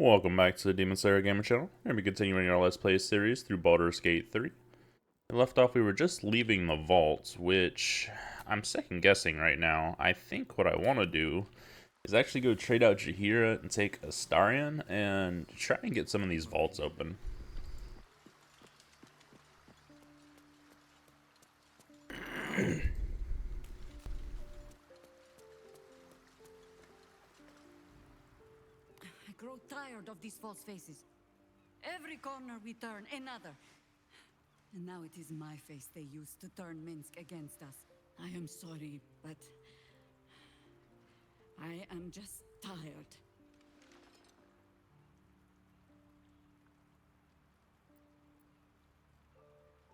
Welcome back to the Demon Slayer Gamer channel. We're going to be continuing our Let's Play series through Baldur's Gate 3. We left off, we were just leaving the vault, which I'm second guessing right now. I think what I want to do is actually go trade out Jaheira and take Astarion and try and get some of these vaults open. I grow tired of these false faces. Every corner we turn, another. And now it is my face they use to turn Minsk against us. I am sorry, but I am just tired.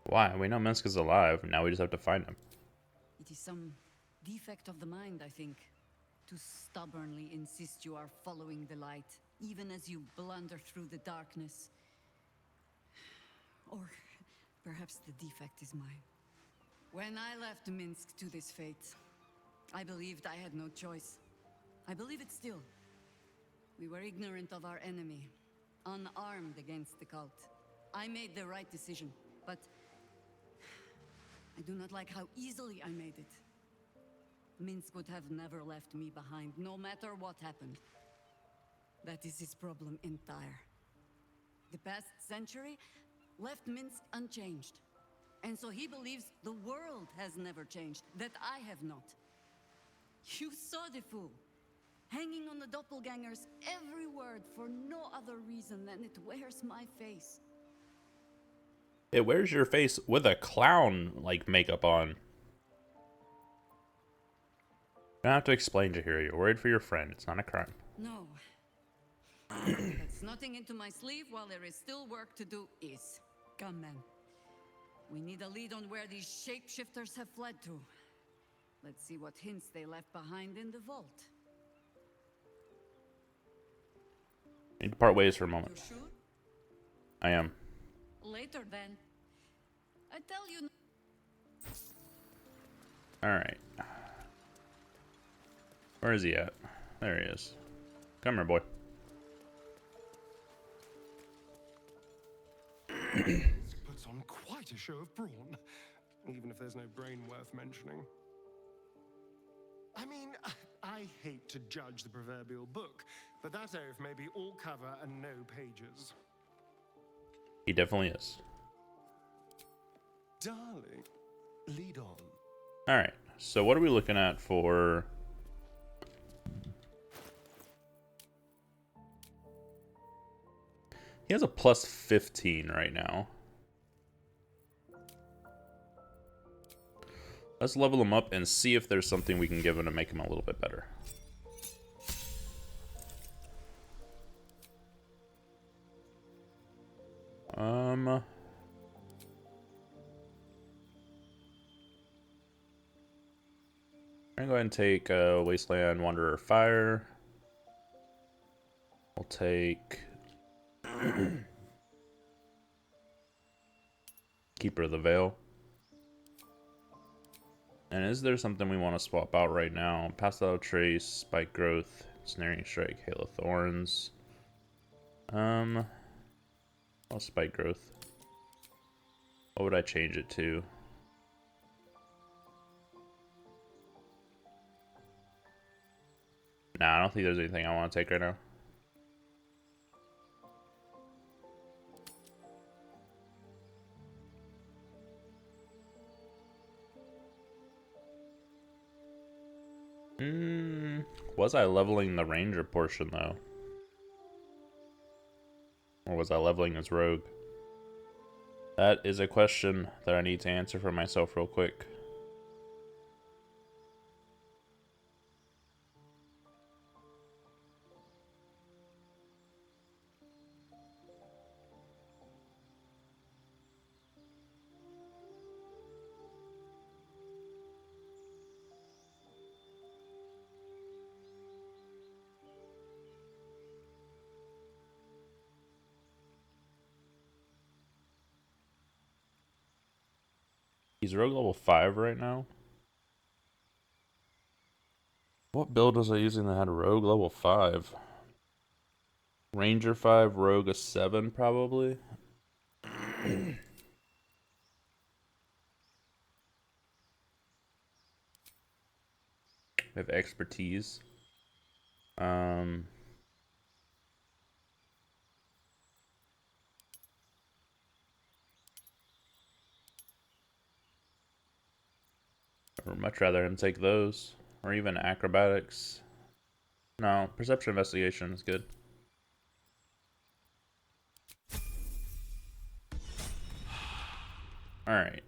Why? We know Minsk is alive, now we just have to find him. It is some defect of the mind, I think. To stubbornly insist you are following the light, even as you blunder through the darkness. Or perhaps the defect is mine. When I left Minsk to this fate, I believed I had no choice. I believe it still. We were ignorant of our enemy, unarmed against the cult. I made the right decision, but I do not like how easily I made it. Minsk would have never left me behind, no matter what happened. That is his problem entire. The past century left Minsk unchanged. And so he believes the world has never changed, that I have not. You saw the fool, hanging on the doppelganger's every word for no other reason than it wears my face. It wears your face with a clown-like makeup on. You don't have to explain, Jaheira. You're worried for your friend. It's not a crime. No. But snotting into my sleeve while there is still work to do is. Come, men. We need a lead on where these shapeshifters have fled to. Let's see what hints they left behind in the vault. Need to part ways for a moment. You're sure? I am. Later, then. I tell you... Alright. Where is he at? There he is. Come here, boy. Puts on quite a show of brawn, even if there's no brain worth mentioning. I mean, I hate to judge the proverbial book, but that oaf may be all cover and no pages. He definitely is. Darling, lead on. Alright, so what are we looking at for... He has a plus 15 right now. Let's level him up and see if there's something we can give him to make him a little bit better. I'm gonna go ahead and take Wasteland Wanderer Fire. We'll take Keeper of the Veil. And is there something we want to swap out right now? Pastel Trace, Spike Growth, Snaring Strike, Hail of Thorns. Well, Spike Growth. What would I change it to? Nah, I don't think there's anything I want to take right now. Was I leveling the ranger portion though? Or was I leveling as rogue? That is a question that I need to answer for myself real quick. He's rogue level 5 right now. What build was I using that had rogue level 5? Ranger 5, Rogue a 7, probably. We have expertise. I would much rather him take those. Or even acrobatics. No, perception investigation is good. Alright,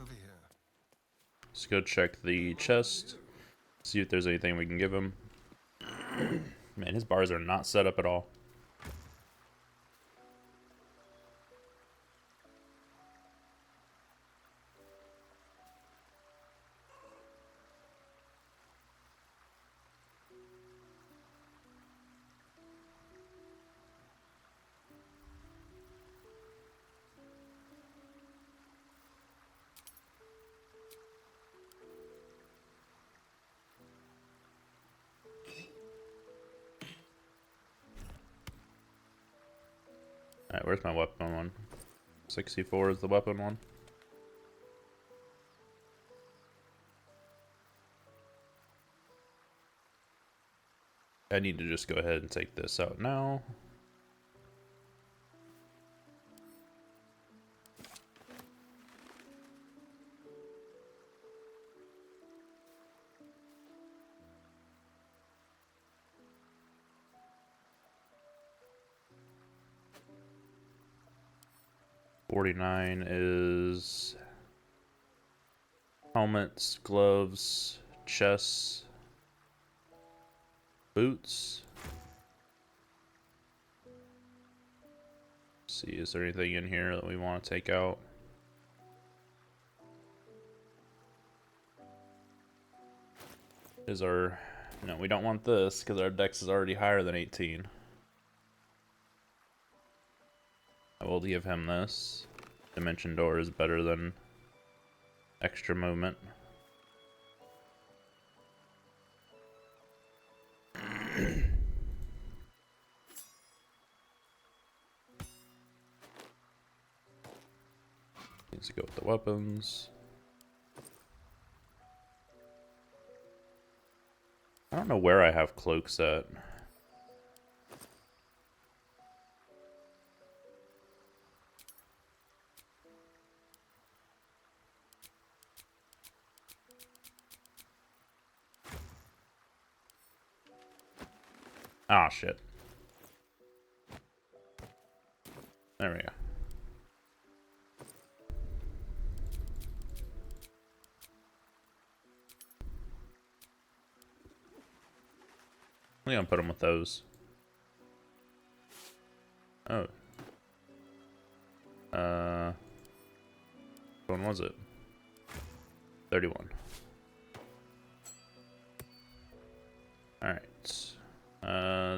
Over here. let's go check the chest. See if there's anything we can give him. Man, his bars are not set up at all. Alright, where's my weapon one? 64 is the weapon one. I need to just go ahead and take this out now. $49 is helmets, gloves, chests, boots. Let's see, is there anything in here that we want to take out? No, we don't want this because our dex is already higher than 18. I will give him this. Dimension door is better than extra movement. Needs to go with the weapons. I don't know where I have cloaks at. Ah, shit. There we go. I'm gonna put them with those. Oh. Which one was it? 31. Alright.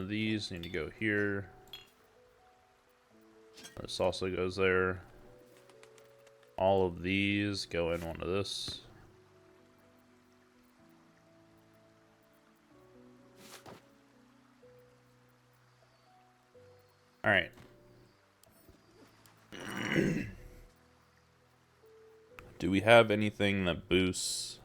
These need to go here. This also goes there. All of these go in one of this. Alright. Do we have anything that boosts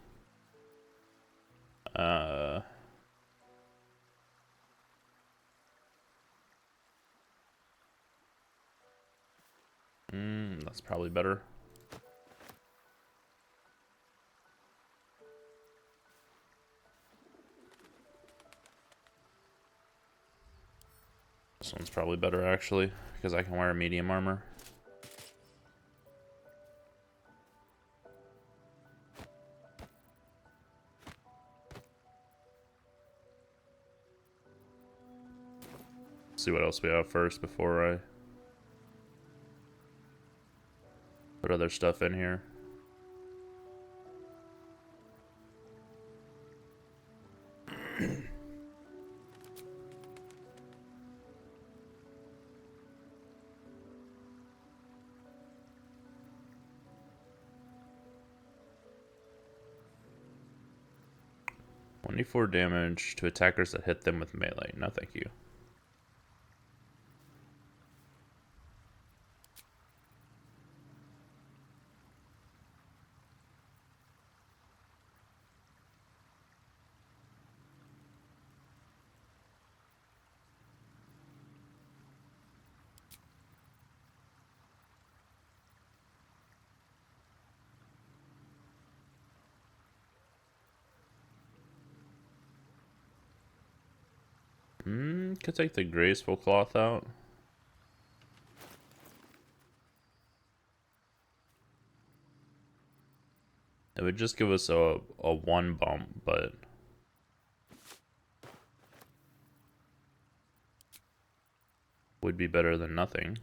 that's probably better. This one's probably better actually, because I can wear a medium armor. See what else we have first before I put other stuff in here. 24 damage to attackers that hit them with melee. No, thank you. Could take the graceful cloth out. It would just give us a 1 bump, but would be better than nothing.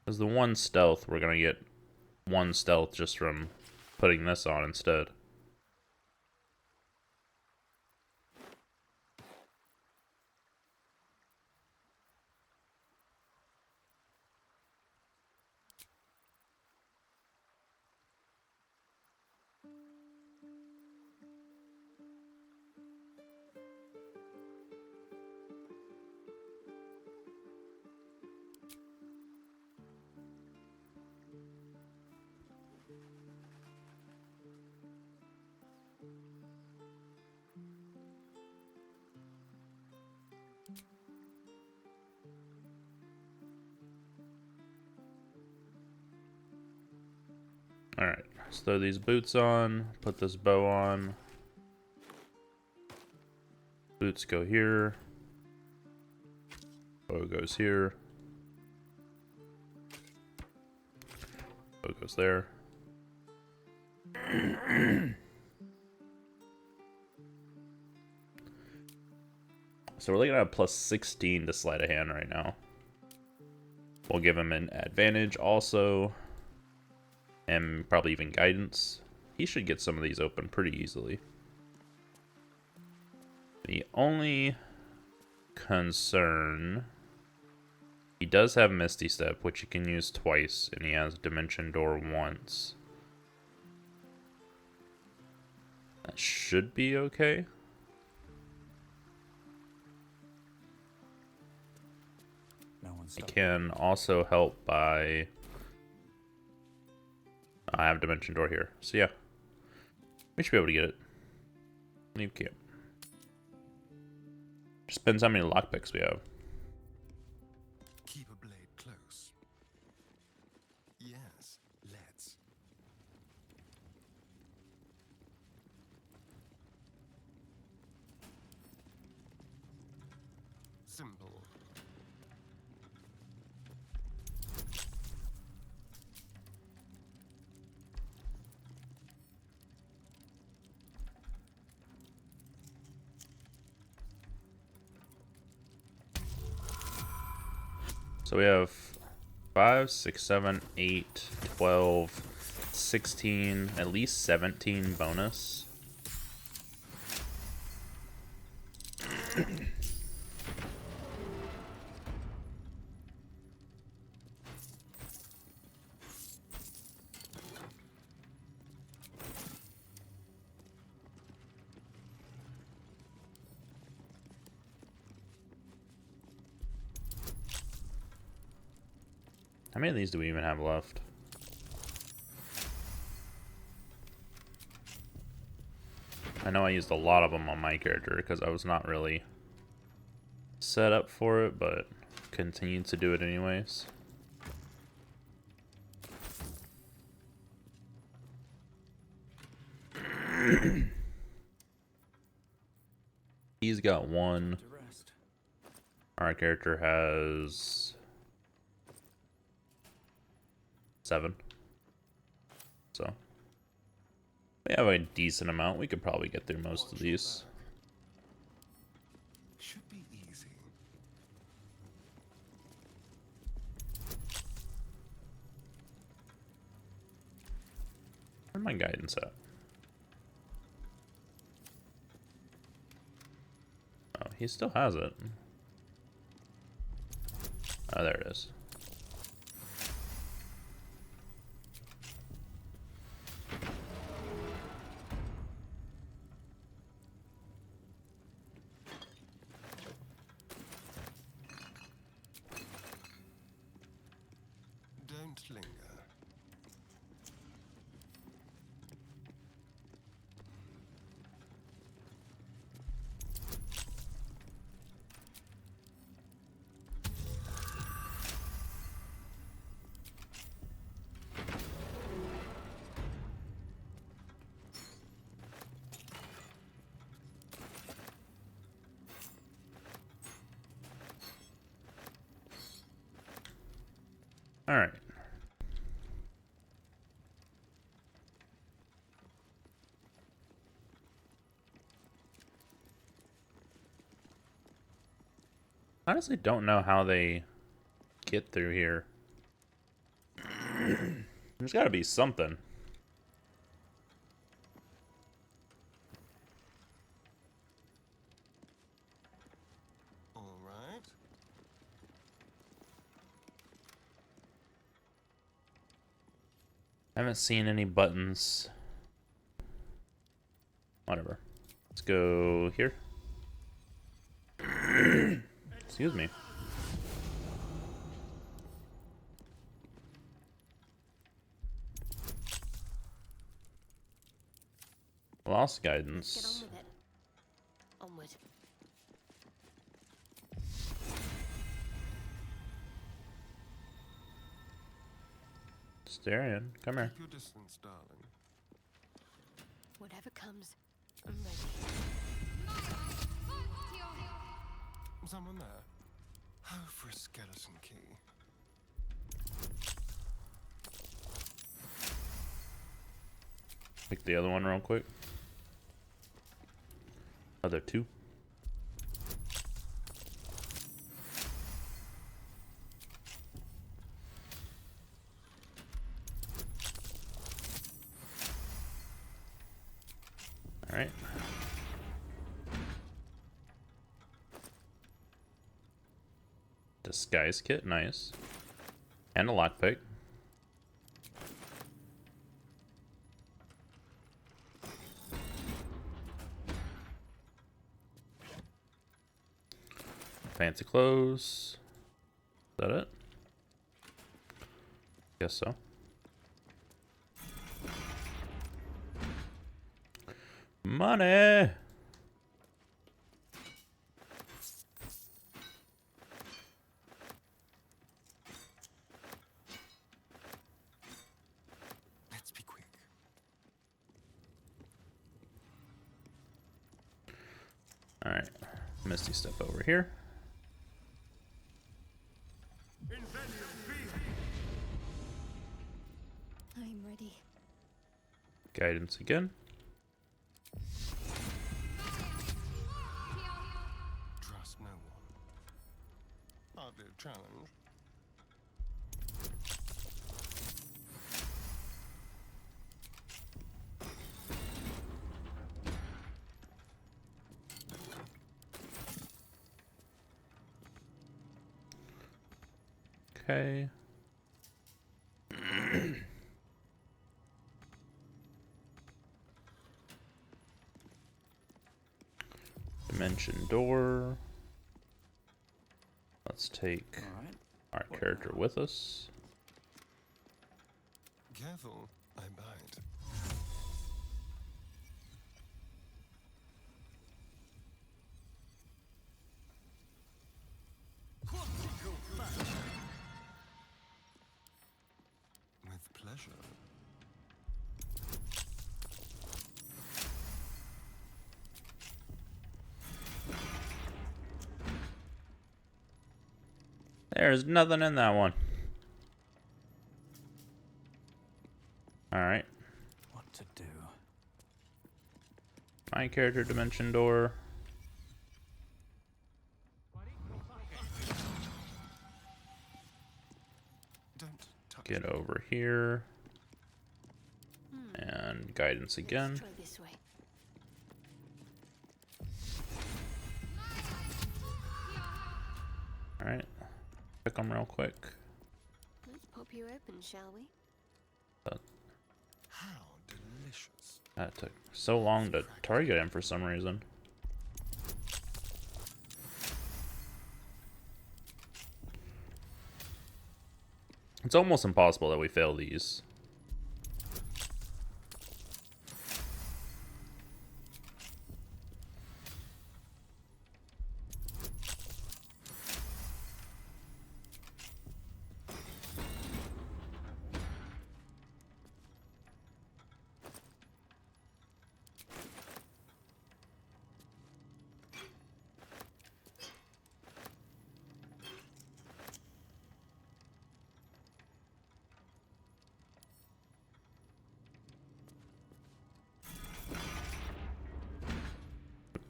Because the 1 stealth, we're gonna get 1 stealth just from putting this on instead. Alright, let's throw these boots on, put this bow on. Boots go here. Bow goes here. Bow goes there. So we're looking at a plus 16 to sleight of hand right now. We'll give him an advantage also. And probably even guidance. He should get some of these open pretty easily. The only concern... He does have Misty Step, which he can use twice, and he has Dimension Door once. That should be okay. It can also help by... I have Dimension Door here. So yeah. We should be able to get it. Leave camp. Just depends how many lockpicks we have. Keep a blade close. Yes, let's. Simple. So we have 5, 6, 7, 8, 12, 16, at least 17 bonus. How many of these do we even have left? I know I used a lot of them on my character because I was not really set up for it, but continued to do it anyways. He's got 1. Our character has 7. So we have a decent amount. We could probably get through most of these. Should be easy. Where's my guidance at? he still has it. Oh, there it is. Don't linger. All right. Honestly, don't know how they get through here. There's got to be something. All right. I haven't seen any buttons. Whatever. Let's go here. Excuse me. Lost Get on guidance. with it. Onward. Starion, come here. Keep your distance, darling. Whatever comes, I'm ready. Someone there? Oh, for a skeleton key. Pick the other one real quick. Other two. All right. Disguise kit, nice. And a lockpick. Fancy clothes. Is that it? Guess so. Money! Let's be quick. Alright. Misty step over here. I'm ready. Guidance again. Trust no one. Hardly a challenge. Okay. Dimension door. Let's take our character with us. Careful, I bite. With pleasure. There's nothing in that one. Alright. What to do? My character dimension door. Don't touch Get over here. And guidance again. Let's try this way. Alright. Pick them real quick. Let's pop you open, shall we? How delicious. That took so long to target him for some reason. It's almost impossible that we fail these.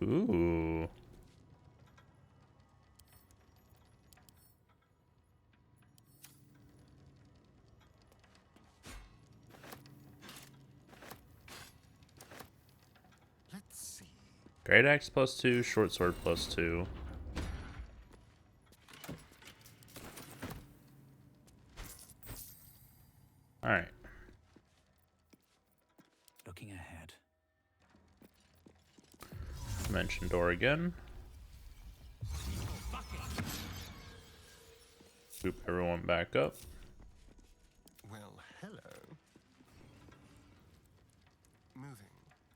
Ooh. Let's see. Great axe +2, short sword +2. Alright. Looking ahead. Dimension door again. Scoop everyone back up. Well, hello. Moving.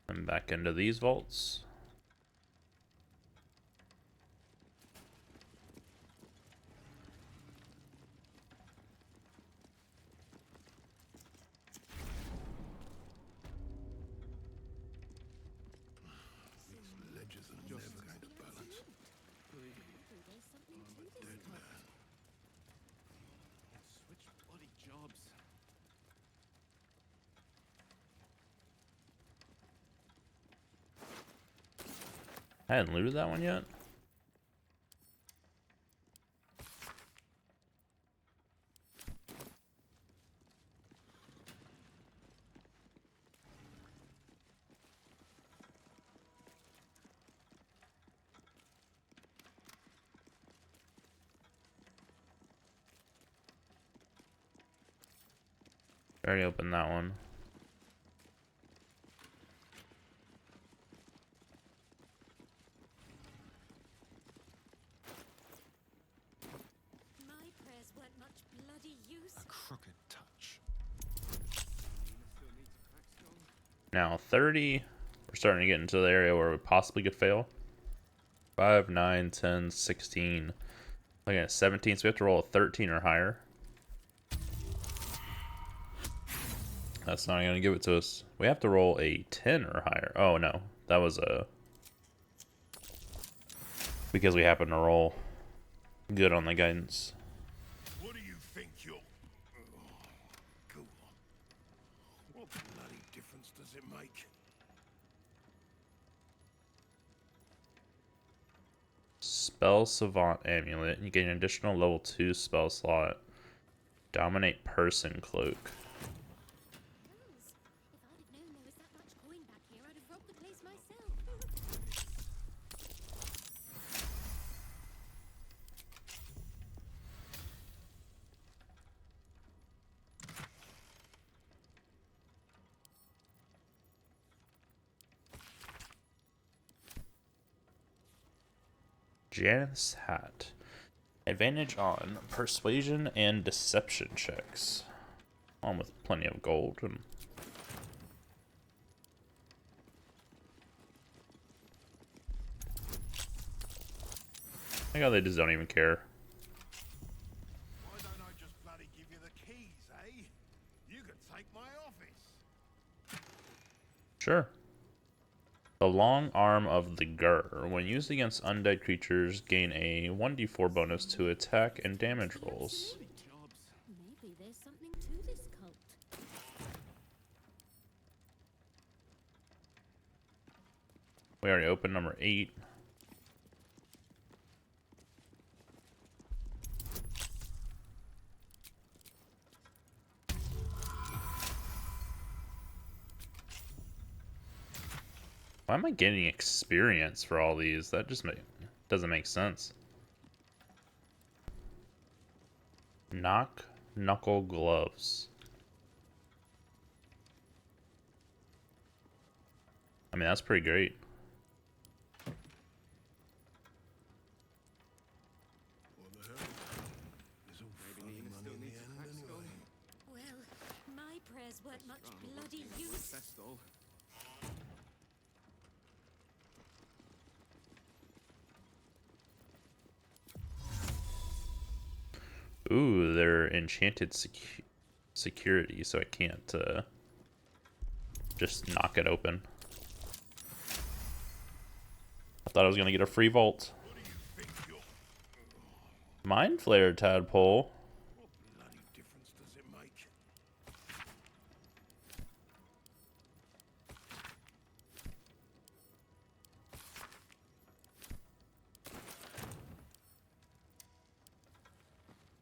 And back into these vaults. Ledges are never going to balance. There's something to this cult. Switch bloody jobs. I hadn't looted that one yet. Already opened that one. My prayers weren't much bloody use. A crooked touch. Now 30. We're starting to get into the area where we possibly could fail. 5, 9, 10, 16. Looking at 17, so we have to roll a 13 or higher. That's not going to give it to us. We have to roll a 10 or higher. Oh, no. That was a... because we happen to roll good on the guidance. What do you think you're... Oh, go on. What bloody difference does it make? Spell Savant Amulet. You get an additional level 2 spell slot. Dominate Person Cloak. Hells. If I'd have known there was that much coin back here, I'd have robbed the place myself. Janeth's Hat. Advantage on Persuasion and Deception checks. Along with plenty of gold. And I think they just don't even care. Why don't I just bloody give you the keys, eh? You could take my office. Sure. The Long Arm of the Gur. When used against undead creatures, gain a 1d4 bonus to attack and damage rolls. Jobs. Maybe there's something to this cult. We already opened number 8. Why am I getting experience for all these? That just doesn't make sense. Knock knuckle gloves. I mean, that's pretty great. Well, my prayers weren't much bloody use. Ooh, they're enchanted security, so I can't just knock it open. I thought I was gonna get a free vault. Mind Flayer tadpole. Bloody difference does it make?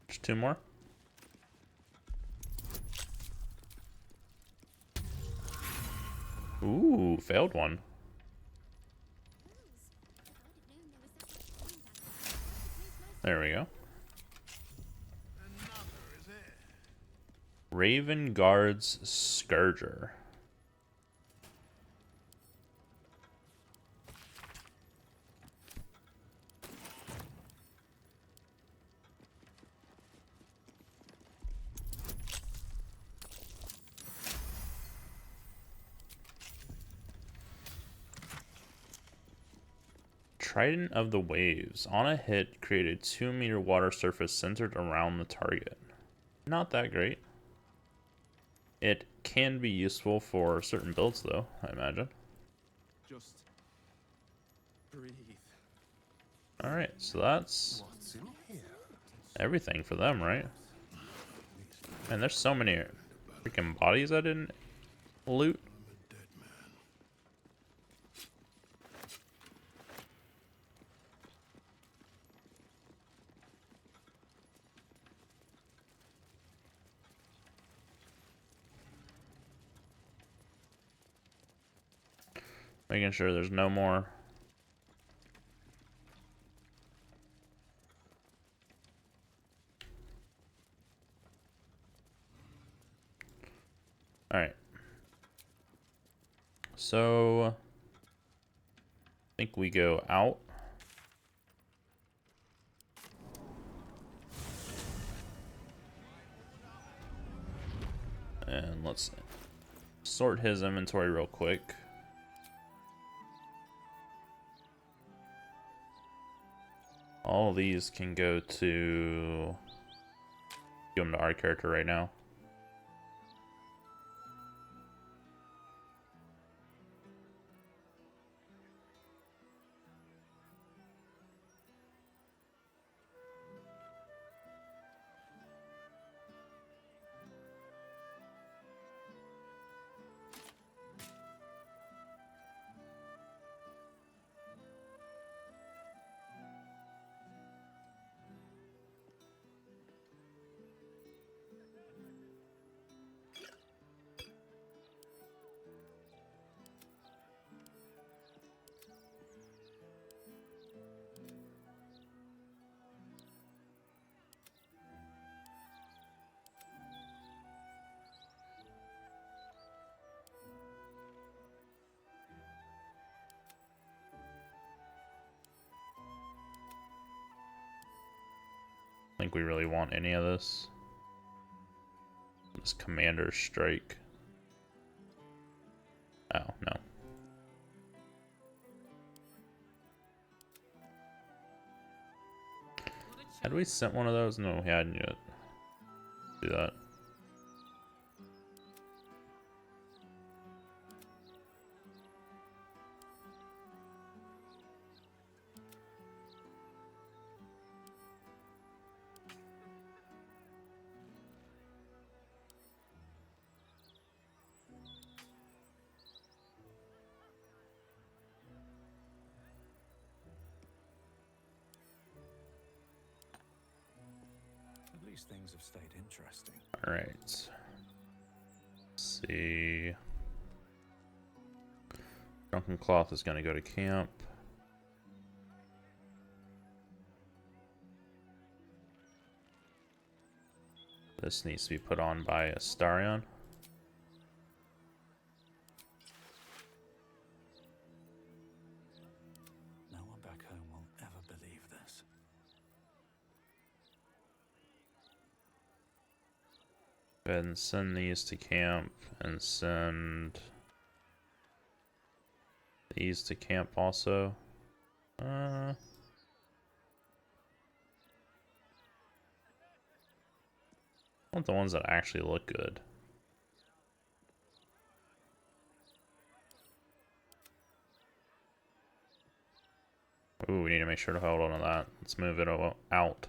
Just two more. Ooh, failed one. There we go. Raven Guard's Scourger. Trident of the Waves. On a hit, create a 2-meter water surface centered around the target. Not that great. It can be useful for certain builds, though, I imagine. Just breathe. Alright, so that's What's in here? everything for them, right? Man, there's so many freaking bodies I didn't loot. Making sure there's no more. Alright. So, I think we go out. And let's sort his inventory real quick. All of these can go to... Give them to our character right now. Think we really want any of this. This Commander's Strike. Oh, no. Had we sent one of those? No, we hadn't yet. Do that. At least things have stayed interesting. Alright. Let's see. Drunken Cloth is going to go to camp. This needs to be put on by Astarion. No one back home will ever believe this. Go ahead and send these to camp and send these to camp also. I want the ones that actually look good. Ooh, we need to make sure to hold on to that. Let's move it out.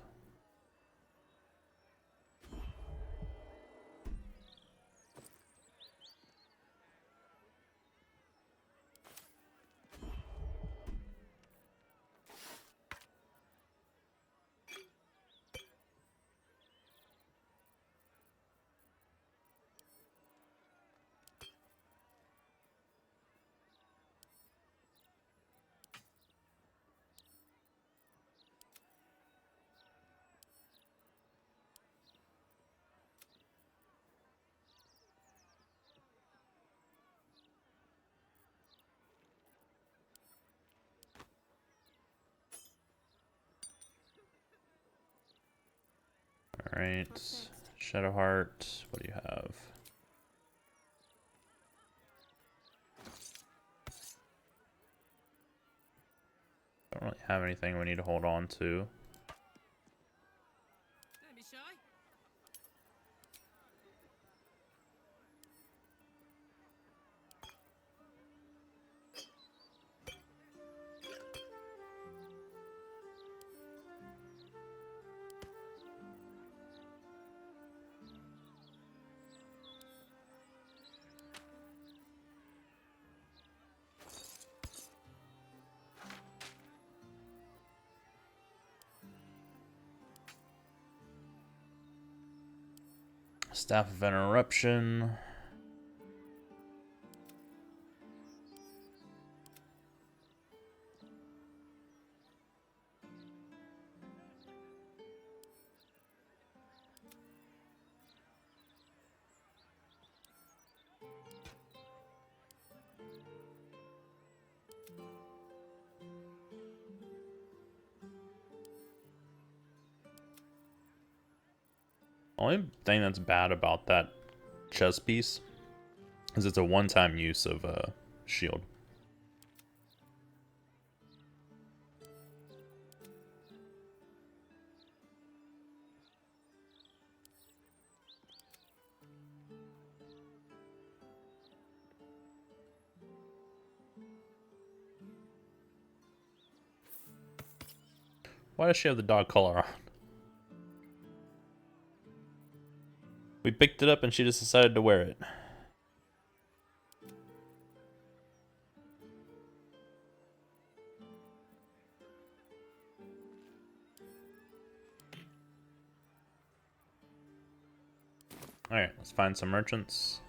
Alright. Shadowheart, what do you have? Don't really have anything we need to hold on to. Don't be shy. Staff of Interruption. Only thing that's bad about that chest piece is it's a one-time use of a shield. Why does she have the dog collar on? We picked it up and she just decided to wear it. Alright, let's find some merchants.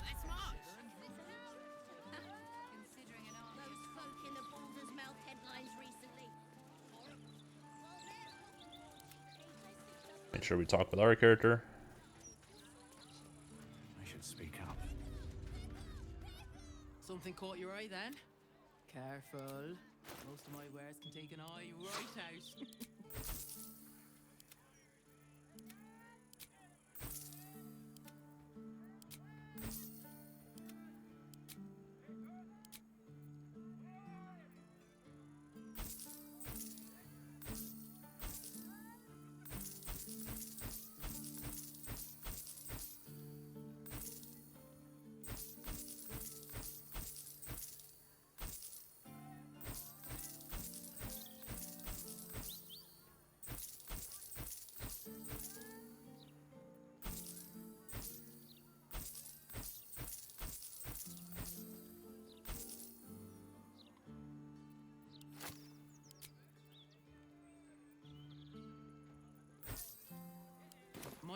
Let's march. Considering an army. Those folk in the Baldur's Mouth headlines recently. Make sure we talk with our character. I should speak up. Something caught your eye then? Careful. Most of my wares can take an eye right out.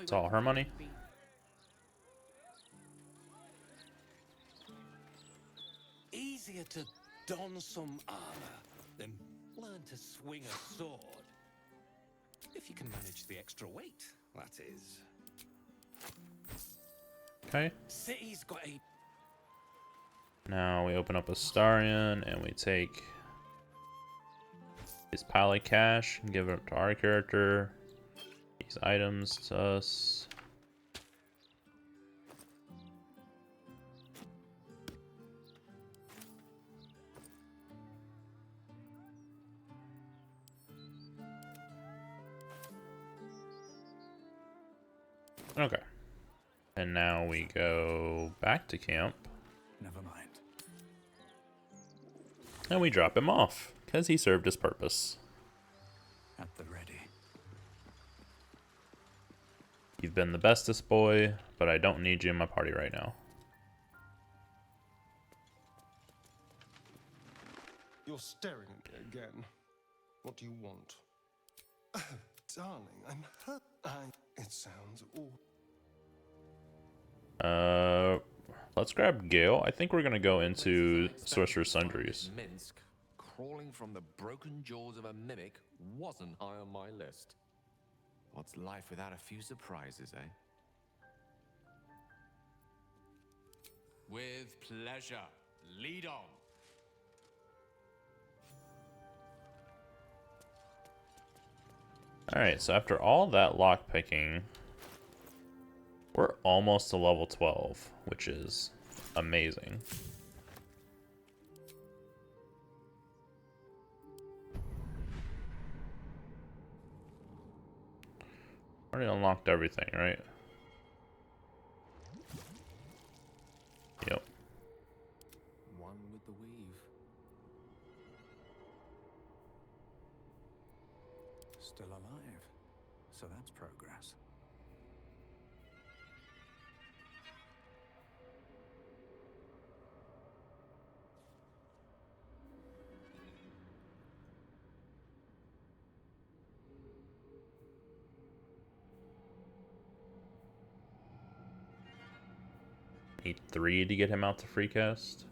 It's all her money. to don some armor, then learn to swing a sword. If you can manage the extra weight, that is. Okay. City's got a Now we open up Astarion and we take his pile of cash and give it to our character. These items to us. Okay. And now we go back to camp. Never mind. And we drop him off, because he served his purpose. At the ready. You've been the bestest boy, but I don't need you in my party right now. You're staring at me again. What do you want? Darling, I'm hurt. It sounds awful. Let's grab Gale. I think we're gonna go into Sorcerer's Sundries. Minsk, crawling from the broken jaws of a mimic wasn't high on my list. What's life without a few surprises, eh? With pleasure. Lead on. Alright, so after all that lockpicking, we're almost to level 12, which is amazing. Already unlocked everything, right? Yep. One with the weave. Still alive. So that's progress. Need 3 to get him out to free cast.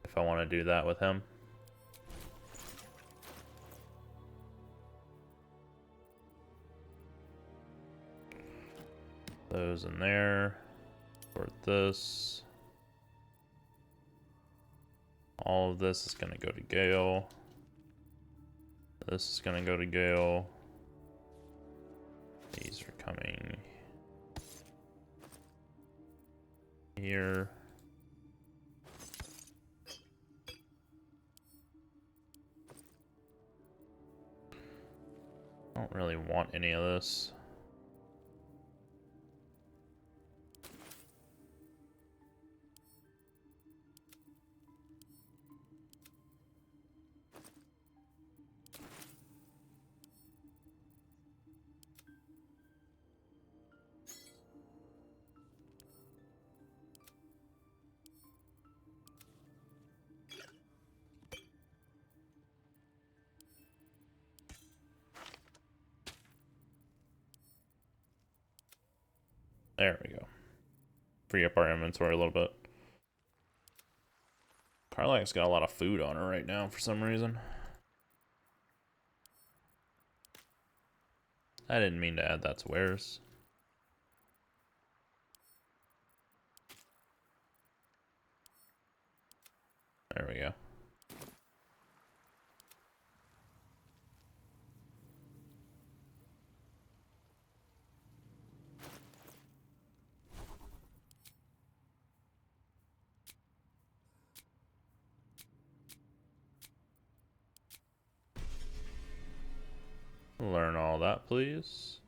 If I want to do that with him. Those in there. For this. All of this is going to go to Gale. This is going to go to Gale. These are coming here. I don't really want any of this. There we go. Free up our inventory a little bit. Carlack's got a lot of food on her right now for some reason. I didn't mean to add that to wares. There we go. Learn all that, please.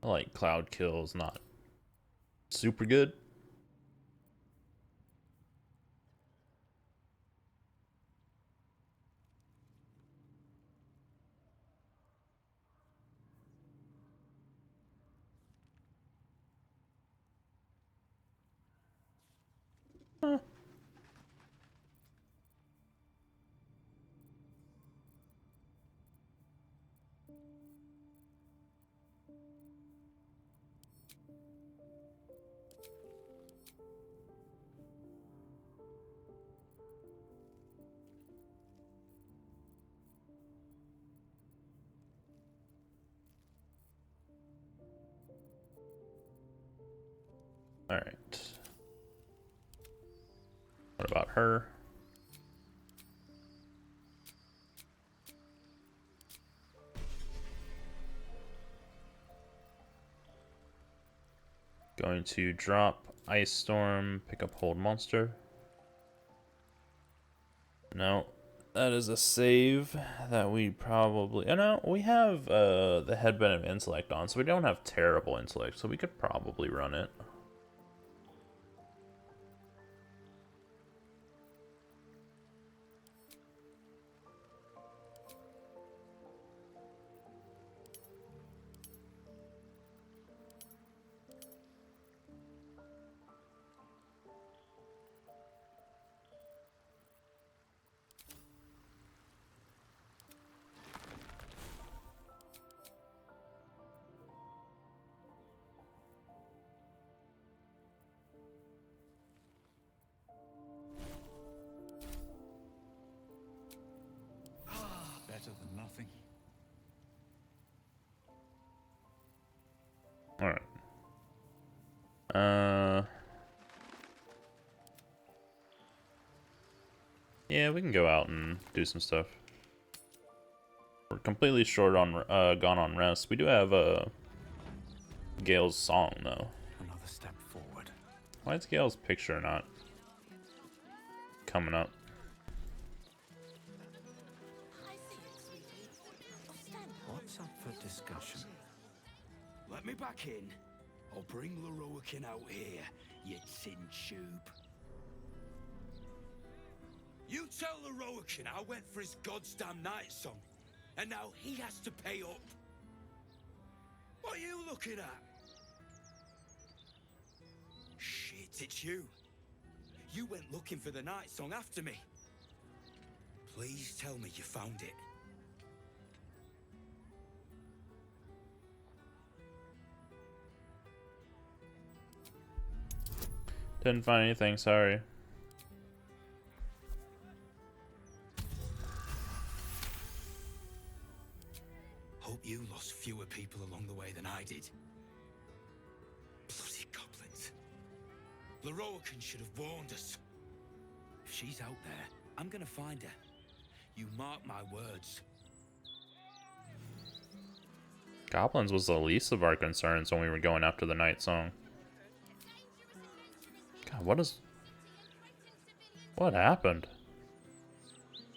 I like cloud kills, not super good. Huh. Alright. What about her? Going to drop Ice Storm, pick up Hold Monster. No, that is a save that we probably... Oh no, we have the Headband of Intellect on, so we don't have terrible intellect, so we could probably run it. Better than nothing. Alright. Yeah, we can go out and do some stuff. We're completely short on gone on rest. We do have Gale's song though. Another step forward. Why is Gale's picture not coming up? What's up for discussion? Let me back in. I'll bring Leroican out here, you tin tube. You tell Leroican I went for his goddamn night song, and now he has to pay up. What are you looking at? Shit, it's you. You went looking for the night song after me. Please tell me you found it. Didn't find anything, sorry. Hope you lost fewer people along the way than I did. Bloody goblins. Leroican should have warned us. If she's out there, I'm gonna find her. You mark my words. Goblins was the least of our concerns when we were going after the night song. God, what happened?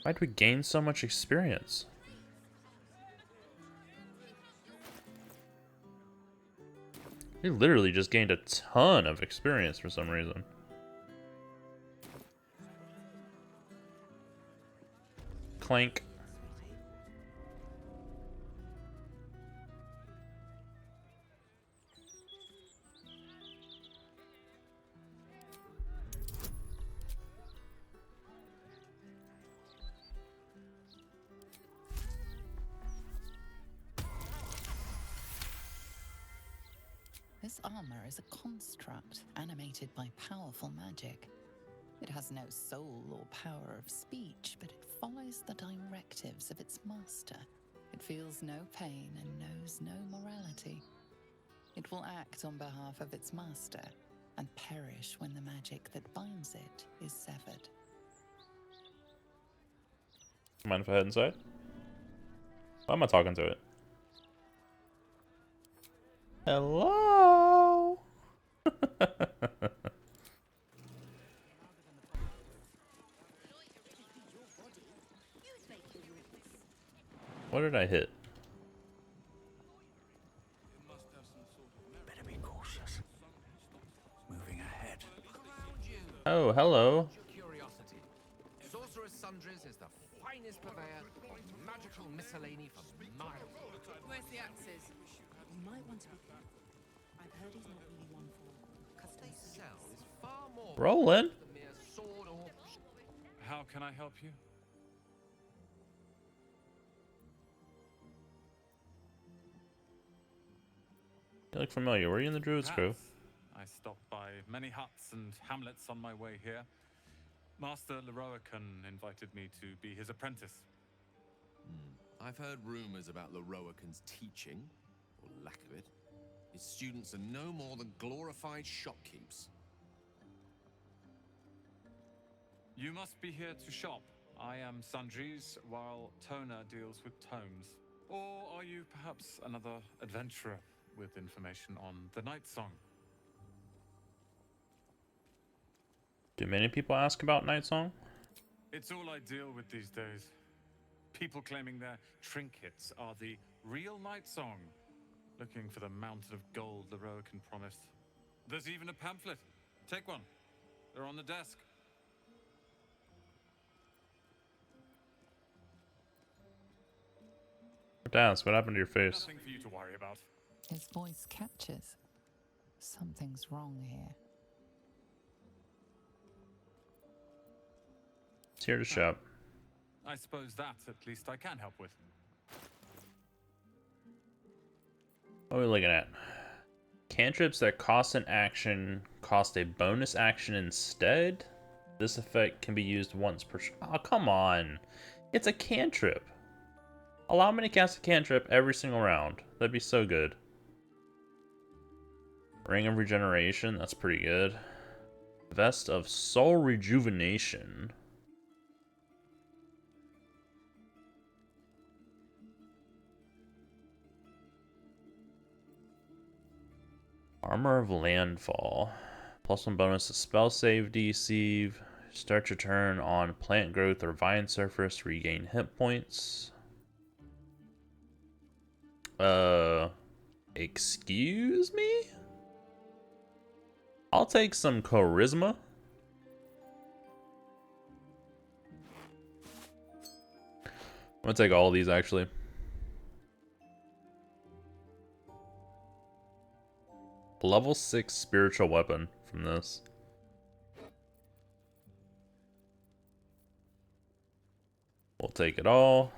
Why'd we gain so much experience? We literally just gained a ton of experience for some reason. Clank. This armor is a construct animated by powerful magic. It has no soul or power of speech, but it follows the directives of its master. It feels no pain and knows no morality. It will act on behalf of its master and perish when the magic that binds it is severed. Mind if I head inside? Why am I talking to it? Hello? What did I hit? Better be cautious. Moving ahead. Oh, hello. Curiosity. Sorcerer's Sundries is the finest purveyor of magical miscellany for miles. Where's the axes? You might want to be careful. I've heard he's not really one for custom Sell is far more Rolling. than a mere sword or... How can I help you? You look familiar. Were you in the Druid's crew? I stopped by many huts and hamlets on my way here. Master Leroican invited me to be his apprentice. I've heard rumors about Leroican's teaching, or lack of it. His students are no more than glorified shopkeepers. You must be here to shop. I am Sundries, while Tona deals with tomes. Or are you perhaps another adventurer with information on the Night Song? Do many people ask about Night Song? It's all I deal with these days. People claiming their trinkets are the real Night Song, looking for the mountain of gold Leroican promised. There's even a pamphlet. Take one. They're on the desk. Ask, what happened to your face? Nothing for you to worry about. His voice catches. Something's wrong here. It's here to shop. I suppose that, at least, I can help with. What are we looking at? Cantrips that cost an action cost a bonus action instead? This effect can be used once per... Oh, come on. It's a cantrip. Allow me to cast a cantrip every single round. That'd be so good. Ring of Regeneration. That's pretty good. Vest of Soul Rejuvenation. Armor of Landfall. +1 bonus to spell save DC. Start your turn on plant growth or vine surface. Regain hit points. Excuse me? I'll take some charisma. I'm gonna take all of these actually. Level 6 spiritual weapon from this. We'll take it all.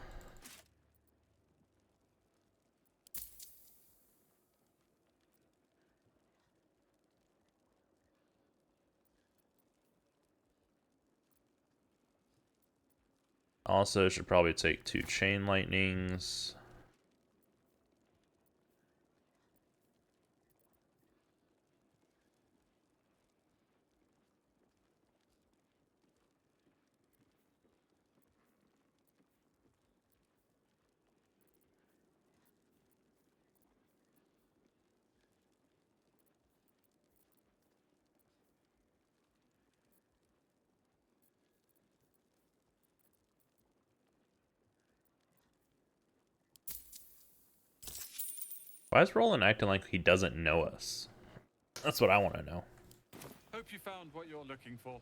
Also, should probably take 2 chain lightnings. Why is Roland acting like he doesn't know us? That's what I want to know. Hope you found what you're looking for.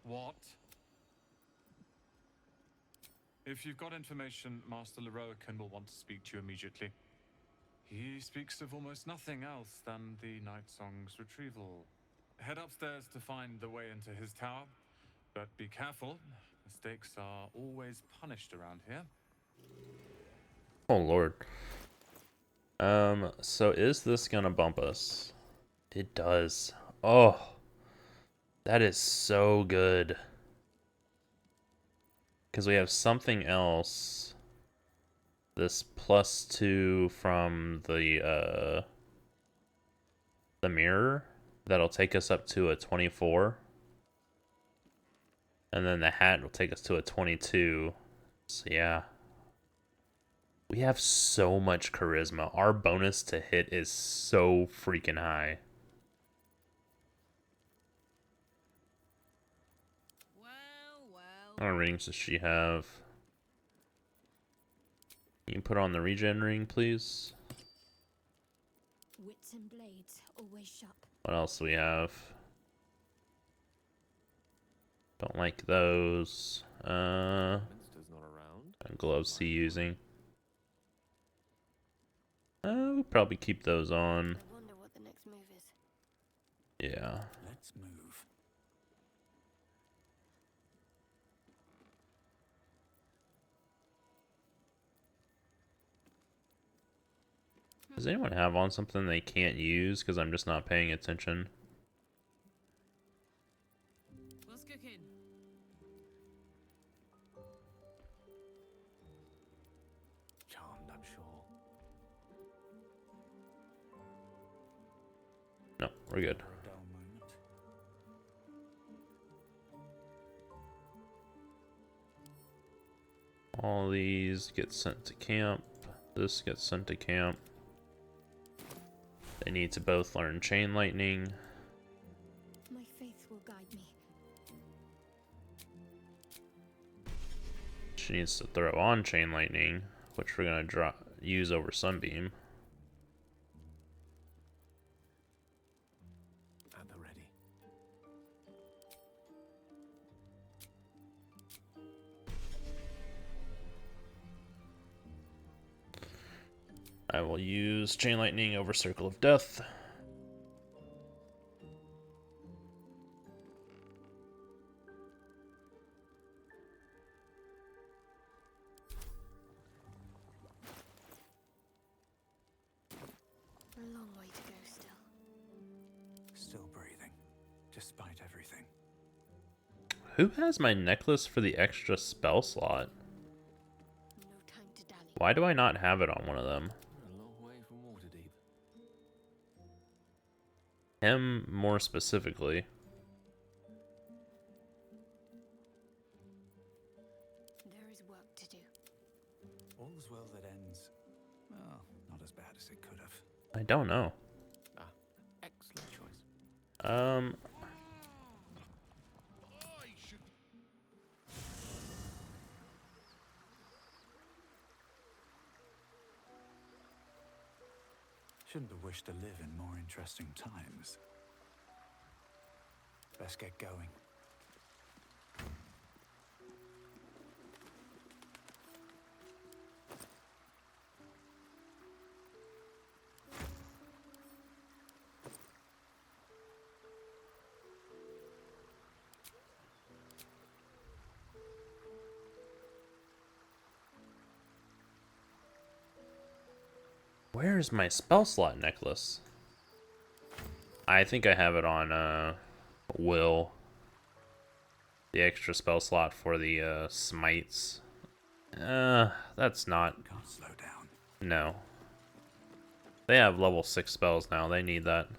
What? If you've got information, Master Leroican will want to speak to you immediately. He speaks of almost nothing else than the Night Song's retrieval. Head upstairs to find the way into his tower, but be careful. Mistakes are always punished around here. Oh lord. So is this gonna bump us? It does. Oh, that is so good. Because we have something else. This +2 from the mirror that'll take us up to a 24. And then the hat will take us to a 22. So yeah. We have so much charisma. Our bonus to hit is so freaking high. What rings does she have? You can put on the regen ring, please. Wits and blades, always sharp. What else do we have? Don't like those. Not around. And gloves to using. We'll probably keep those on. I wonder what the next move is. Yeah. Let's move. Does anyone have on something they can't use because I'm just not paying attention? What's cooking? Charmed, I'm shawl. No, we're good. For a dull moment. All these get sent to camp. This gets sent to camp. They need to both learn Chain Lightning. My faith will guide me. She needs to throw on Chain Lightning, which we're gonna use over Sunbeam. At the ready. I will use Chain Lightning over Circle of Death. A long way to go still. Still breathing, despite everything. Who has my necklace for the extra spell slot? No time to dally. Why do I not have it on one of them? A long way from Waterdeep. Him more specifically. There is work to do. All's well that ends. Well, not as bad as it could have. I don't know. Ah, excellent choice. Shouldn't have wished to live in more interesting times. Best get going. Where's my spell slot necklace? I think I have it on Will. The extra spell slot for the smites. That's not. Can't slow down. No. They have level 6 spells now. They need that.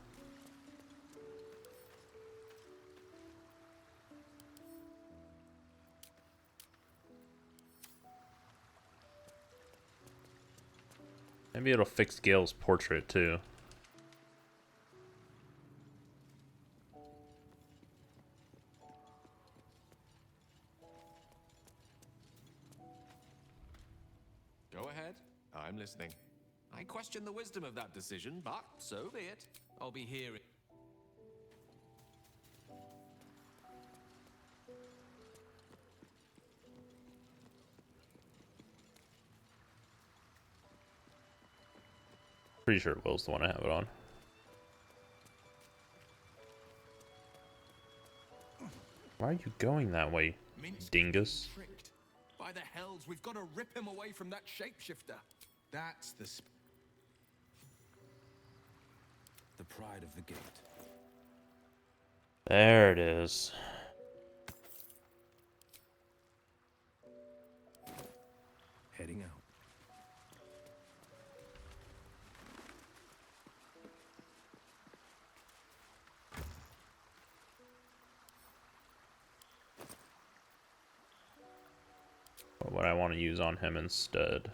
Maybe it'll fix Gale's portrait too. Go ahead. I'm listening. I question the wisdom of that decision, but so be it. I'll be hearing. Pretty sure Will's the one I have it on. Why are you going that way, dingus? Tricked. By the hells, we've got to rip him away from that shapeshifter. That's the pride of the gate. There it is. Heading out. But what I want to use on him instead.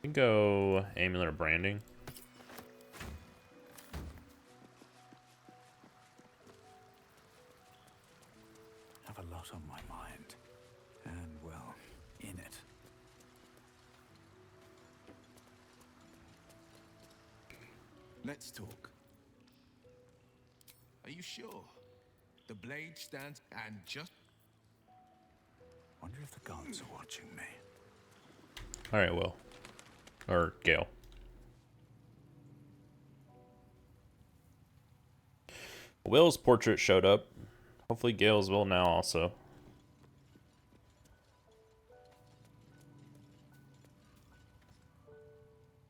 We can go Amulet Branding. Have a lot on my mind. And, well, in it. Let's talk. Are you sure? The blade stands and just... Wonder if the gods are watching me. Alright, Will. Or Gale. Will's portrait showed up. Hopefully Gales will now also.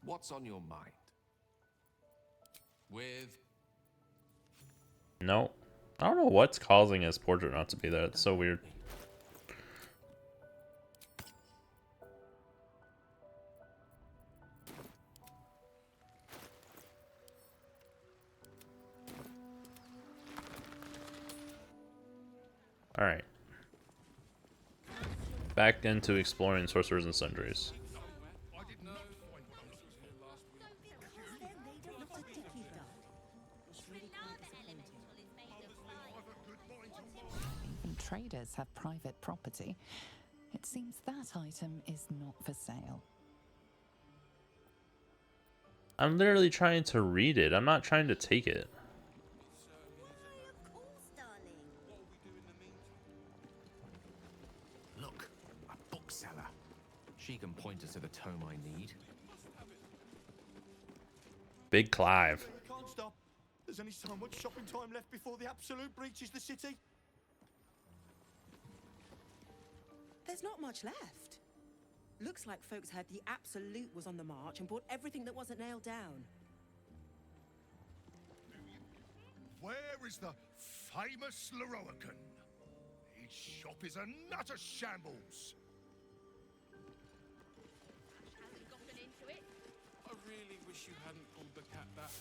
What's on your mind? With No. I don't know what's causing his portrait not to be there. It's so weird. Alright. Back into exploring sorcerers and sundries. Even traders have private property. It seems that item is not for sale. I'm literally trying to read it. I'm not trying to take it. look, a bookseller. She can point us to the tome I need. Big Clive. We can't stop. There's only so much shopping time left before the absolute breaches the city. There's not much left. Looks like folks heard the absolute was on the march and bought everything that wasn't nailed down. Where is the famous Leroican? His shop is a nutter shambles. I really wish you hadn't pulled the cat back.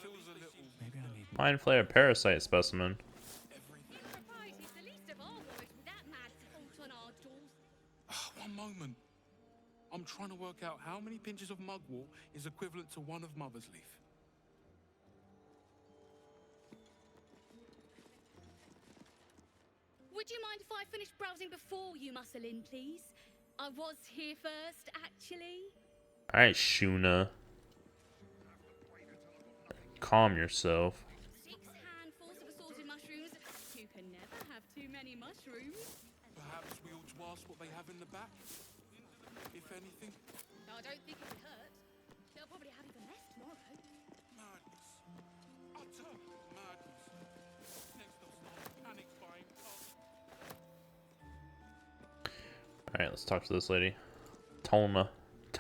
Feels a little. Maybe I need. Mind Flayer parasite specimen. One moment. I'm trying to work out how many pinches of mugwort is equivalent to one of Mother's Leaf. Would you mind if I finished browsing before you muscle in, please? I was here first, actually. Alright, Shuna. Calm yourself. 6 handfuls of assorted mushrooms. You can never have too many mushrooms. Perhaps we ought to ask what they have in the back, if anything. No, I don't think it would hurt. They'll probably have even less tomorrow. Madness. Utter madness. Next they'll start panic buying cars. Alright, let's talk to this lady. Tome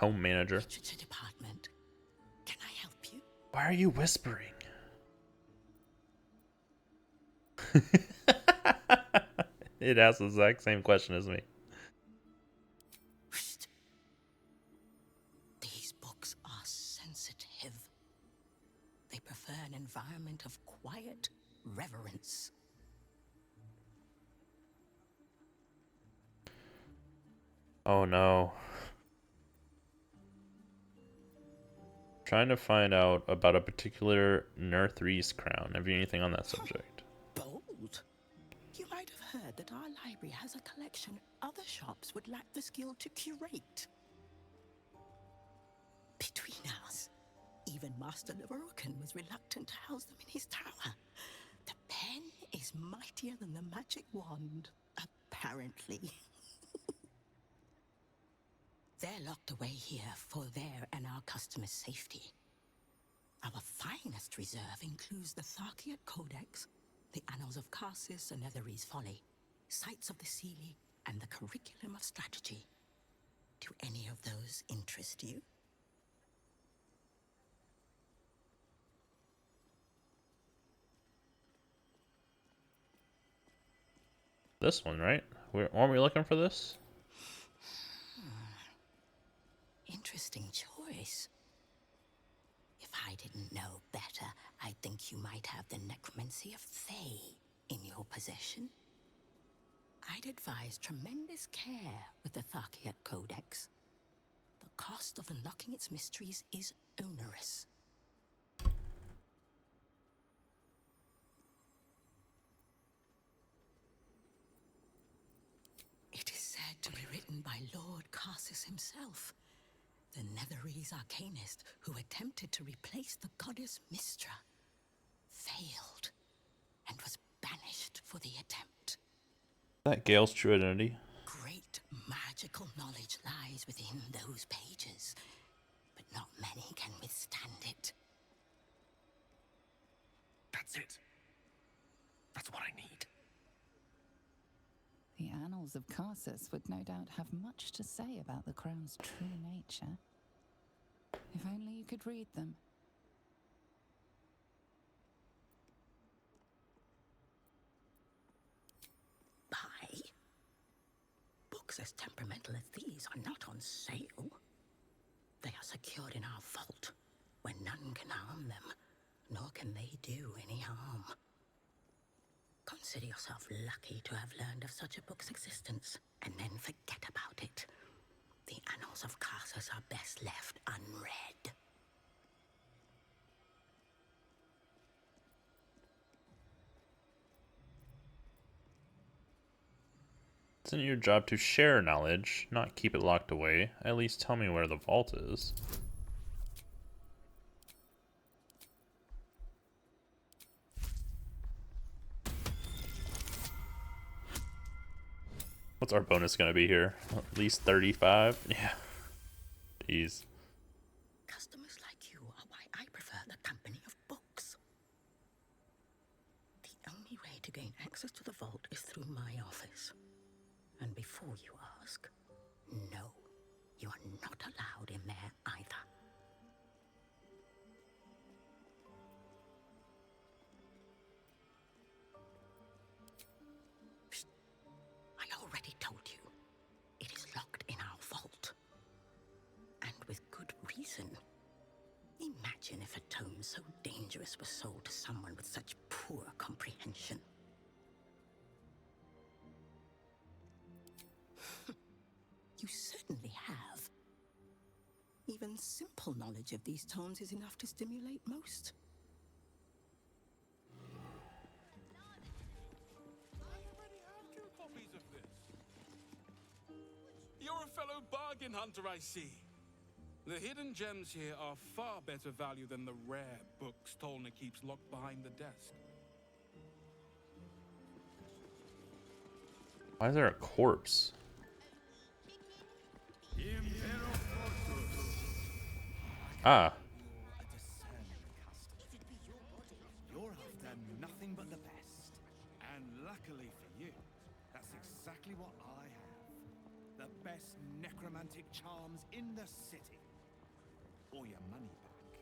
manager. Literature department. Can I help you? Why are you whispering? It asks the exact same question as me. These books are sensitive. They prefer an environment of quiet reverence. Oh no. Trying to find out about a particular Nerthrees crown. Have you anything on that subject? Bold. You might have heard that our library has a collection other shops would lack the skill to curate. Between us, even Master Leroican was reluctant to house them in his tower. The pen is mightier than the magic wand, apparently. They're locked away here for their and our customers' safety. Our finest reserve includes the Tharkiot Codex, the Annals of Karsus and Netherese Folly, Sights of the Seelie, and the Curriculum of Strategy. Do any of those interest you? This one, right? Aren't we looking for this? Interesting choice. If I didn't know better, I'd think you might have the necromancy of Thay in your possession. I'd advise tremendous care with the Tharkiot Codex. The cost of unlocking its mysteries is onerous. It is said to be written by Lord Karsus himself, the Netherese arcanist who attempted to replace the goddess Mystra, failed, and was banished for the attempt. That Gale's true identity. Great magical knowledge lies within those pages, but not many can withstand it. That's it. That's what I need. The annals of Karsus would no doubt have much to say about the crown's true nature. If only you could read them. Buy? Books as temperamental as these are not on sale. They are secured in our vault, where none can harm them, nor can they do any harm. Consider yourself lucky to have learned of such a book's existence, and then forget about it. The annals of Karsus are best left unread. Isn't it your job to share knowledge, not keep it locked away? At least tell me where the vault is. What's our bonus gonna be here? At least 35? Yeah. Jeez. Customers like you are why I prefer the company of books. The only way to gain access to the vault is through my office. And before you ask, no, you are not allowed in there either. Psst. I already told you. It is locked in our vault. And with good reason. Imagine if a tome so dangerous was sold to someone with such poor comprehension. You certainly have. Even simple knowledge of these tones is enough to stimulate most. Copies of this. You're a fellow bargain hunter, I see. The hidden gems here are far better value than the rare books Tolna keeps locked behind the desk. Why is there a corpse? Ah. You're after nothing but the best. And luckily for you, that's exactly what I have. The best necromantic charms in the city. Or your money back.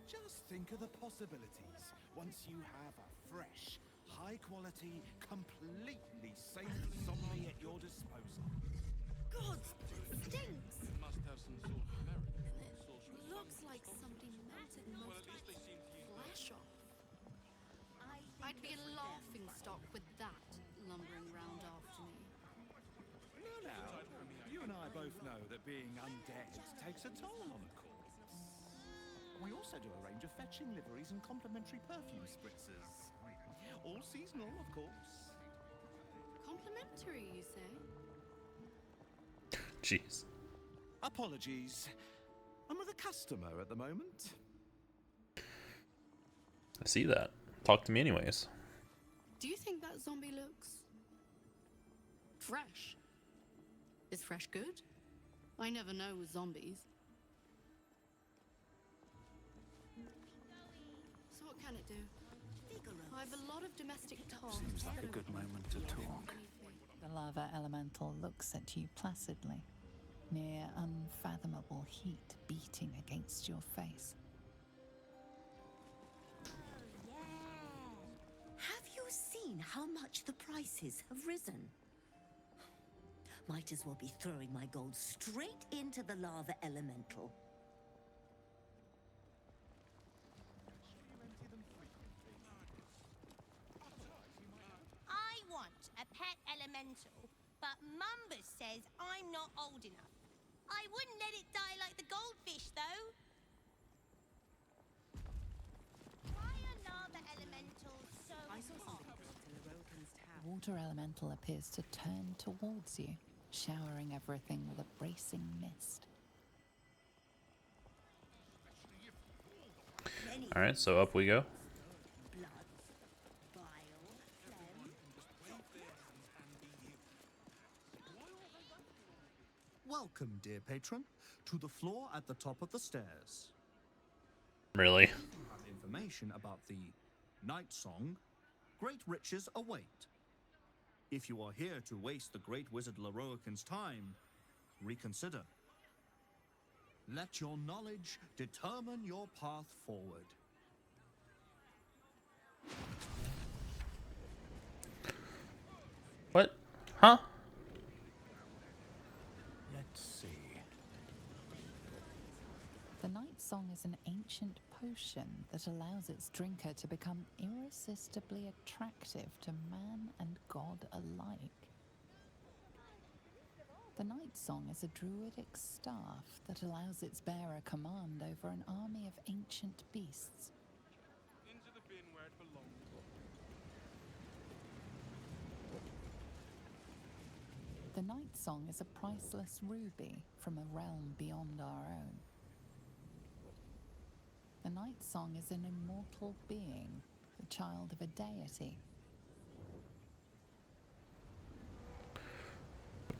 Just think of the possibilities once you have a fresh, high-quality, completely safe zombie at your disposal. God, it stinks! It must have some sort of merit. Looks like something melted most flesh off. I'd be a laughing stock with that lumbering round after me. Now, you and I both know that being undead takes a toll on a corpse. We also do a range of fetching liveries and complimentary perfume spritzers. All seasonal, of course. Complimentary, you say? Jeez. Apologies. I'm with a customer at the moment. I see that. Talk to me anyways. Do you think that zombie looks fresh? Is fresh good? I never know with zombies. So what can it do? I have a lot of domestic tasks. Seems like a good moment to talk. The lava elemental looks at you placidly, mere unfathomable heat beating against your face. Have you seen how much the prices have risen? Might as well be throwing my gold straight into the lava elemental. I want a pet elemental, but Mumbus says I'm not old enough. I wouldn't let it die like the goldfish, though. Why are lava elementals so hot? Water elemental appears to turn towards you, showering everything with a bracing mist. Alright, so up we go. Welcome, dear patron, to the floor at the top of the stairs. Really? You have information about the night song. Great riches await. If you are here to waste the great wizard Leroican's time, reconsider. Let your knowledge determine your path forward. What? Huh? Let's see. The Night Song is an ancient potion that allows its drinker to become irresistibly attractive to man and god alike. The Night Song is a druidic staff that allows its bearer command over an army of ancient beasts. Into the bin where it belongs. The Night Song is a priceless ruby from a realm beyond our own. The Night Song is an immortal being, the child of a deity.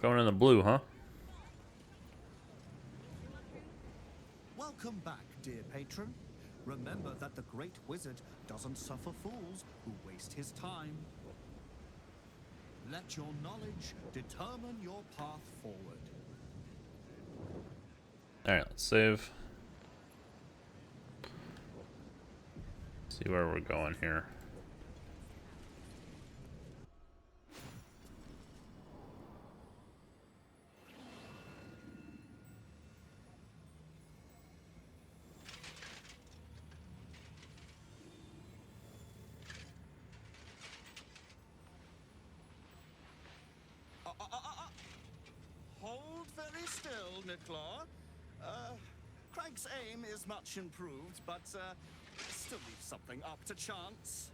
Going in the blue, huh? Welcome back, dear patron. Remember that the great wizard doesn't suffer fools who waste his time. Let your knowledge determine your path forward. Alright, let's save. See where we're going here. Hold very still, Nicklaw. Craig's aim is much improved, but still leaves something up to chance.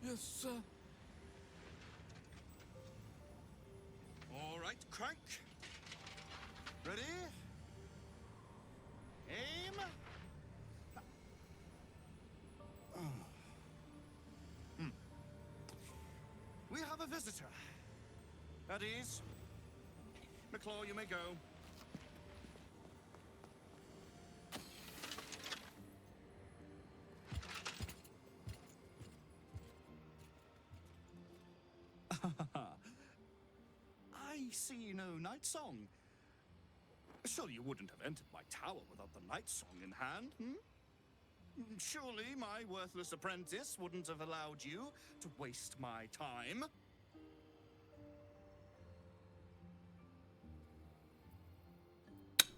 Yes, sir. All right, Crank. Ready? Aim. We have a visitor. At ease. McClaw, you may go. I see no Night Song. Surely you wouldn't have entered my tower without the Night Song in hand, hmm? Surely my worthless apprentice wouldn't have allowed you to waste my time.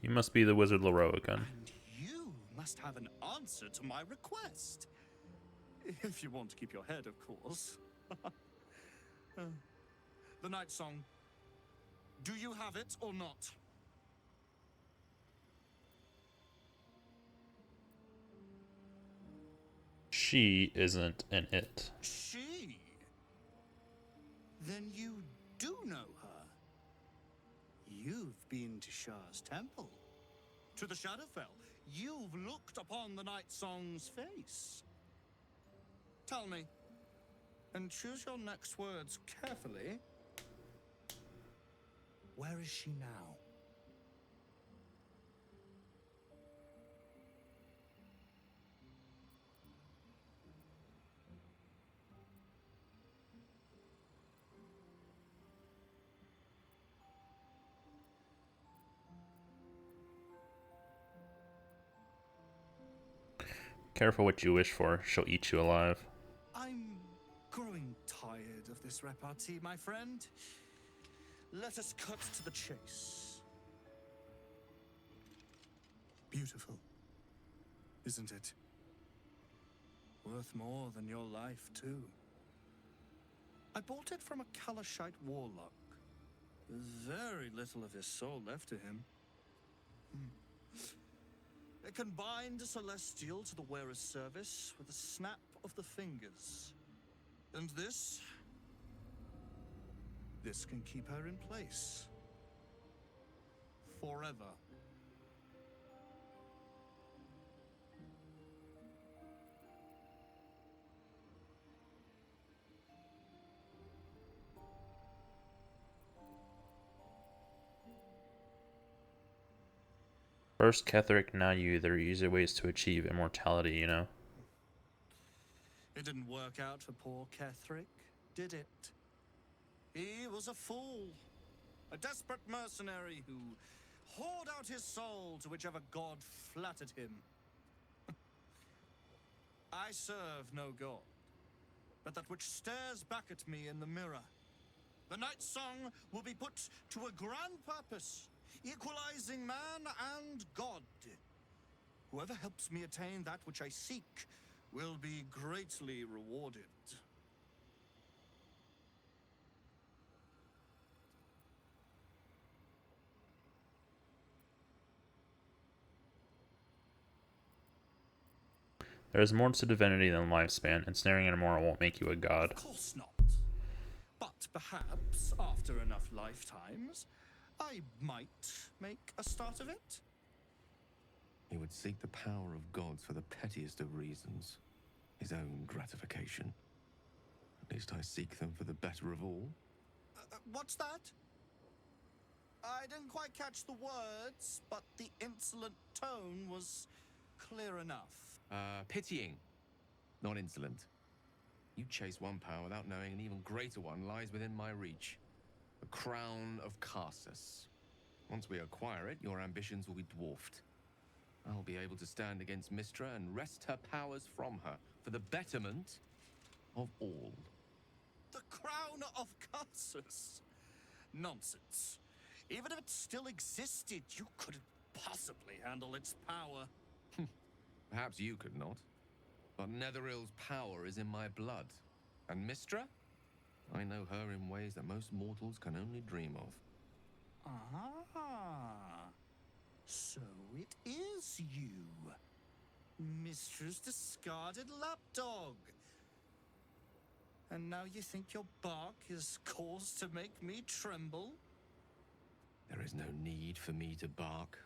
You must be the wizard Leroican. And you must have an answer to my request. If you want to keep your head, of course. The Night Song. Do you have it or not? She isn't an it. She? Then you do know her. You've been to Shah's temple, to the Shadowfell. You've looked upon the Night Song's face. Tell me, and choose your next words carefully. Where is she now? Careful what you wish for, she'll eat you alive. I'm growing tired of this repartee, my friend. Let us cut to the chase. Beautiful, isn't it? Worth more than your life, too. I bought it from a Kalashite Warlock. There's very little of his soul left to him. It can bind a celestial to the wearer's service with a snap of the fingers. And this can keep her in place. Forever. First Ketheric, now you. There are easier ways to achieve immortality, you know? It didn't work out for poor Ketheric, did it? He was a fool. A desperate mercenary who poured out his soul to whichever god flattered him. I serve no god, but that which stares back at me in the mirror. The Night Song will be put to a grand purpose, equalizing man and god. Whoever helps me attain that which I seek will be greatly rewarded. There is more to divinity than lifespan, and snaring in a moral won't make you a god. Of course not. But perhaps, after enough lifetimes, I might make a start of it. He would seek the power of gods for the pettiest of reasons. His own gratification. At least I seek them for the better of all. What's that? I didn't quite catch the words, but the insolent tone was clear enough. Pitying, not insolent. You chase one power without knowing an even greater one lies within my reach. The crown of Karsus. Once we acquire it, your ambitions will be dwarfed. I'll be able to stand against Mystra and wrest her powers from her for the betterment of all. The crown of Karsus? Nonsense. Even if it still existed, you couldn't possibly handle its power. Perhaps you could not. But Netheril's power is in my blood. And Mystra? I know her in ways that most mortals can only dream of. Ah, so it is you, Mystra's discarded lapdog. And now you think your bark is cause to make me tremble? There is no need for me to bark.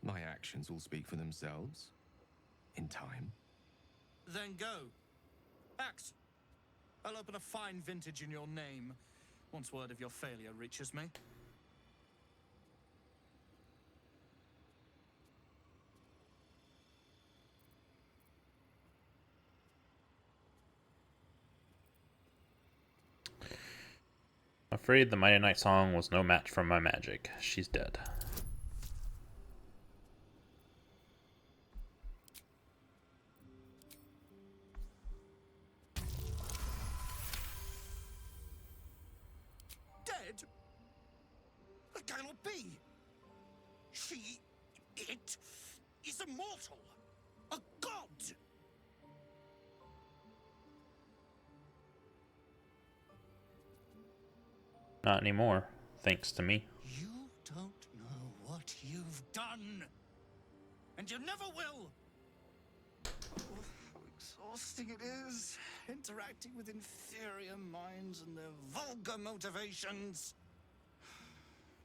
My actions will speak for themselves. In time. Then go. Act. I'll open a fine vintage in your name, once word of your failure reaches me. Afraid the Mighty Night Song was no match for my magic. She's dead. Dead? That cannot be. It is immortal. A god. Not anymore, thanks to me. You don't know what you've done. And you never will. Oh, how exhausting it is, interacting with inferior minds and their vulgar motivations.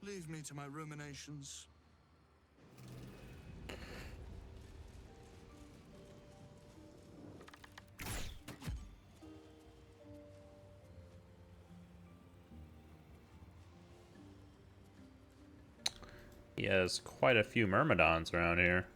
Leave me to my ruminations. He has quite a few Myrmidons around here.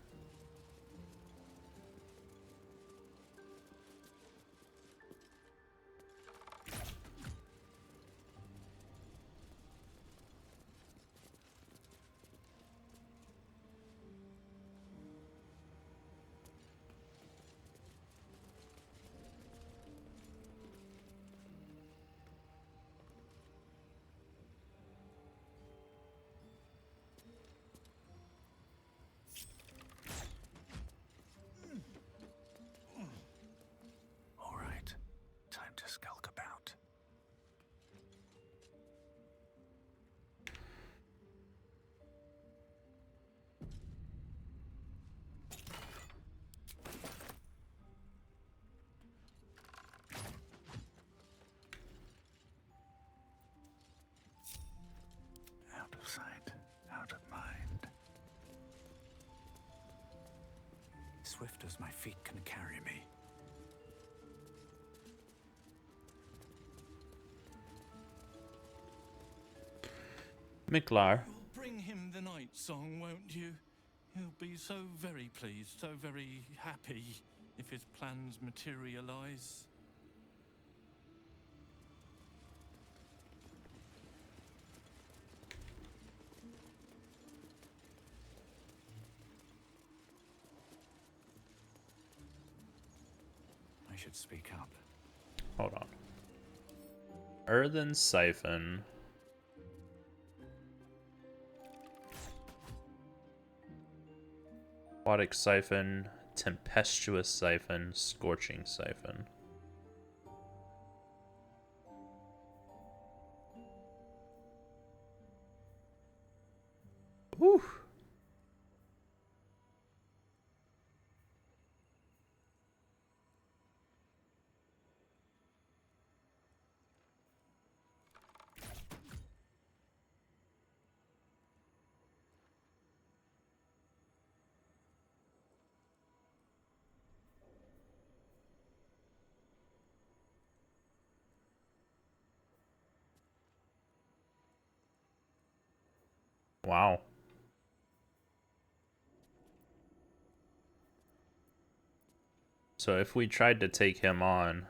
Sight, out of mind. Swift as my feet can carry me. Miklar. You'll bring him the Night Song, won't you? He'll be so very pleased, so very happy if his plans materialize. should speak up. Hold on. Earthen Siphon. Aquatic Siphon. Tempestuous Siphon. Scorching Siphon. Whew. Wow. So if we tried to take him on,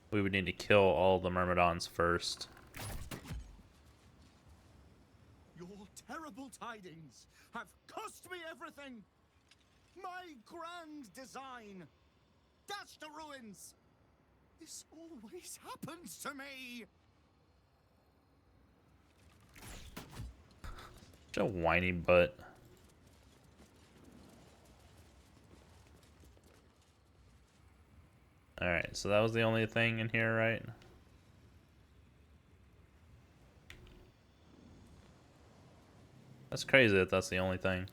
we would need to kill all the Myrmidons first. Your terrible tidings have cost me everything. My grand design dashed to ruins. This always happens to me. Such a whiny butt. Alright, so that was the only thing in here, right? That's crazy that that's the only thing.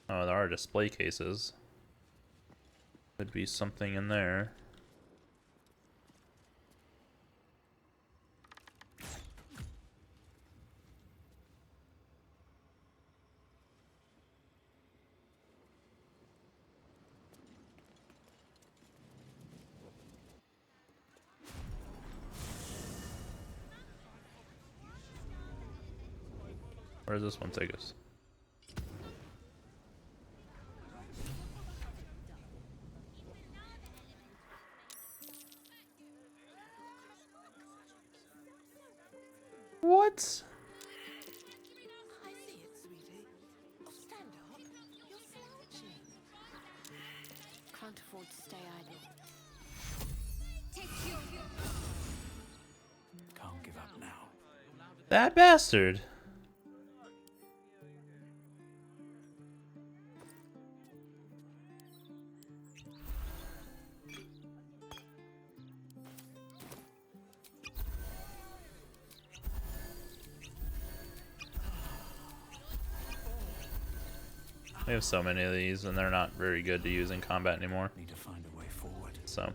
Oh, there are display cases. Could be something in there. Where does this one take us? What? I see it, sweetie. Oh, stand up. You're slouching. Can't afford to stay idle. Can't give up now. That bastard. We have so many of these, and they're not very good to use in combat anymore. Need to find a way forward. So.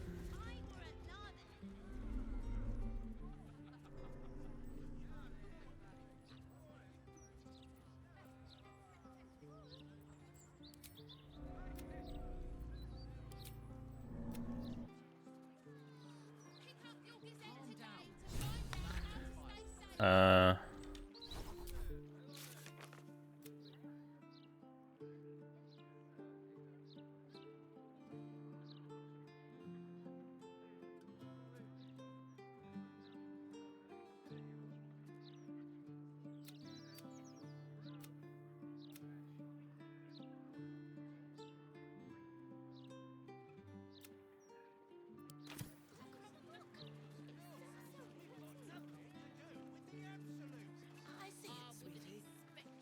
I see it, sweetie.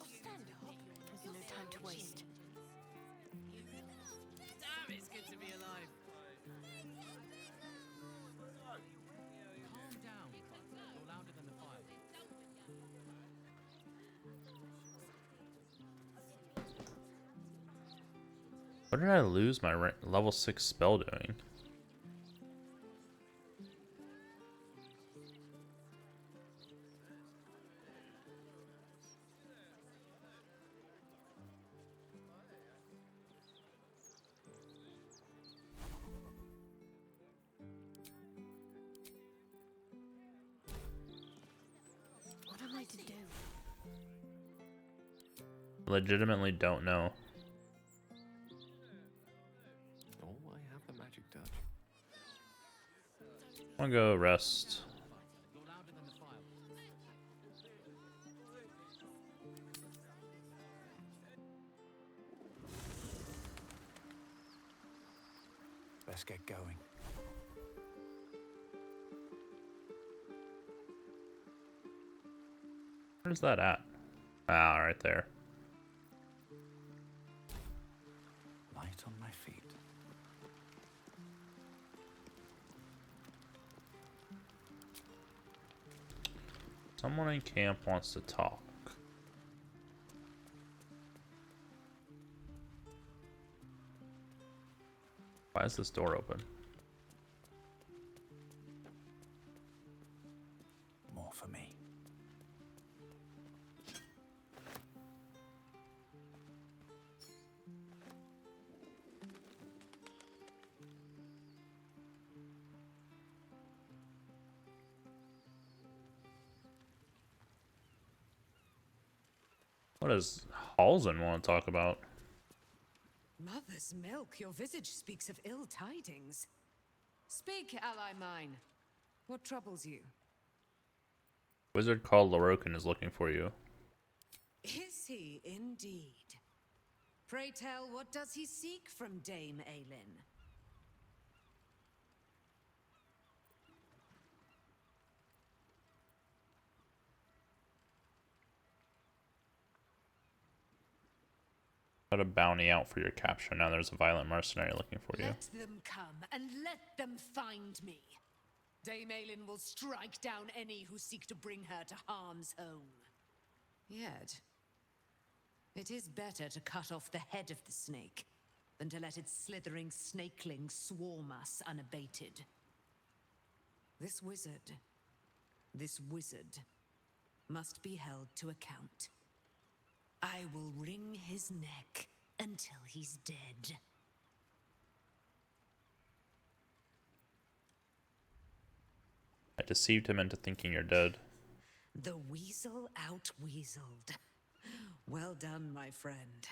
Oh, stand up. There's no time to waste. Damn, it's good to be alive. Calm down. You're louder than the fire. What did I lose my level 6 spell doing? What am I to do? Legitimately don't know. Oh, I have the magic touch. I'm gonna go rest. Best get going. Where's that at? Ah, right there. Light on my feet. Someone in camp wants to talk. Why is this door open? More for me. What does Halsey want to talk about? Mother's milk, your visage speaks of ill tidings. Speak, ally mine. What troubles you? Wizard called Lorokin is looking for you. Is he indeed? Pray tell, what does he seek from Dame Aelin? Got a bounty out for your capture. Now there's a violent mercenary looking for you. Let them come, and let them find me. Dame Aelin will strike down any who seek to bring her to harm's home. Yet, it is better to cut off the head of the snake than to let its slithering snakelings swarm us unabated. This wizard must be held to account. I will wring his neck until he's dead. I deceived him into thinking you're dead. The weasel out-weaseled. Well done, my friend.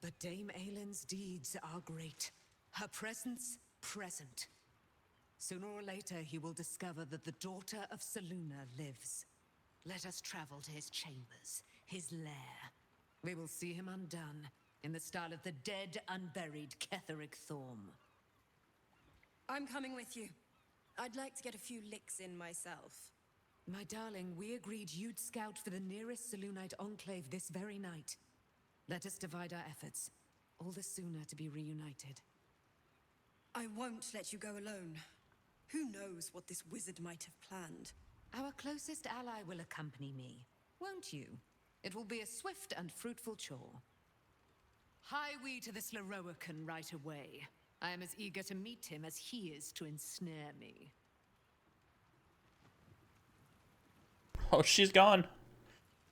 But Dame Aelin's deeds are great. Her presence, present. Sooner or later, he will discover that the daughter of Selûne lives. Let us travel to his chambers, his lair. We will see him undone, in the style of the dead, unburied Ketheric Thorm. I'm coming with you. I'd like to get a few licks in myself. My darling, we agreed you'd scout for the nearest Selûnite enclave this very night. Let us divide our efforts, all the sooner to be reunited. I won't let you go alone. Who knows what this wizard might have planned? Our closest ally will accompany me, won't you? It will be a swift and fruitful chore. Hie we to this Lorokin right away. I am as eager to meet him as he is to ensnare me. Oh, she's gone.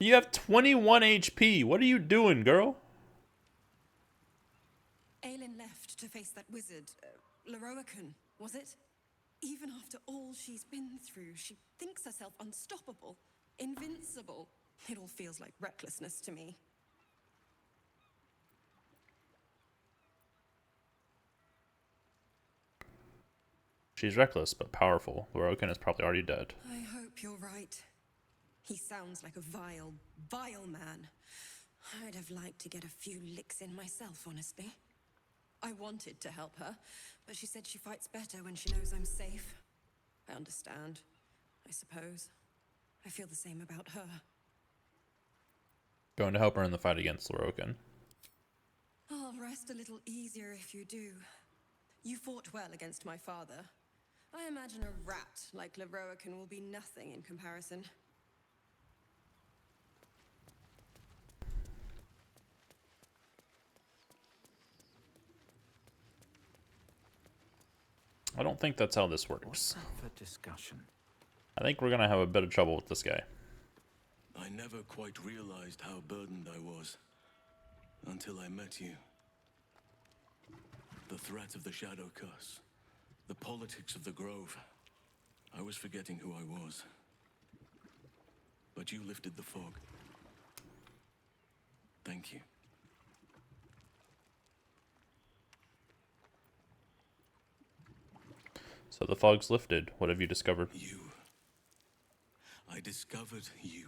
You have 21 HP. What are you doing, girl? Aelin left to face that wizard, Lorokin, was it? Even after all she's been through, she thinks herself unstoppable, invincible. It all feels like recklessness to me. She's reckless but powerful. Lorokin is probably already dead. I hope you're right. He sounds like a vile, vile man. I'd have liked to get a few licks in myself, honestly. I wanted to help her, but she said she fights better when she knows I'm safe. I understand, I suppose. I feel the same about her. Going to help her in the fight against Lorokin. I'll rest a little easier if you do. You fought well against my father. I imagine a rat like Lorokin will be nothing in comparison. I don't think that's how this works. What's up for discussion? I think we're gonna have a bit of trouble with this guy. I never quite realized how burdened I was until I met you. The threat of the Shadow Curse, the politics of the Grove. I was forgetting who I was. But you lifted the fog. Thank you. So the fog's lifted. What have you discovered? You. I discovered you.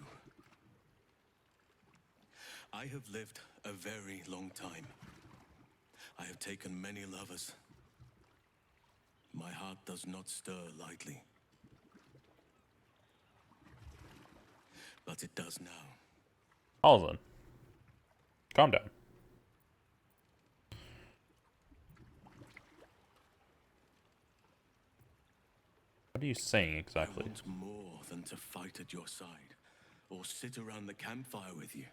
I have lived a very long time. I have taken many lovers My heart does not stir lightly. But it does now. Hold on. Calm down. What are you saying exactly? I want more than to fight at your side, or sit around the campfire with you.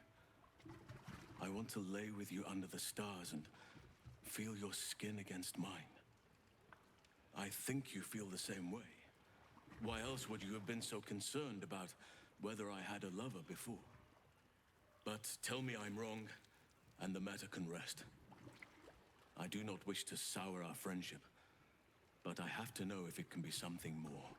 I want to lay with you under the stars and feel your skin against mine. I think you feel the same way. Why else would you have been so concerned about whether I had a lover before? But tell me I'm wrong, and the matter can rest. I do not wish to sour our friendship, but I have to know if it can be something more.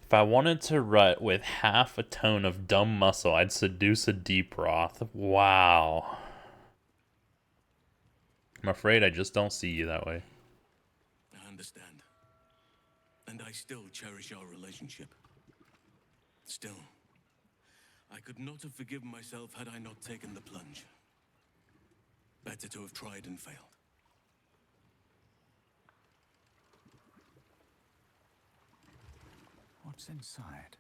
If I wanted to rut with half a tone of dumb muscle, I'd seduce a deep Roth. Wow. I'm afraid I just don't see you that way. I understand. And I still cherish our relationship. Still, I could not have forgiven myself had I not taken the plunge. Better to have tried and failed. What's inside?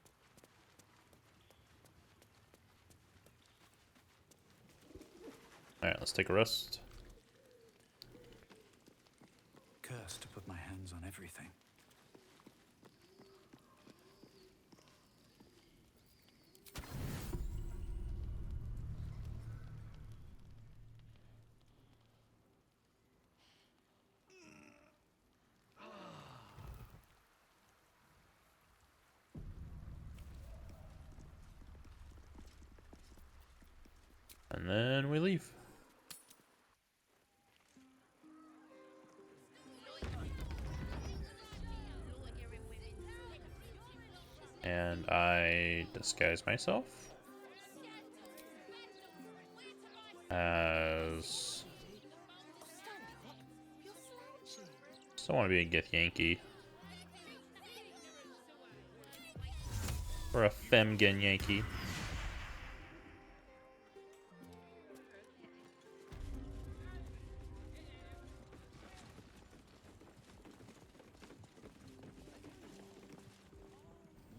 Alright, let's take a rest. Cursed to put my hands on everything. And then we leave. And I disguise myself as... Still want to be a Gith Yankee. Or a Femgen Yankee.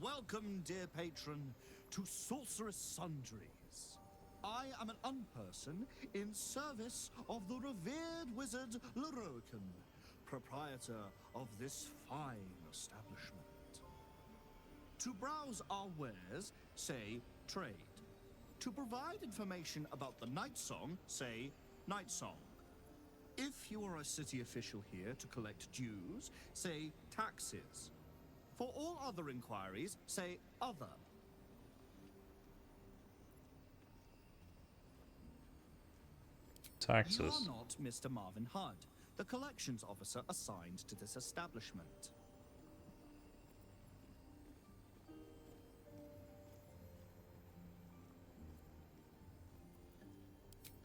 Welcome, dear patron, to Sorceress Sundries. I am an unperson in service of the revered wizard Leroican, proprietor of this fine establishment. To browse our wares, say trade. To provide information about the Night Song, say Night Song. If you are a city official here to collect dues, say taxes. For all other inquiries, say other. Taxes. You are not Mr. Marvin Hudd, the collections officer assigned to this establishment.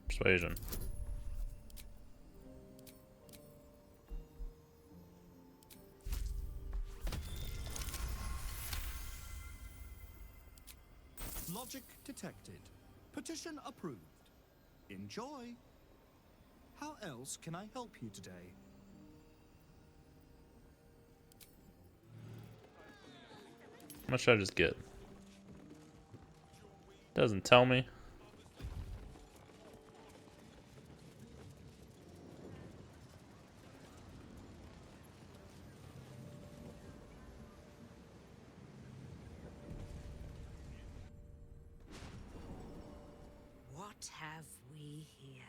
Persuasion. Logic detected. Petition approved. Enjoy. How else can I help you today? How much should I just get? Doesn't tell me. What have we here?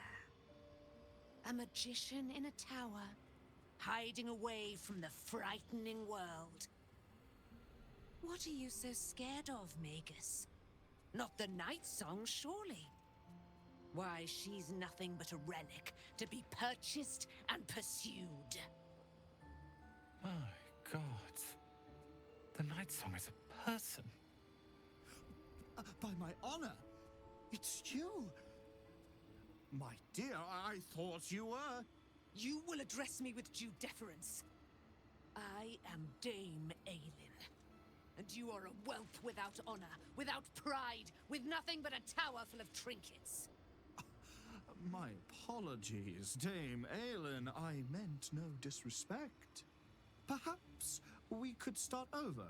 A magician in a tower, hiding away from the frightening world. What are you so scared of, Magus? Not the Night Song, surely? Why, she's nothing but a relic to be purchased and pursued. My God. The Night Song is a person. By my honor, it's you. My dear, I thought you were... You will address me with due deference. I am Dame Aelin. And you are a whelp without honor, without pride, with nothing but a tower full of trinkets. My apologies, Dame Aelin. I meant no disrespect. Perhaps we could start over.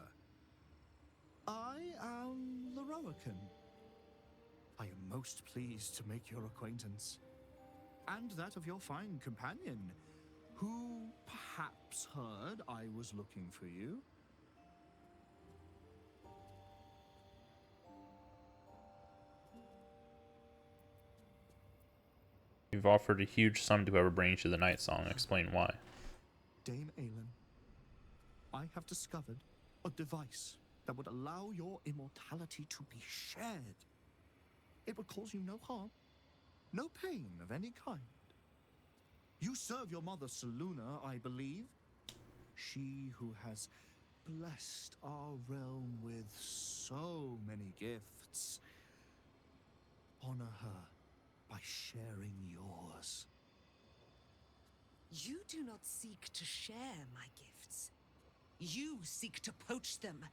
I am Loroakan. I am most pleased to make your acquaintance. And that of your fine companion, who perhaps heard I was looking for you. You've offered a huge sum to whoever brings you the Night Song. Explain why. Dame Aelin, I have discovered a device that would allow your immortality to be shared. It would cause you no harm, no pain of any kind. You serve your mother Seluna, I believe. She who has blessed our realm with so many gifts. Honor her by sharing yours. You do not seek to share my gifts. You seek to poach them.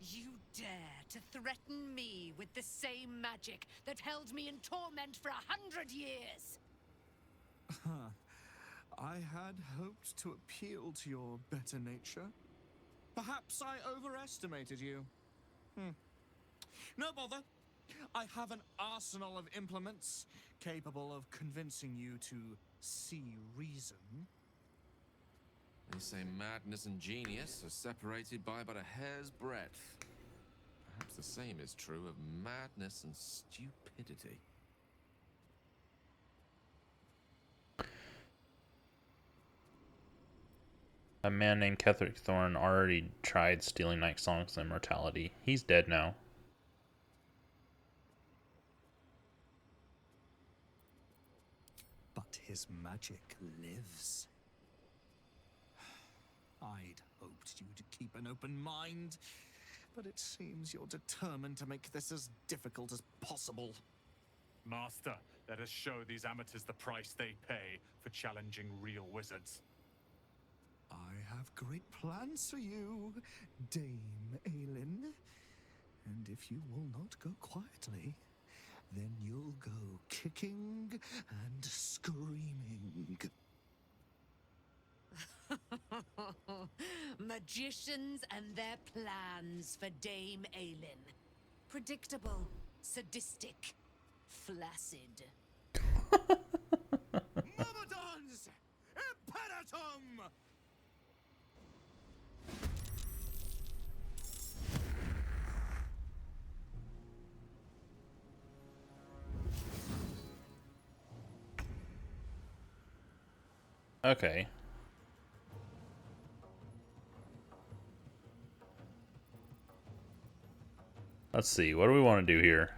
You dare to threaten me with the same magic that held me in torment for 100 years! I had hoped to appeal to your better nature. Perhaps I overestimated you. No bother. I have an arsenal of implements capable of convincing you to see reason. They say madness and genius are separated by but a hair's breadth. Perhaps the same is true of madness and stupidity. A man named Ketherick Thorn already tried stealing Night Song's immortality. He's dead now. But his magic lives. I'd hoped you to keep an open mind, but it seems you're determined to make this as difficult as possible. Master, let us show these amateurs the price they pay for challenging real wizards. I have great plans for you, Dame Aelin. And if you will not go quietly, then you'll go kicking and screaming. Magicians and their plans for Dame Aelin. Predictable, sadistic, flaccid. Myrmidons! Imperatum! Okay. Let's see. What do we want to do here?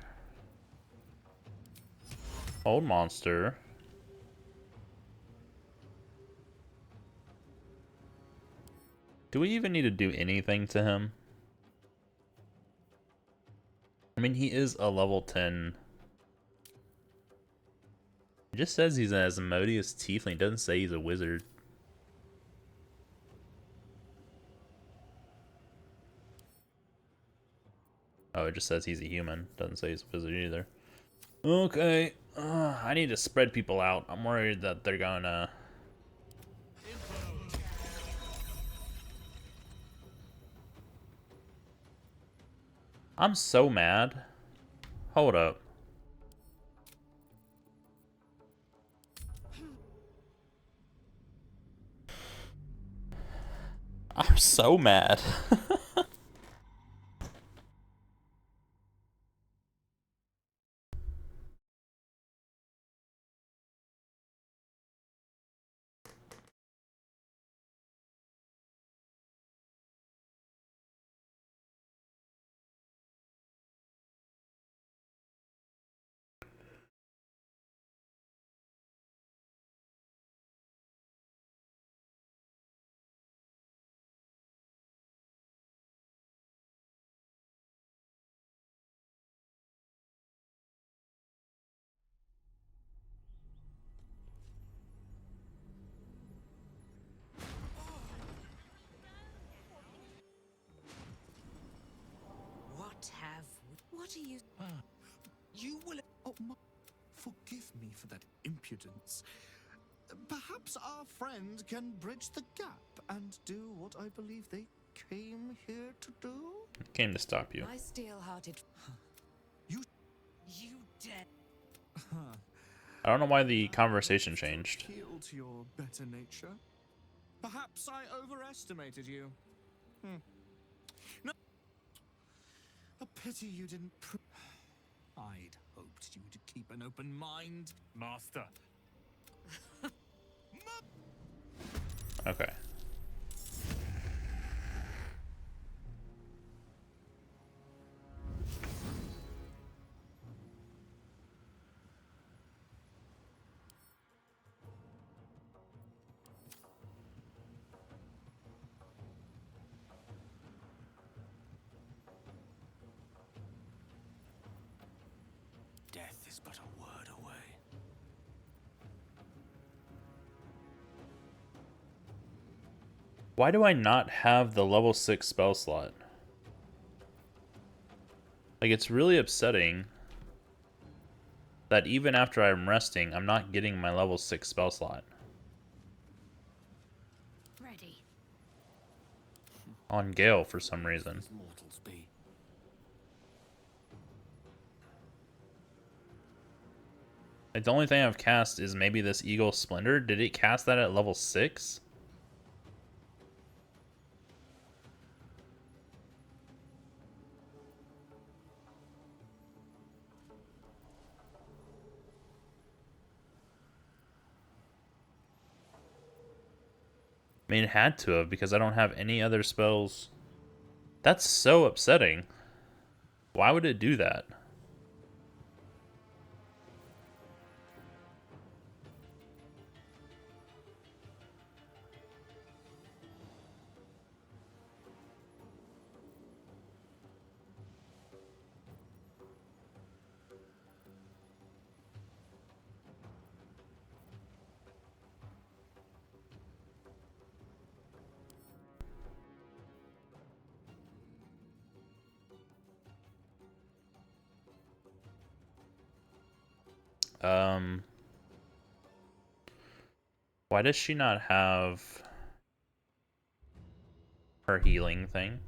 Old monster. Do we even need to do anything to him? I mean, he is a level 10. It just says he's an Asmodeus tiefling. It doesn't say he's a wizard. Oh, it just says he's a human. Doesn't say he's a wizard either. Okay. I need to spread people out. I'm worried that they're gonna... I'm so mad. Hold up. I'm so mad. What are you... You will... Oh, forgive me for that impudence. Perhaps our friend can bridge the gap and do what I believe they came here to do? Came to stop you. My steel-hearted... You dead. I don't know why the conversation changed. Appeal to your better nature. Perhaps I overestimated you. No. A pity you didn't. I'd hoped you'd keep an open mind, Master. Okay. Death is but a word away. Why do I not have the level 6 spell slot? Like, it's really upsetting that even after I'm resting, I'm not getting my level 6 spell slot. Ready. On Gale for some reason. Mortals be. Like, the only thing I've cast is maybe this Eagle Splendor. Did it cast that at level 6? I mean, it had to have, because I don't have any other spells. That's so upsetting. Why would it do that? Why does she not have her healing thing?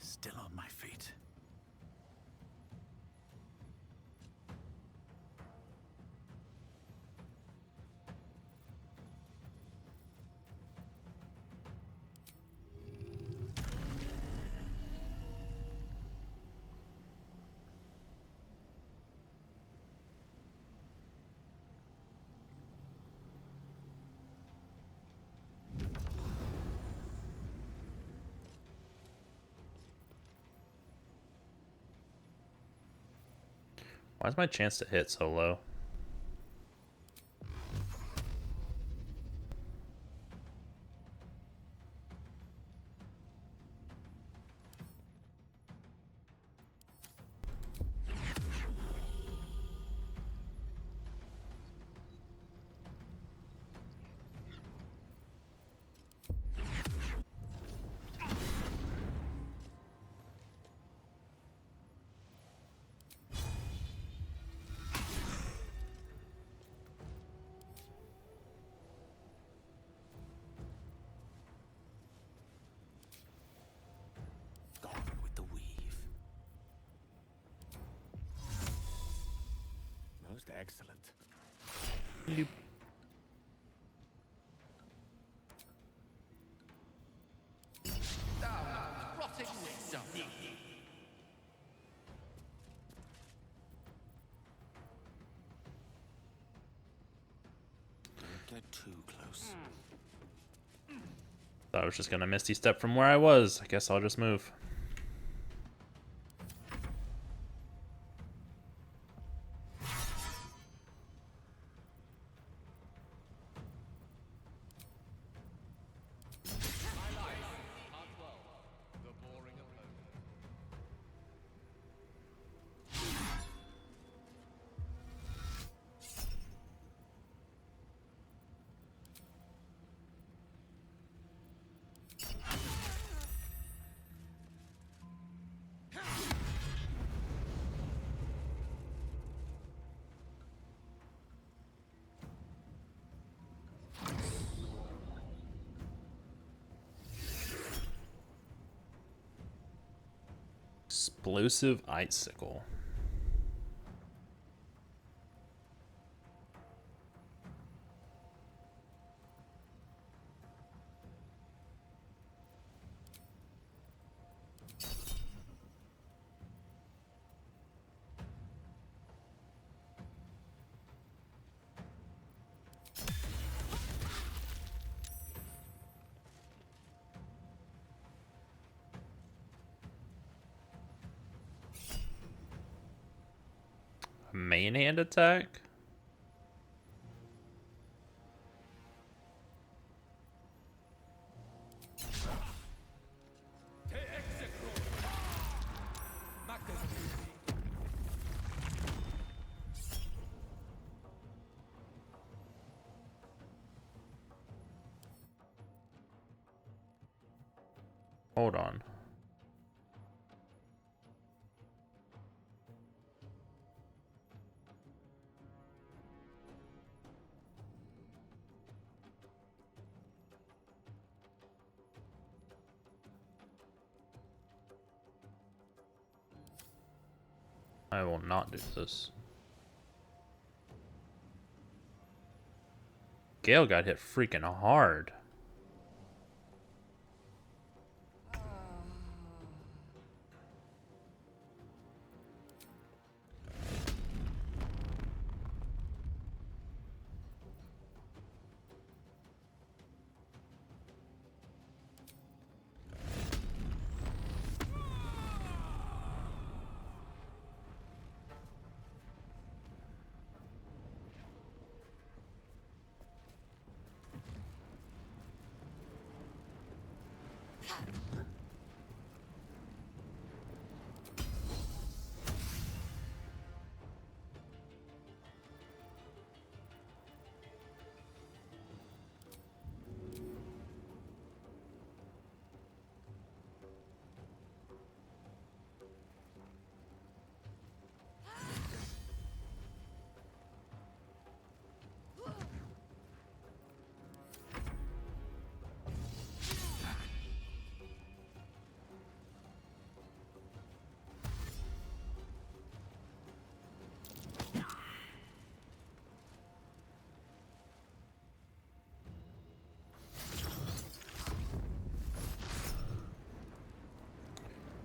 Still on my feet. Why is my chance to hit so low? Most excellent. Loop. Rotting wisdom. get too close. Thought I was just gonna misty step from where I was. I guess I'll just move. Explosive icicle. Main hand attack? Hold on. I will not do this. Gale got hit freaking hard.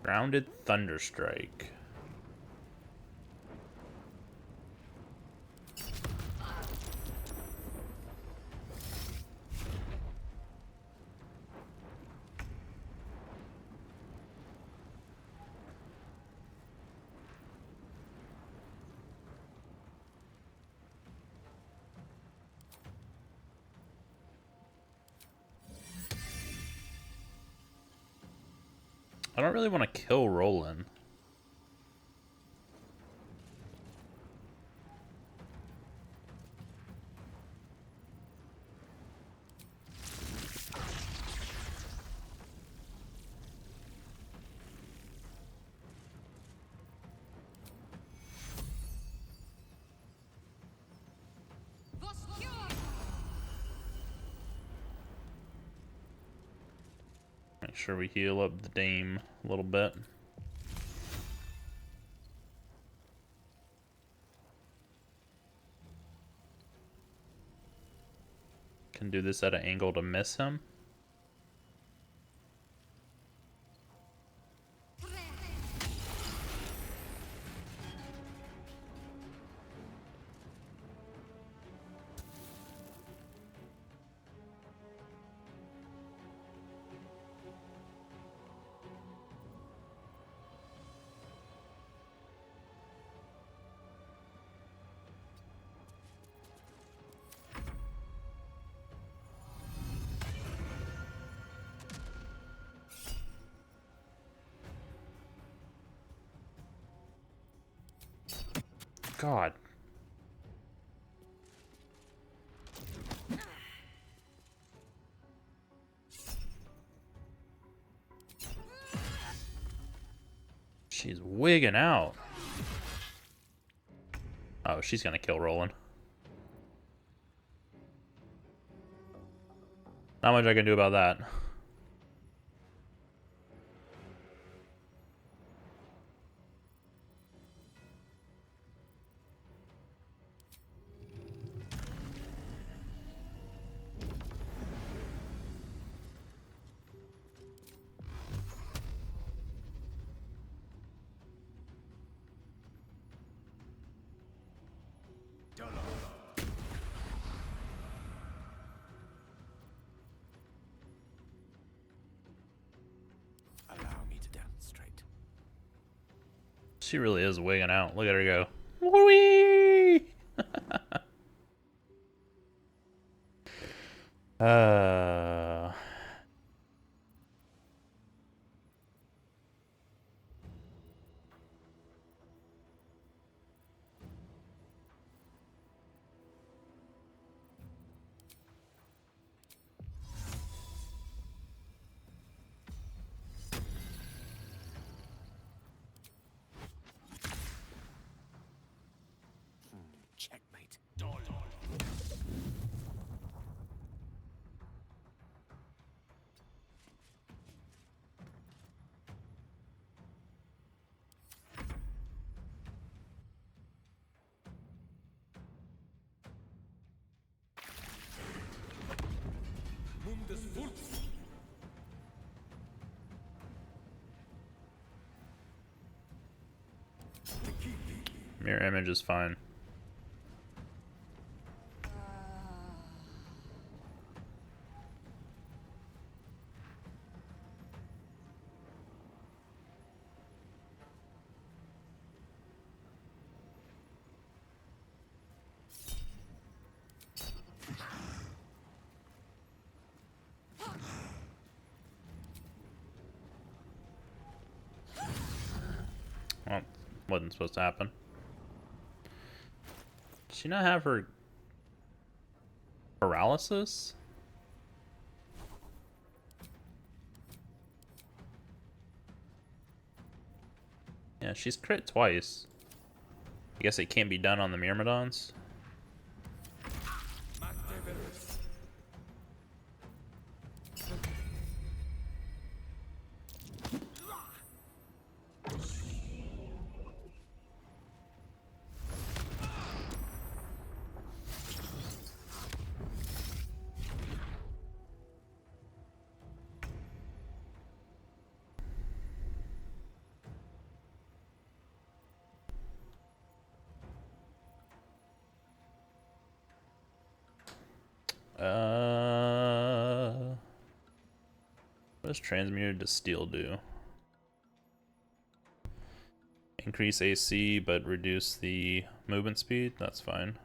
Grounded Thunderstrike. I don't really want to kill Roland. Make sure we heal up the dame a little bit. Can do this at an angle to miss him. God. She's wigging out. Oh, she's gonna kill Roland. Not much I can do about that. Allow me to demonstrate. She really is wigging out. Look at her go. Whee! uh Checkmate. Mirror image is fine. Well, wasn't supposed to happen. Does she not have her paralysis? Yeah, she's crit twice. I guess it can't be done on the Myrmidons. What does transmuted to steel do? Increase AC but reduce the movement speed? That's fine.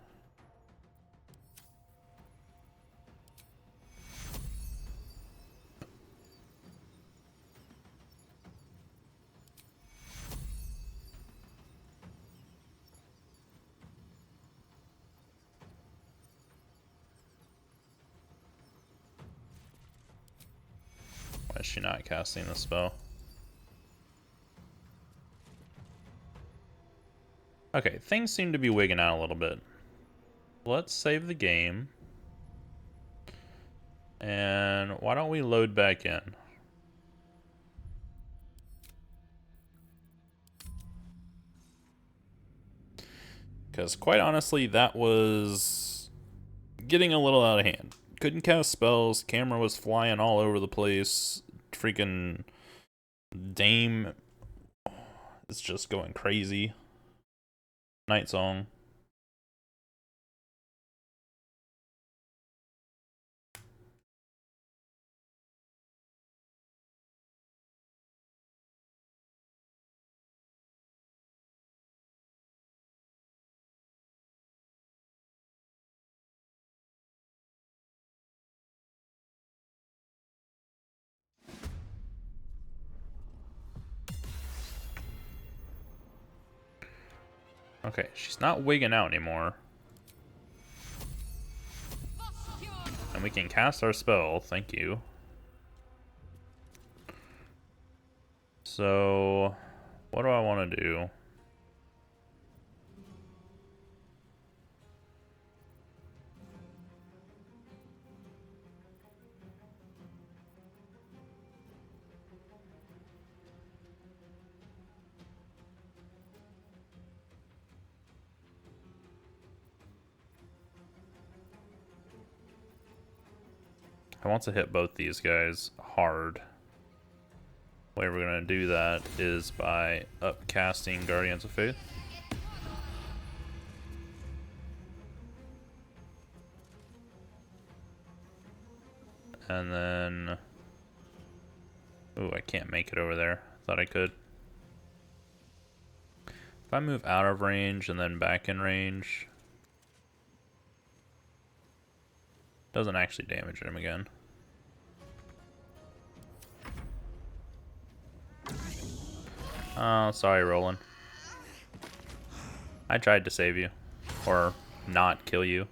Why is she not casting the spell? Okay, things seem to be wigging out a little bit. Let's save the game. And why don't we load back in? Because quite honestly, that was getting a little out of hand. Couldn't cast spells, camera was flying all over the place. Freaking Dame is just going crazy. Night Song. Okay, she's not wigging out anymore. And we can cast our spell, thank you. So, what do I want to do? I want to hit both these guys hard. The way we're going to do that is by upcasting Guardians of Faith. And then... Ooh, I can't make it over there. Thought I could. If I move out of range and then back in range... Doesn't actually damage him again. Oh, sorry, Roland. I tried to save you. Or not kill you.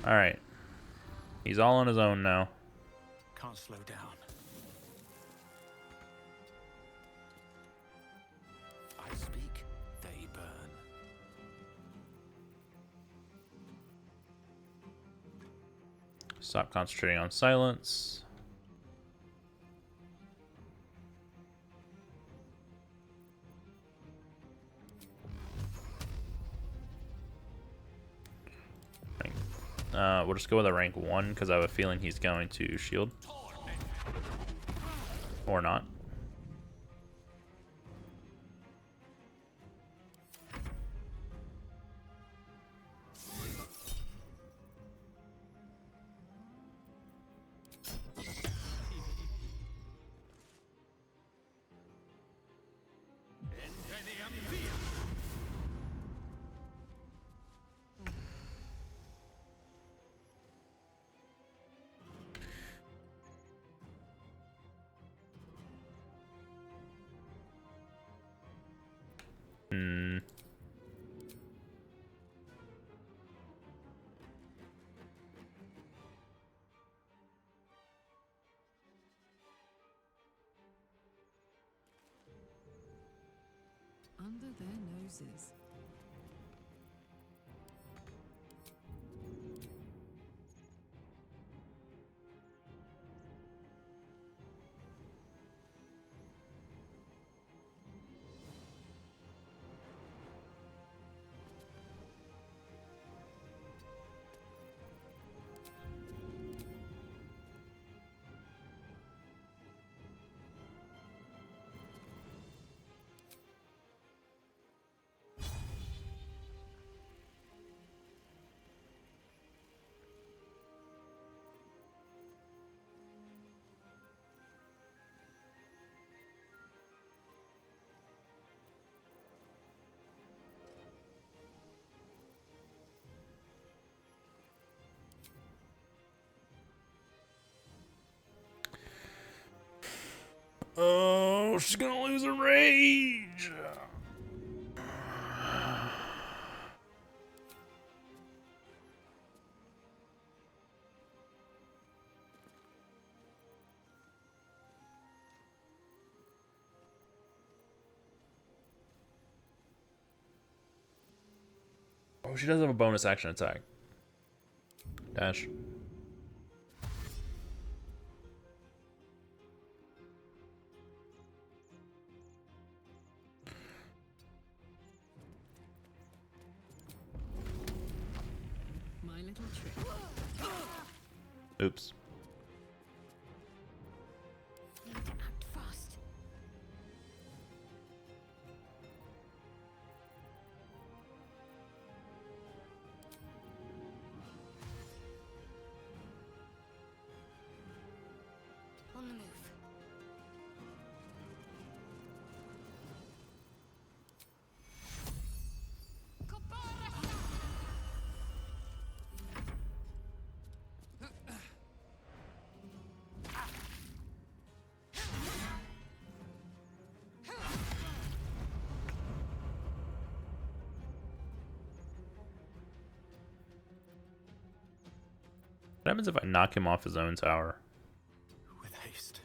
Alright. He's all on his own now. Can't slow down. I speak, they burn. Stop concentrating on silence. We'll just go with a rank 1 because I have a feeling he's going to shield. Or not. Under their noses. Oh, she's gonna lose her rage. Oh, she does have a bonus action attack. Dash. My little trick. Oops. Need to act fast. On the move. What happens if I knock him off his own tower? With haste.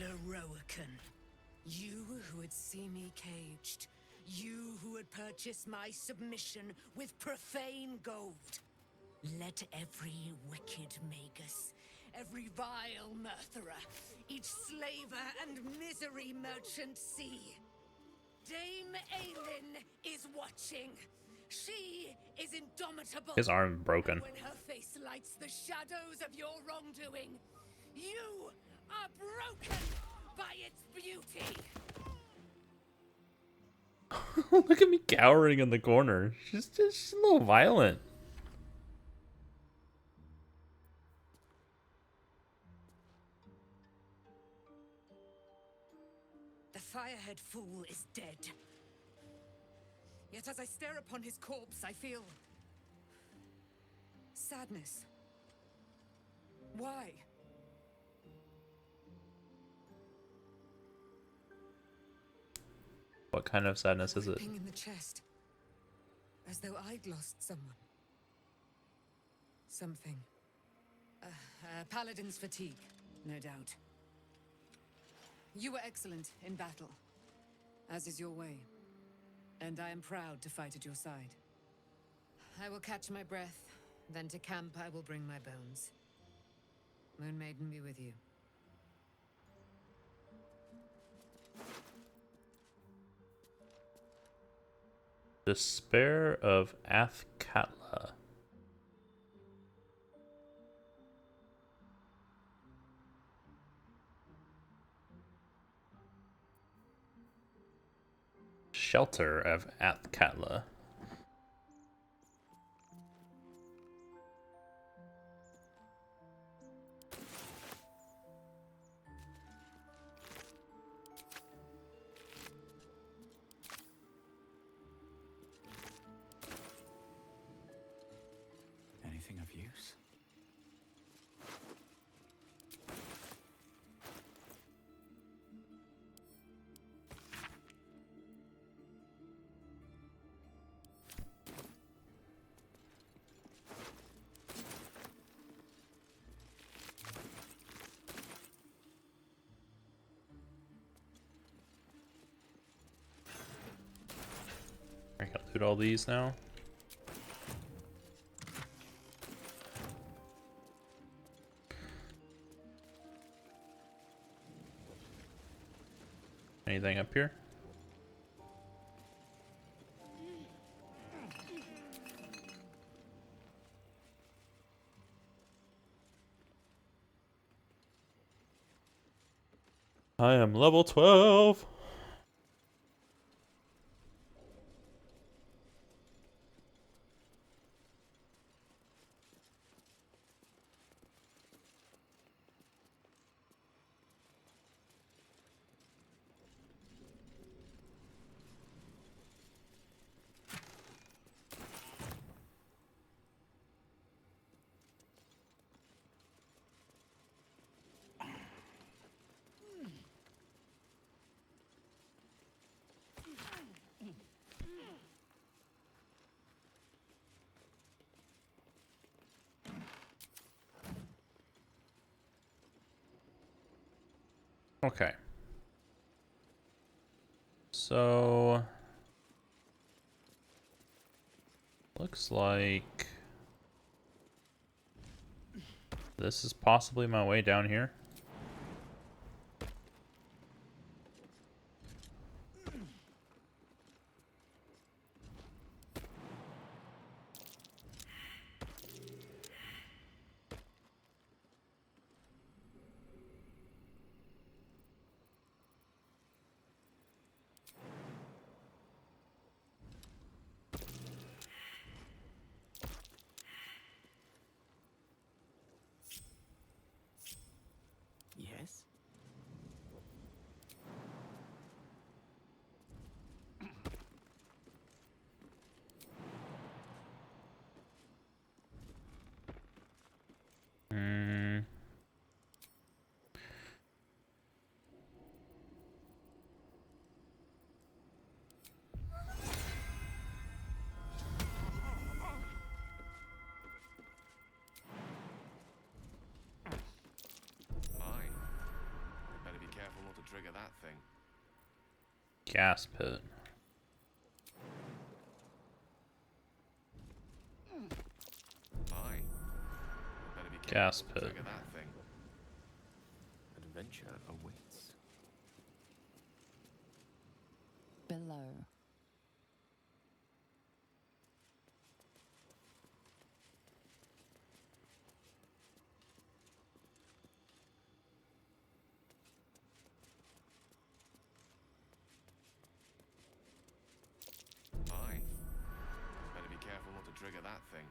Leroican, you who would see me caged, you who would purchase my submission with profane gold. Let every wicked magus, every vile murtherer, each slaver and misery merchant see. Dame Aelin is watching. She is indomitable. His arm broken. And when her face lights the shadows of your wrongdoing, you are broken by its beauty. Look at me cowering in the corner. She's just a little violent. The firehead fool is dead. Yet as I stare upon his corpse, I feel sadness. Why? What kind of sadness is it? Ping in the chest, as though I'd lost someone. Something. Paladin's fatigue, no doubt. You were excellent in battle, as is your way, and I am proud to fight at your side. I will catch my breath, then to camp I will bring my bones. Moon Maiden be with you. Despair of Athkatla. Shelter of Athkatla. Anything of use? I can loot all these now. Anything up here? I am level 12. Okay. So looks like this is possibly my way down here. Hmm. Fine. Better be careful not to trigger that thing. Gas pit. Fine. Better be careful Gas not pit. to trigger that thing. Adventure awaits. Below. Fine. Better be careful not to trigger that thing.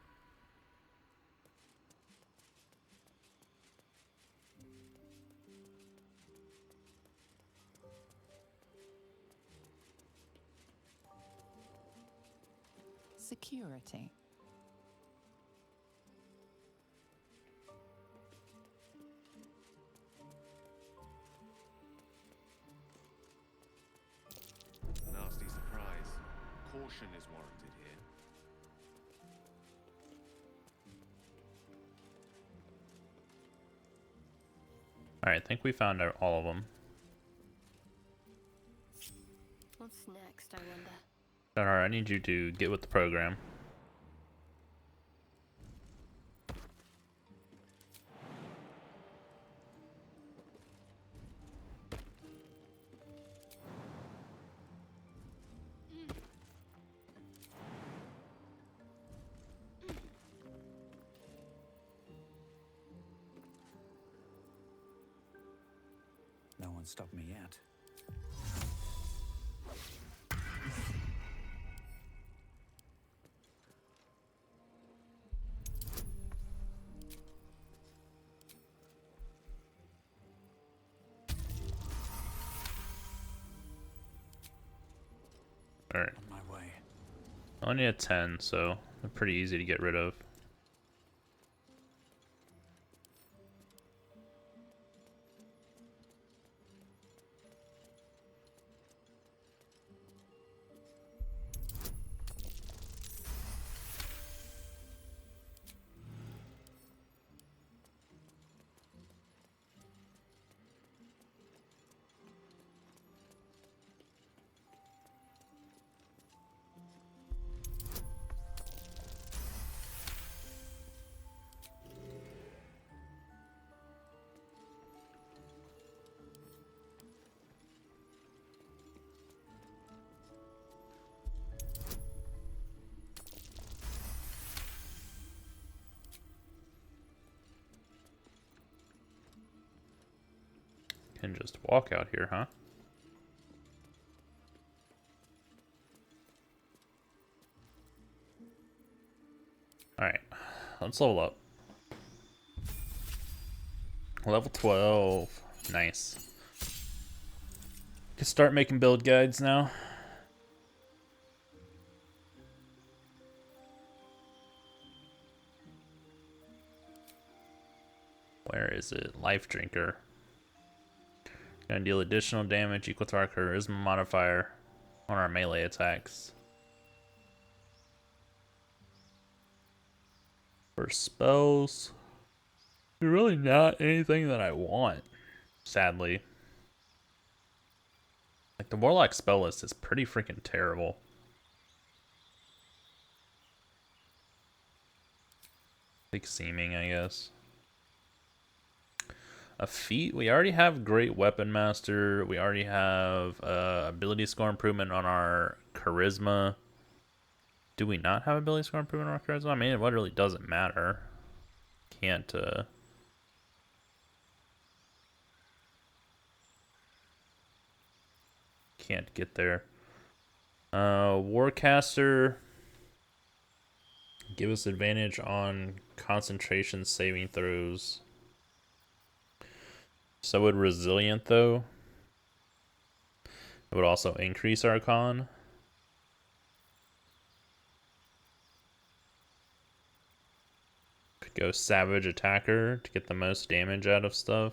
Security. Nasty surprise. Caution is warranted here. Alright, I think we found out all of them. What's next, I wonder? Alright, I need you to get with the program. No one stopped me yet. Alright. On my way. I only had 10, so they're pretty easy to get rid of. Can just walk out here, huh? Alright, let's level up. Level 12. Nice. Can start making build guides now. Where is it? Life Drinker. Gonna deal additional damage equal to our charisma modifier on our melee attacks. For spells, there's really not anything that I want, sadly. Like, the Warlock spell list is pretty freaking terrible. Like seeming, I guess. A feat, we already have Great Weapon Master. We already have ability score improvement on our charisma. Do we not have ability score improvement on our charisma? I mean, it really doesn't matter. Can't get there. Warcaster, give us advantage on concentration saving throws. So would Resilient, though. It would also increase our con. Could Go Savage Attacker to get the most damage out of stuff.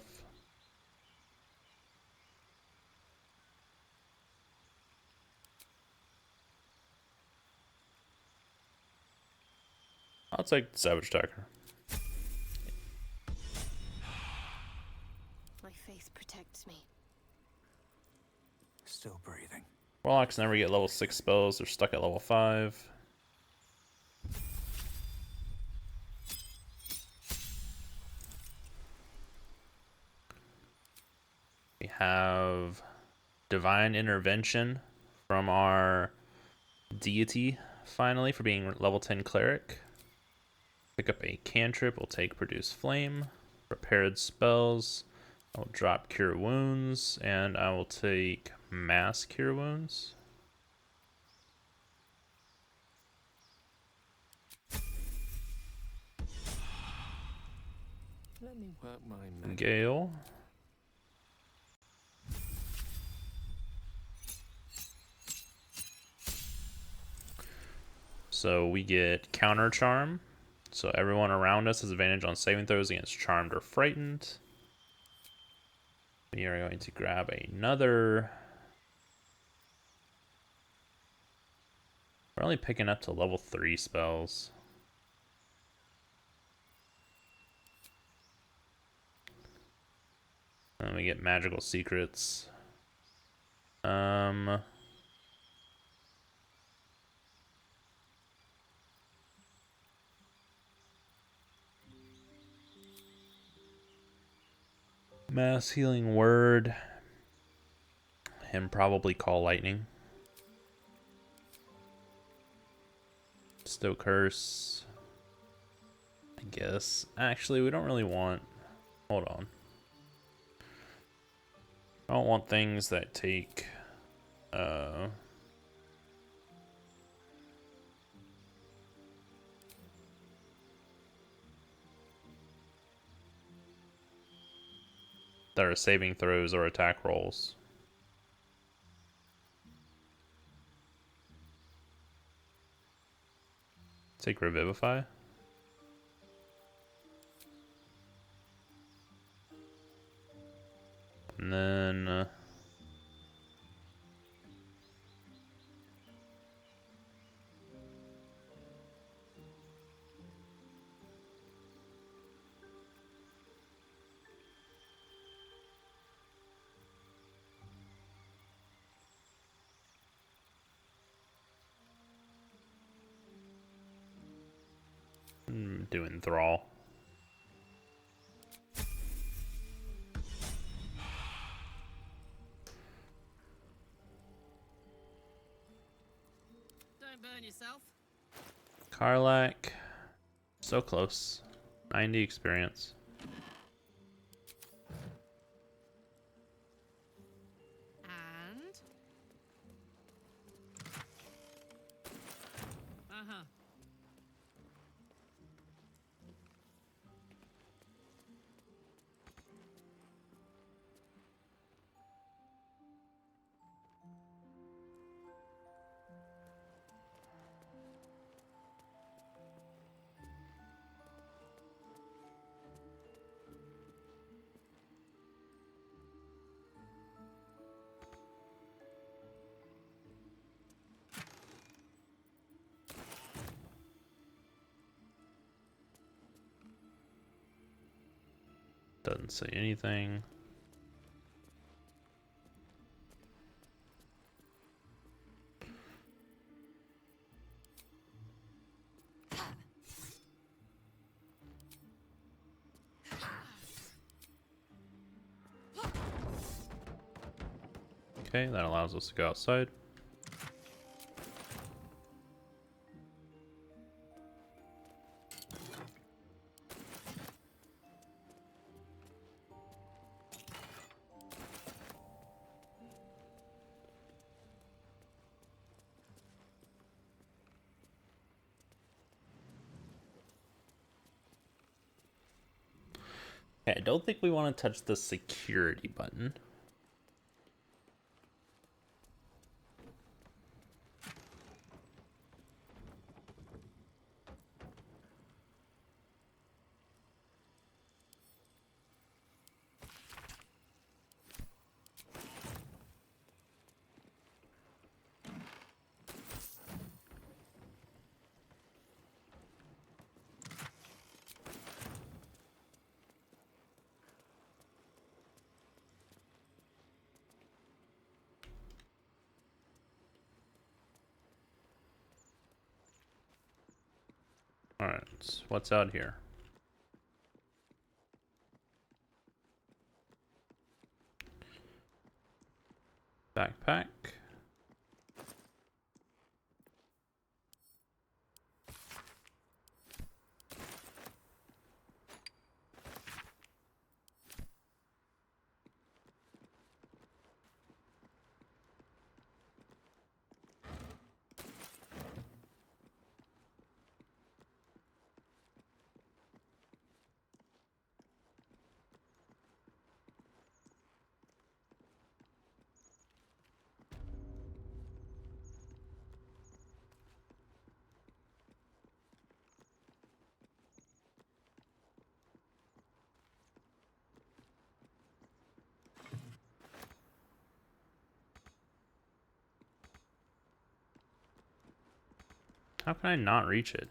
I'll take Savage Attacker. My faith protects me. Still breathing. Warlocks never get level 6 spells, they're stuck at level 5. We have Divine Intervention from our deity, finally, for being level 10 Cleric. Pick up a cantrip, we'll take Produce Flame. Prepared spells, I'll drop Cure Wounds, and I will take Mass Cure Wounds. Let me work my magic. Gale. So we get Counter Charm. So everyone around us has advantage on saving throws against Charmed or Frightened. We are going to grab another. We're only picking up to level 3 spells. And we get Magical Secrets. Mass Healing Word. Him probably Call Lightning. Stow Curse. I guess. Actually, we don't really want... Hold on. I don't want things that take... that are saving throws or attack rolls. Take Revivify. And then... do Enthrall. Don't burn yourself. Karlach. So close. 90 experience. And? Uh-huh. Doesn't say anything. Okay, that allows us to go outside. Okay, I don't think we want to touch the security button. Alright, what's out here? Backpack. How can I not reach it?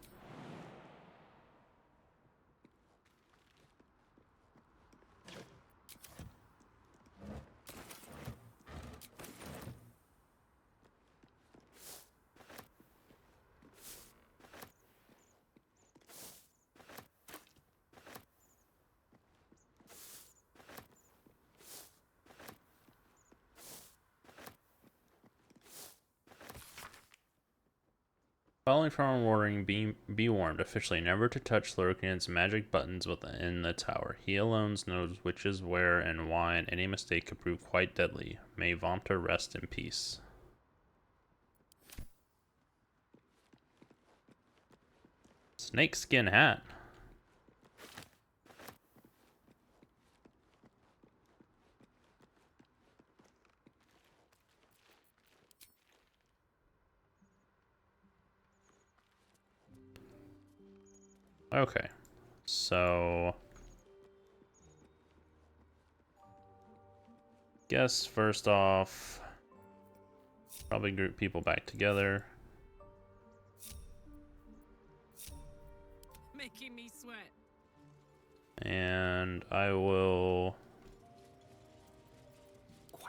Following from warning, be warned officially never to touch Lurkin's magic buttons within the tower. He alone knows which is where and why, and any mistake could prove quite deadly. May Vamta rest in peace. Snakeskin hat. Okay, so guess first off, probably group people back together. Making me sweat. And I will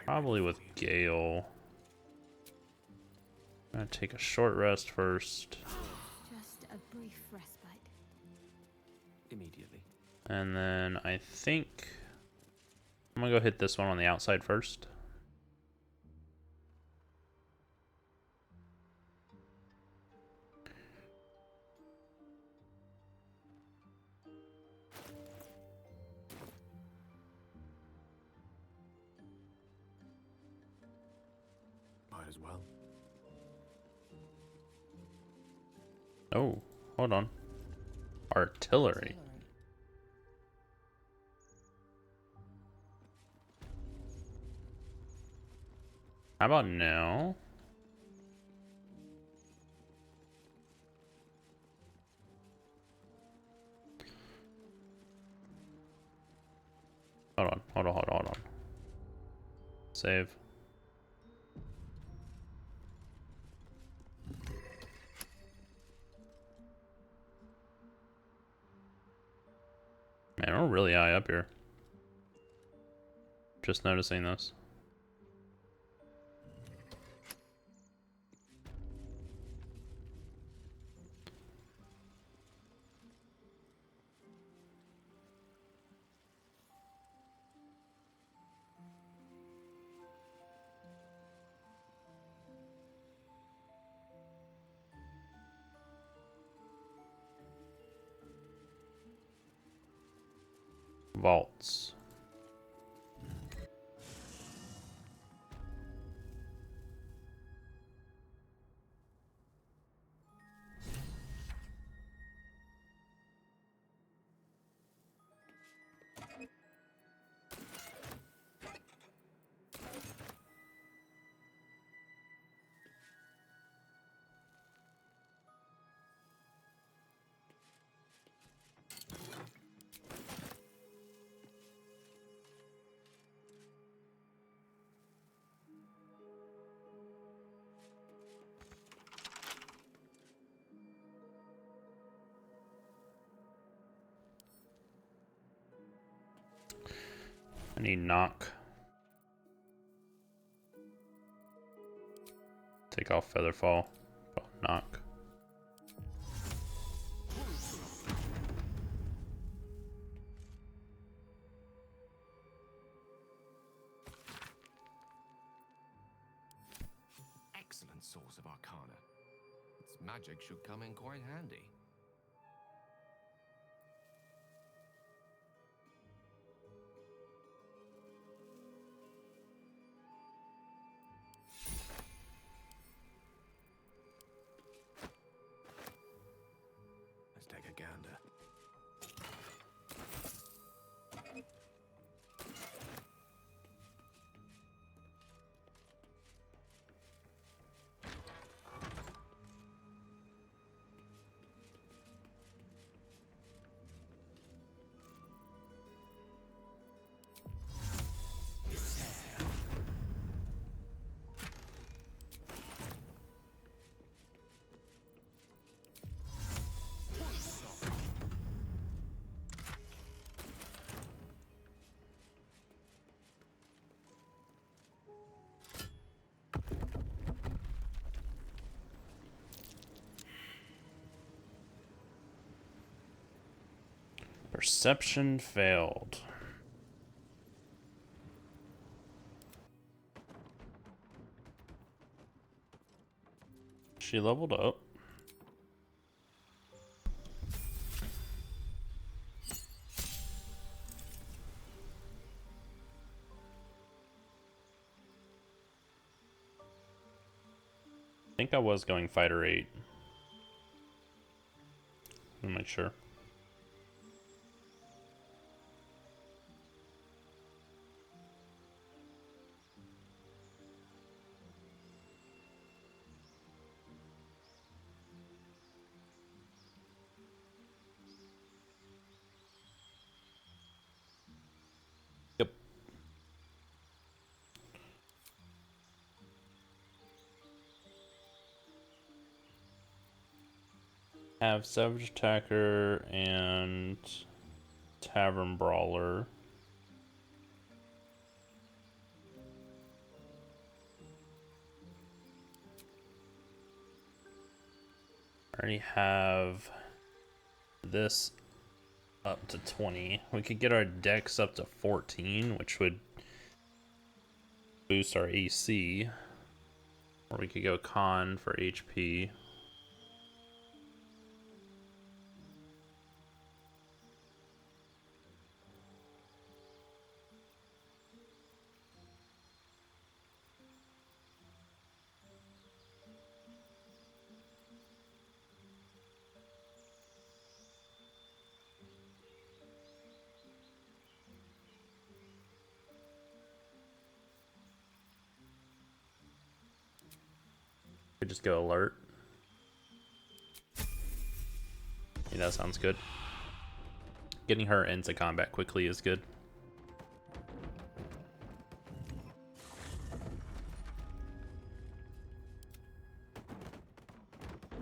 probably with Gale. I'm gonna take a short rest first. Just a brief respite. Immediately. And then I think I'm gonna go hit this one on the outside first. Might as well. Oh, hold on. Artillery. How about now? Hold on. Save. Man, we're really high up here. Just noticing this. Vaults. I need knock. Take off featherfall. Oh, knock. source of arcana. Its magic should come in quite handy. Let's take a gander. Perception failed. She leveled up. I think I was going fighter 8. Let me make sure. Yep. Have Savage Attacker and Tavern Brawler. I already have this up to 20. We could get our dex up to 14, which would boost our AC. Or we could go con for HP. Could just go alert. Yeah, that sounds good. Getting her into combat quickly is good.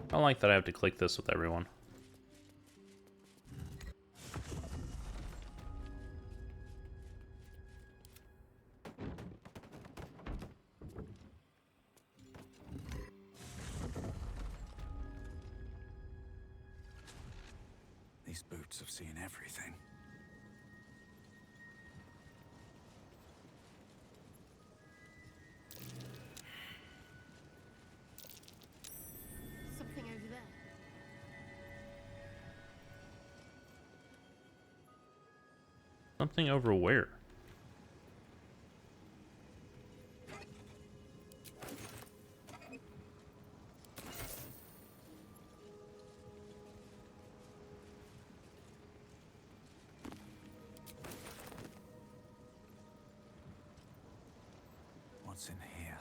I don't like that I have to click this with everyone. These boots have seen everything. Something over there. Something over where? What's in here?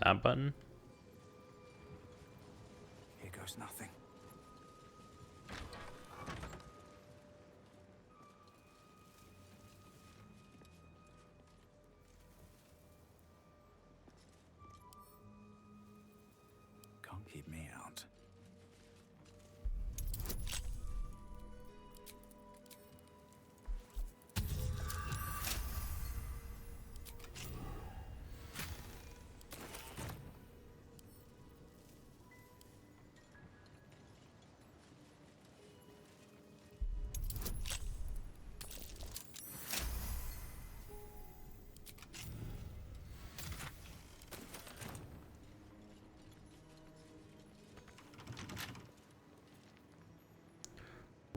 That button? Here goes nothing. keep me out.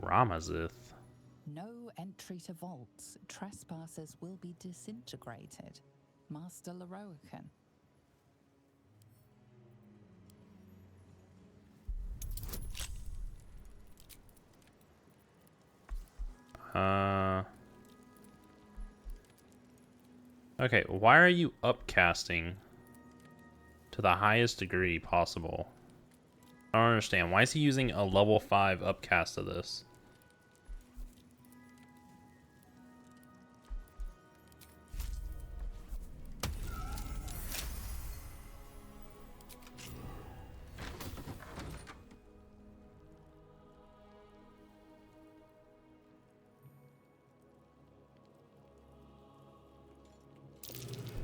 Ramazith. No entry to vaults. Trespassers will be disintegrated. Master Leroican. Okay, why are you upcasting to the highest degree possible? I don't understand. Why is he using a level 5 upcast of this?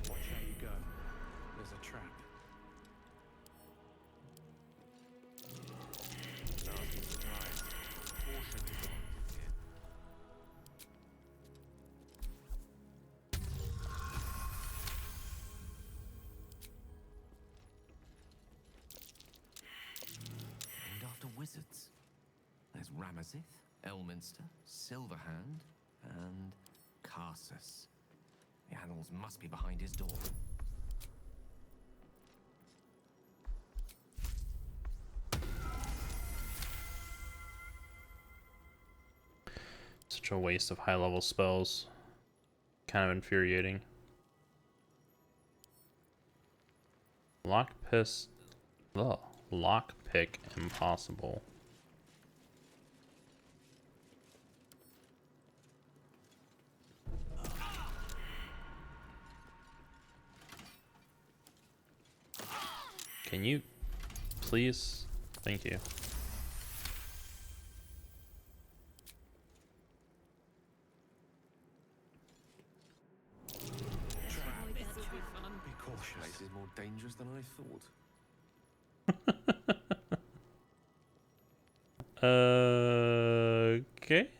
Watch how you go. There's a trap. Nasty surprise. Caution is warranted here. Named after wizards. There's Ramazith, Elminster, Silverhand, and Karsus. The animals must be behind his door. Such a waste of high level spells. Kind of infuriating. Lockpick impossible. Can you please? Thank you. Be cautious. Place is more dangerous than I thought. Okay.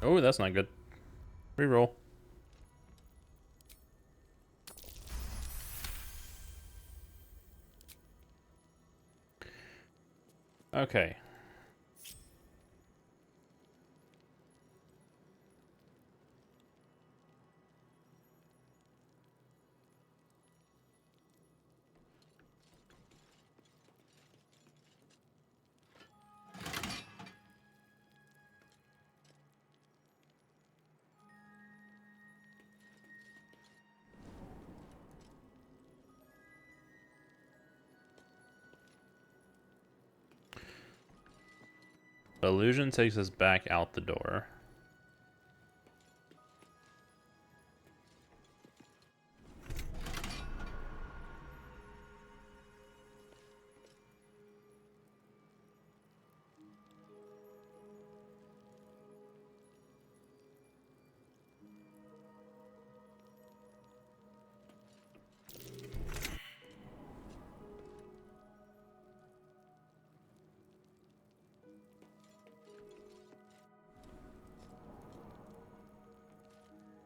Oh, that's not good. Reroll. Okay. Illusion takes us back out the door.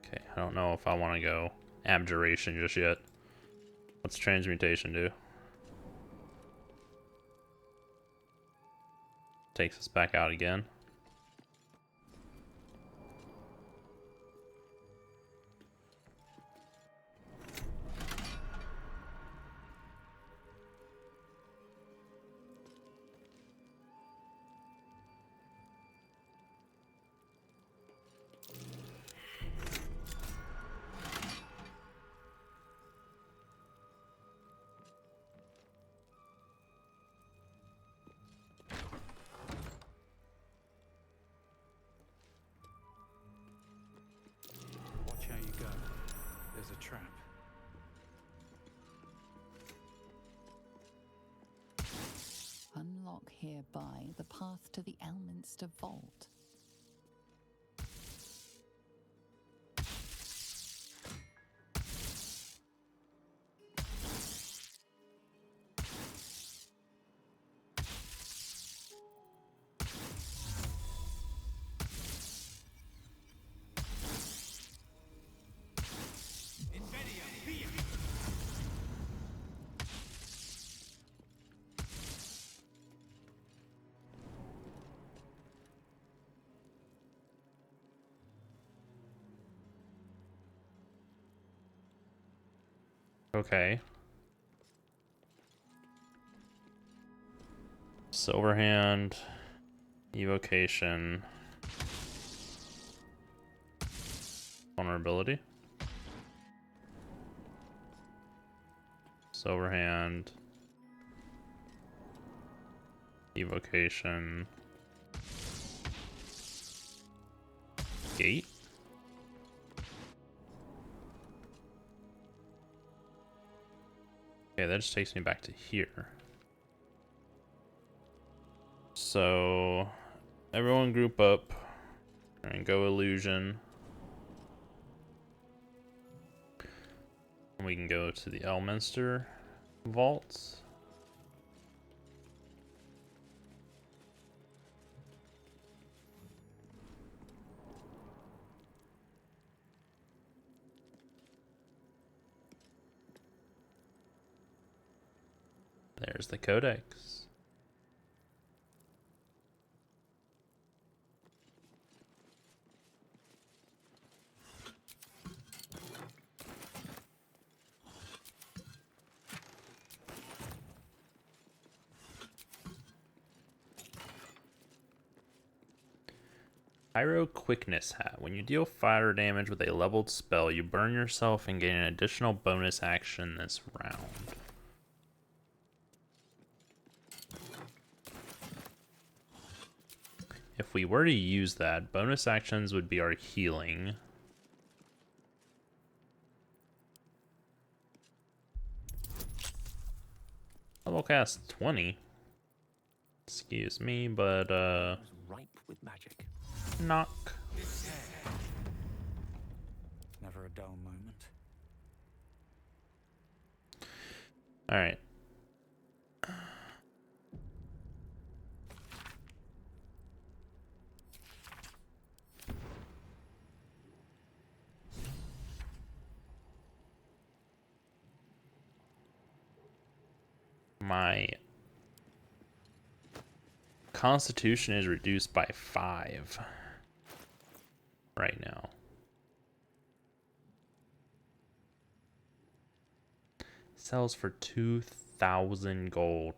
Okay, I don't know if I want to go Abjuration just yet. What's Transmutation do? Takes us back out again. nearby the path to the Elminster Vault. Okay. Silverhand, evocation, vulnerability. Silverhand, evocation, gate. Okay, that just takes me back to here. So, everyone group up and go illusion. We can go to the Elminster vaults. There's the codex. Pyro Quickness Hat. When you deal fire damage with a leveled spell, you burn yourself and gain an additional bonus action this round. If we were to use that, bonus actions would be our healing. Level cast 20. Excuse me, but Ripe with magic. knock. Never a dull moment. All right. My constitution is reduced by 5 right now. Sells for 2,000 gold.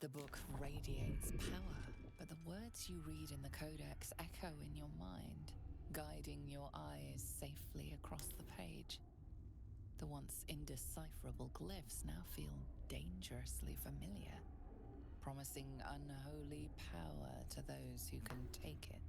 The book radiates power, but the words you read in the codex echo in your mind, guiding your eyes safely across the page. The once indecipherable glyphs now feel dangerously familiar, promising unholy power to those who can take it.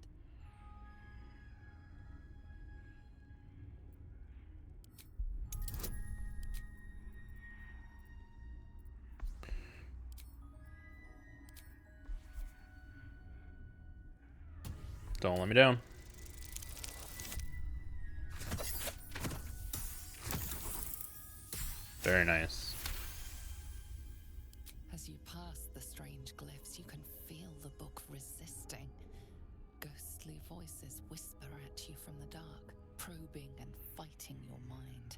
Don't let me down. Very nice. As you pass the strange glyphs, you can feel the book resisting. Ghostly voices whisper at you from the dark, probing and fighting your mind.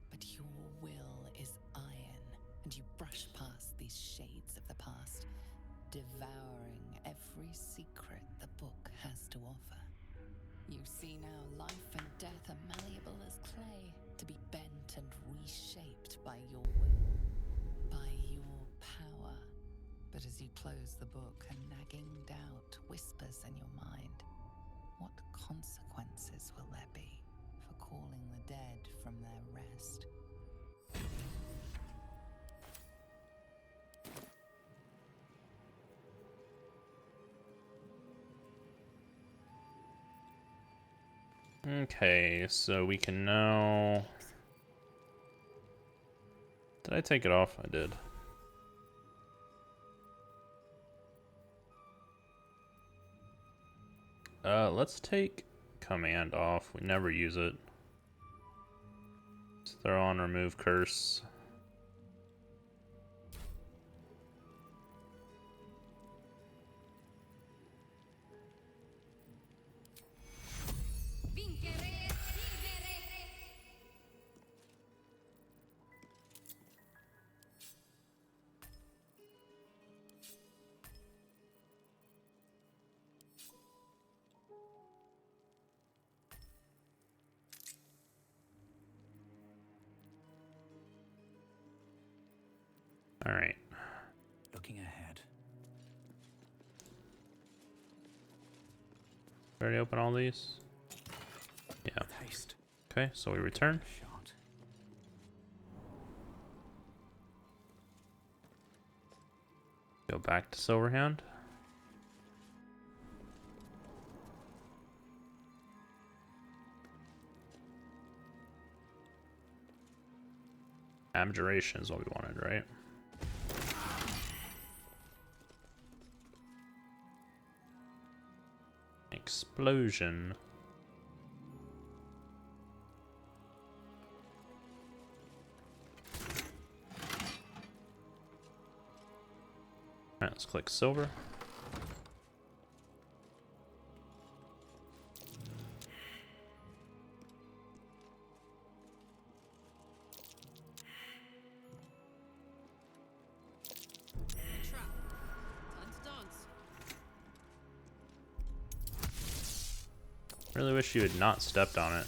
But your will is iron, and you brush past these shades of the past, devouring every secret the book has to offer. You see now life and death are malleable as clay, to be bent and reshaped by your will, by your power. But as you close the book, a nagging doubt whispers in your mind. What consequences will there be for calling the dead from their rest? Okay, so we can now... Did I take it off? I did. Let's take command off. We never use it. Let's throw on remove curse. All right. Looking ahead. Already open all these? Yeah. Taste. Okay, so we return. Shot. Go back to Silverhand. Abjuration is what we wanted, right? Explosion. Alright, let's click silver. Really wish you had not stepped on it.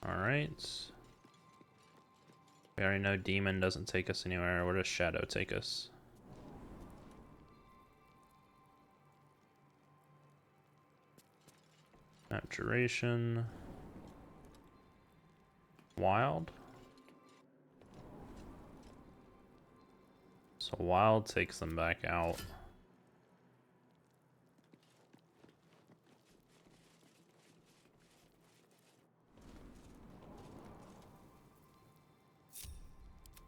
Alright. We already know Demon doesn't take us anywhere. Where does Shadow take us? Abjuration. Wild. So Wild takes them back out.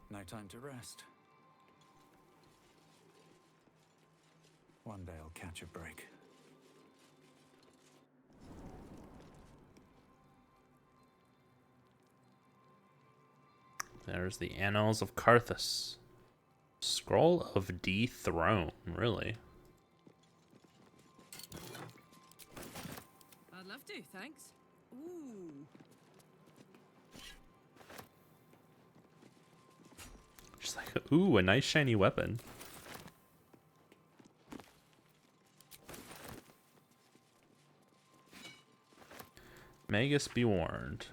No time to rest. One day I'll catch a break. There's the Annals of Karthus. Scroll of Dethrone, really? I'd love to, thanks. Ooh. She's like, ooh, a nice shiny weapon. Magus be warned.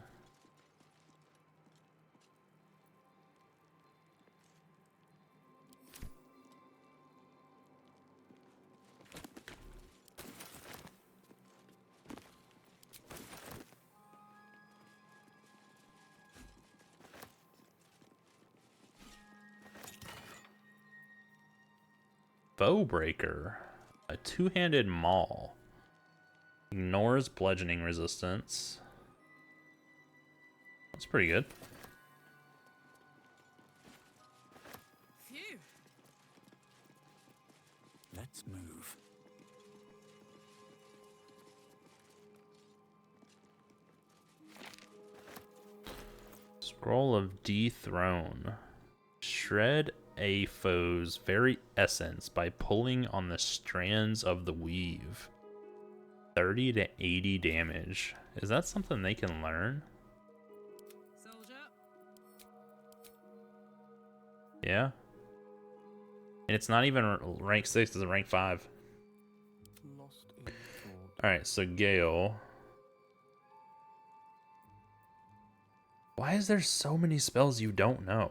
Bowbreaker, a two-handed maul. Ignores bludgeoning resistance. That's pretty good. Phew. Let's move. Scroll of Dethrone. Shred a foe's very essence by pulling on the strands of the weave. 30 to 80 damage. Is that something they can learn? Soldier. Yeah. And it's not even rank 6, it's a rank 5. Alright, so Gale. Why is there so many spells you don't know?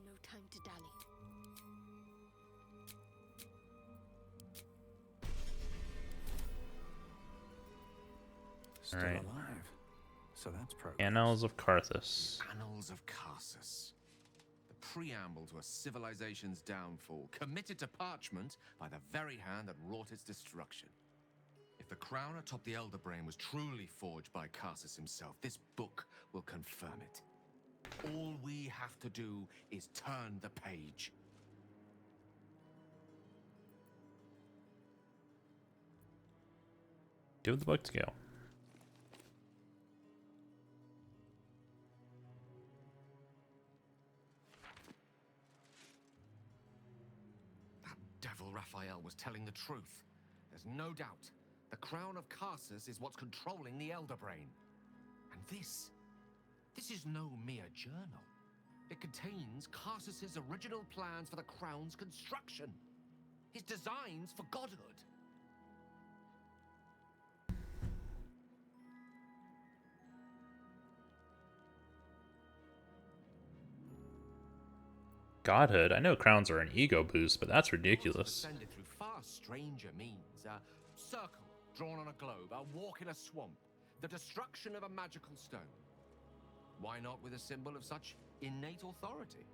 No time to dally. Still Alright. alive. So that's progress. Annals of Karthus. Annals of Karsus. The preamble to a civilization's downfall, committed to parchment by the very hand that wrought its destruction. If the crown atop the Elder Brain was truly forged by Karsus himself, this book will confirm it. All we have to do is turn the page. Give the book to Gale. That devil Raphael was telling the truth. There's no doubt. The crown of Karsus is what's controlling the Elder Brain. And this is no mere journal. It contains Karsus's original plans for the crown's construction. His designs for godhood. Godhood? I know crowns are an ego boost, but that's ridiculous. Ascended through far stranger means. A circle drawn on a globe, a walk in a swamp, the destruction of a magical stone. Why not with a symbol of such innate authority?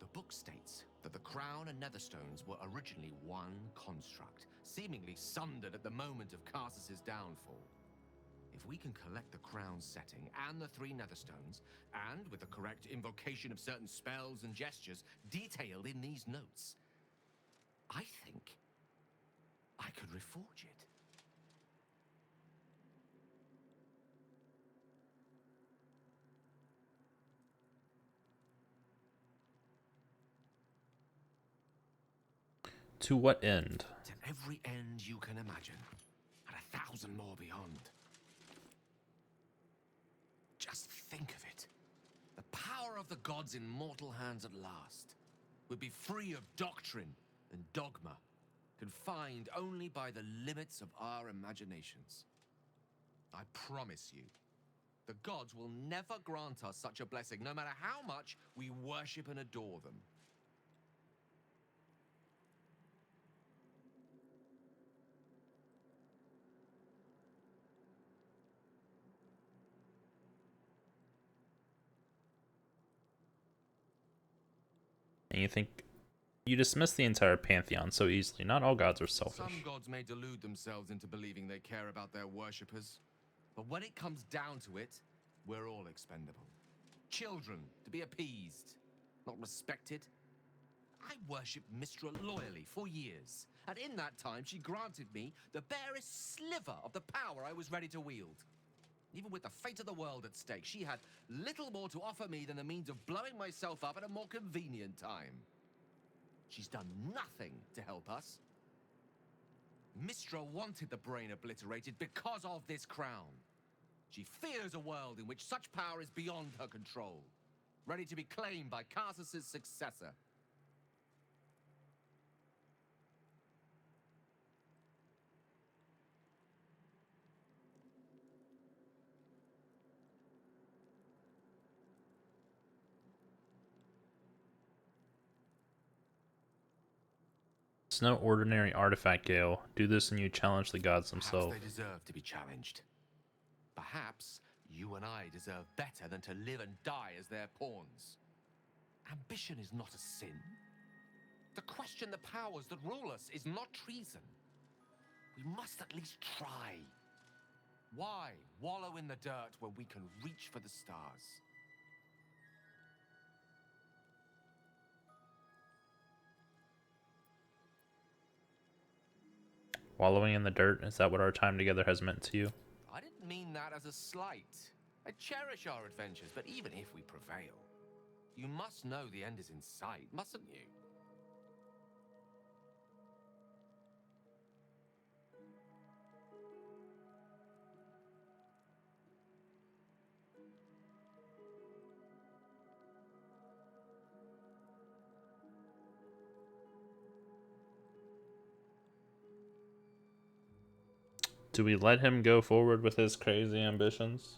The book states that the crown and netherstones were originally one construct, seemingly sundered at the moment of Karsus's downfall. If we can collect the crown's setting and the 3 netherstones, and with the correct invocation of certain spells and gestures detailed in these notes, I think I could reforge it. To what end? To every end you can imagine, and 1,000 more beyond. Just think of it. The power of the gods in mortal hands at last would be free of doctrine and dogma, confined only by the limits of our imaginations. I promise you, the gods will never grant us such a blessing, no matter how much we worship and adore them. And you think you dismiss the entire pantheon so easily. Not all gods are selfish. Some gods may delude themselves into believing they care about their worshippers, but when it comes down to it, we're all expendable. Children to be appeased, not respected. I worshipped Mistra loyally for years, and in that time she granted me the barest sliver of the power I was ready to wield. Even with the fate of the world at stake, she had little more to offer me than the means of blowing myself up at a more convenient time. She's done nothing to help us. Mistra wanted the brain obliterated because of this crown. She fears a world in which such power is beyond her control, ready to be claimed by Karsus's successor. It's no ordinary artifact, Gale. Do this and you challenge the gods themselves. Perhaps they deserve to be challenged. Perhaps you and I deserve better than to live and die as their pawns. Ambition is not a sin. To question the powers that rule us is not treason. We must at least try. Why wallow in the dirt when we can reach for the stars? Wallowing in the dirt? Is that what our time together has meant to you? I didn't mean that as a slight. I cherish our adventures, but even if we prevail, you must know the end is in sight, mustn't you? Do we let him go forward with his crazy ambitions?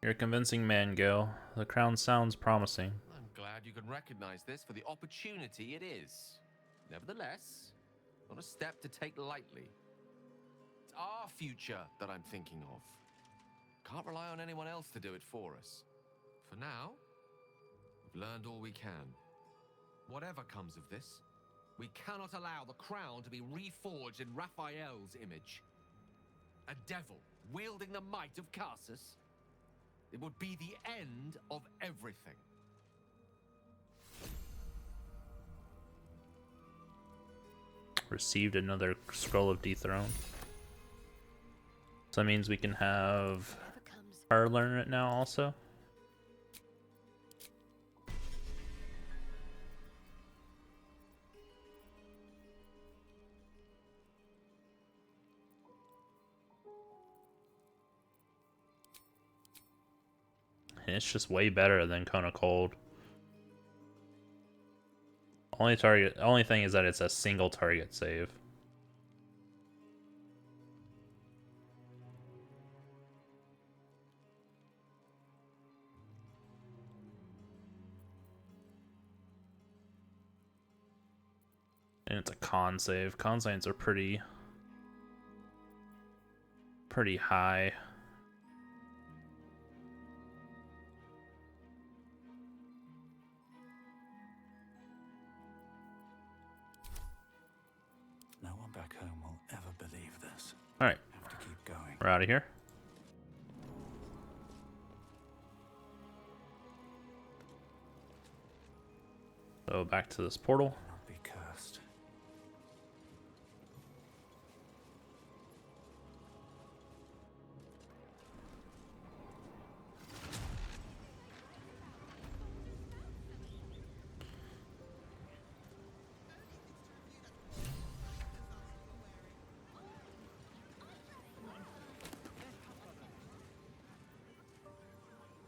You're a convincing man, Gil. The crown sounds promising. I'm glad you can recognize this for the opportunity it is. Nevertheless, not a step to take lightly. It's our future that I'm thinking of. Can't rely on anyone else to do it for us. For now, we've learned all we can. Whatever comes of this, we cannot allow the crown to be reforged in Raphael's image. A devil wielding the might of Karsus. It would be the end of everything. Received another scroll of dethrone. So that means we can have her learn it now also. And it's just way better than Kona Cold. Only thing is that it's a single target save. And it's a con save. Con saves are pretty high. No one back home will ever believe this. Alright. Have to keep going. We're out of here. So back to this portal. Not be cursed.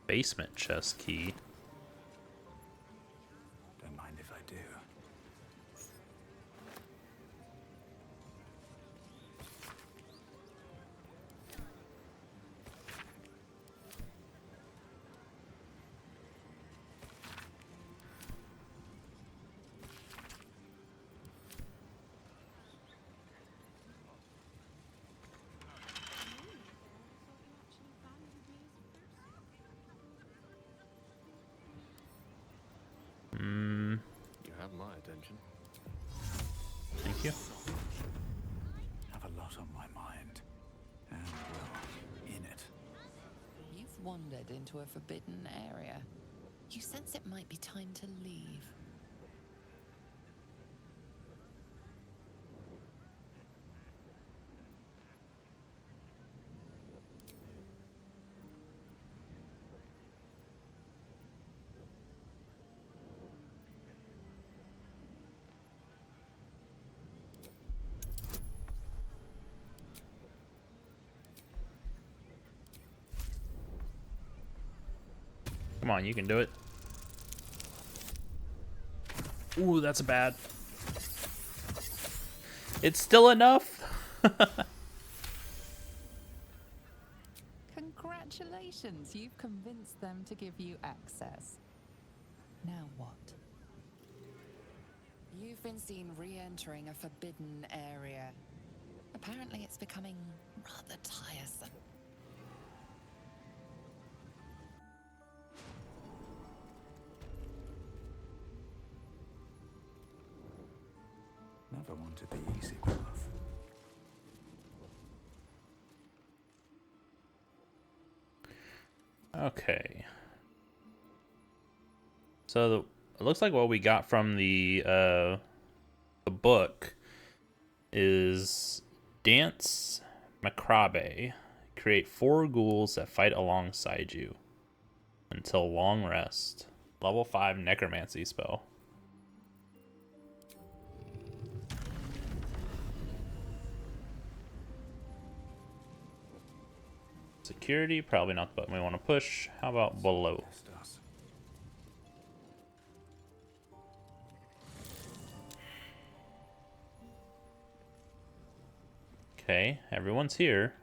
Basement chest key. Don't mind if I do. You have my attention. Thank you. Have a lot on my mind. And well, in it. You've wandered into a forbidden area. You sense it might be time to leave. Come on, you can do it. Ooh, that's bad. It's still enough. Congratulations, you've convinced them to give you access. Now what? You've been seen re-entering a forbidden area. Apparently it's becoming rather tiresome. Never wanted the easy path. Okay. So it looks like what we got from the the book is Dance Macabre. Create 4 ghouls that fight alongside you until long rest. Level 5 necromancy spell. Security, probably not the button we want to push. How about below? Okay, everyone's here.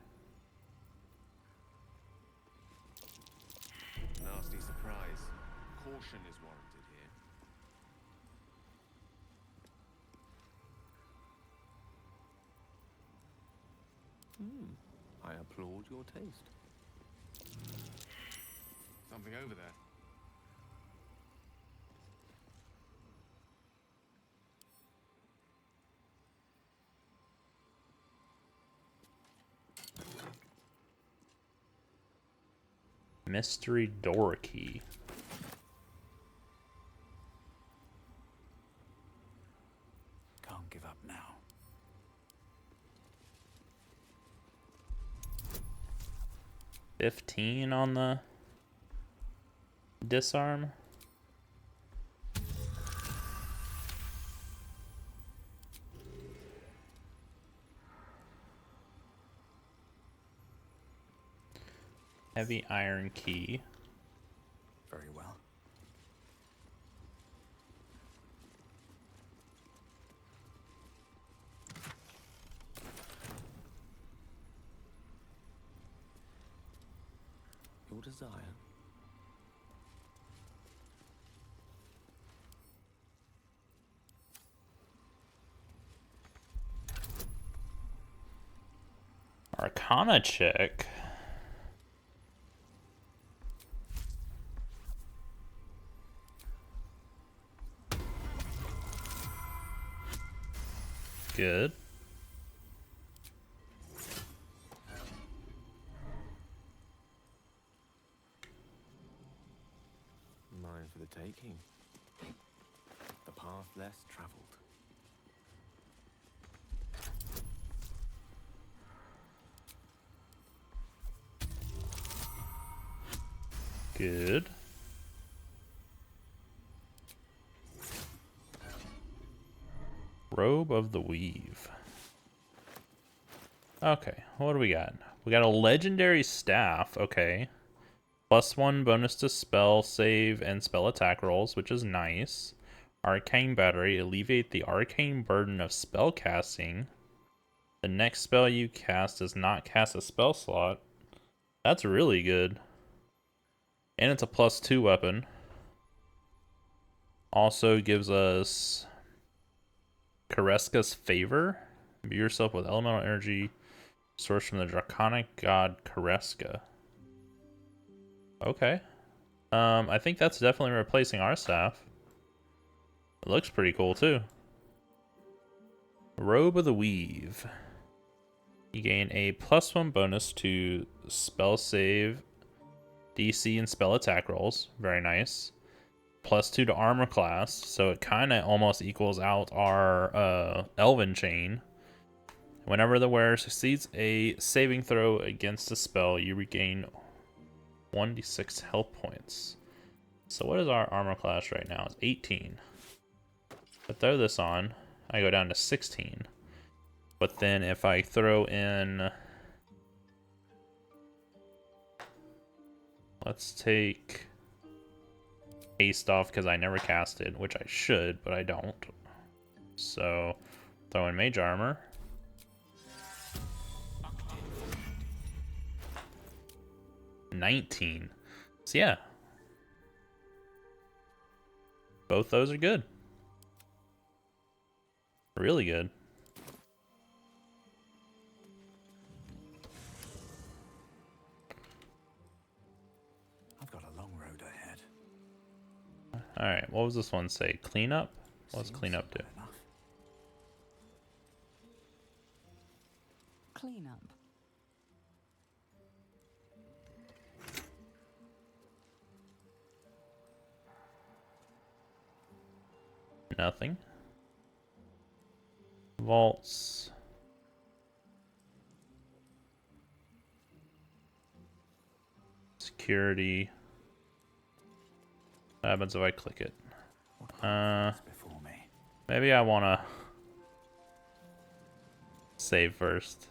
Nasty surprise. Caution is warranted here. I applaud your taste. Something over there. Mystery door key. Can't give up now. $15 on the disarm. Heavy iron key. Very well. Your desire. Arcana check. Good. Mine for the taking. The path less traveled. Good. Robe of the Weave. Okay, what do we got? We got a legendary staff, okay. +1 bonus to spell save and spell attack rolls, which is nice. Arcane battery, alleviate the arcane burden of spell casting. The next spell you cast does not cast a spell slot. That's really good. And it's a +2 weapon. Also gives us Kareska's Favor. Imbue yourself with elemental energy sourced from the draconic god Kareska. Okay. I think that's definitely replacing our staff. It looks pretty cool too. Robe of the Weave. You gain a +1 bonus to spell save, DC, and spell attack rolls. Very nice. +2 to armor class, so it kind of almost equals out our Elven Chain. Whenever the wearer succeeds a saving throw against a spell, you regain 1d6 health points. So what is our armor class right now? It's 18. If I throw this on, I go down to 16. But then if I throw in... Let's take haste off because I never casted, which I should, but I don't. So throw in mage armor. $19. So yeah. Both those are good. Really good. I've got a long road ahead. Alright, what was this one say? Cleanup? What's cleanup do? Cleanup. Nothing. vaults. Security. What happens if I click it? Maybe I wanna save first.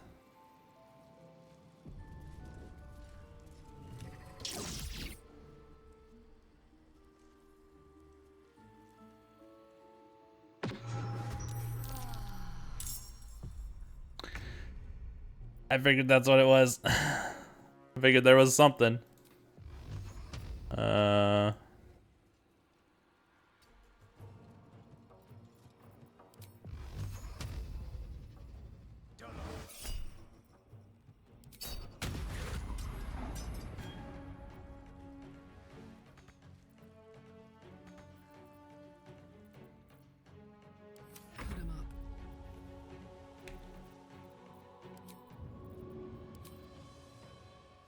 I figured that's what it was. I figured there was something.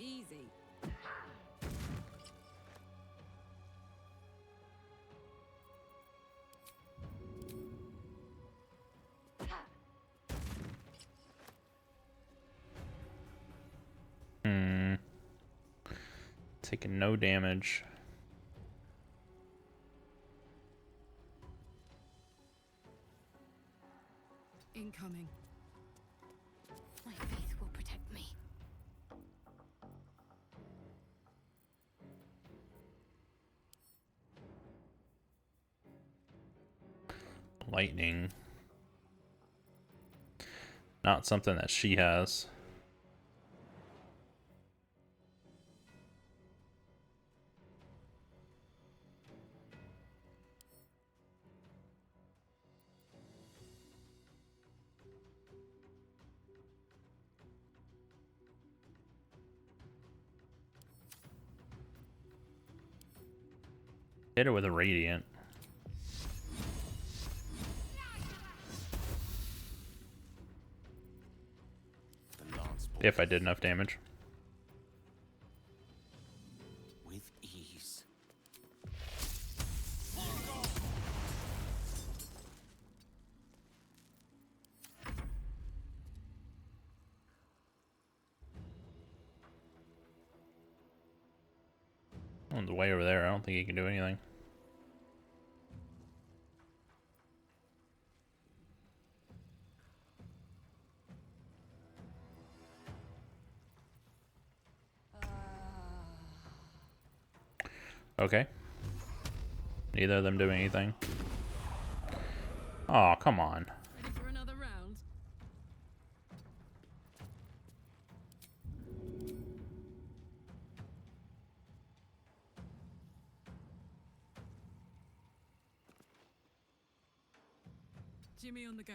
Easy. Taking no damage. Incoming. My faith will protect me. Lightning. Not something that she has. Hit her with a radiant. If I did enough damage. With ease. On the way over there, I don't think he can do anything. Okay. Neither of them doing anything. Oh, come on. Ready for another round? Jimmy on the go.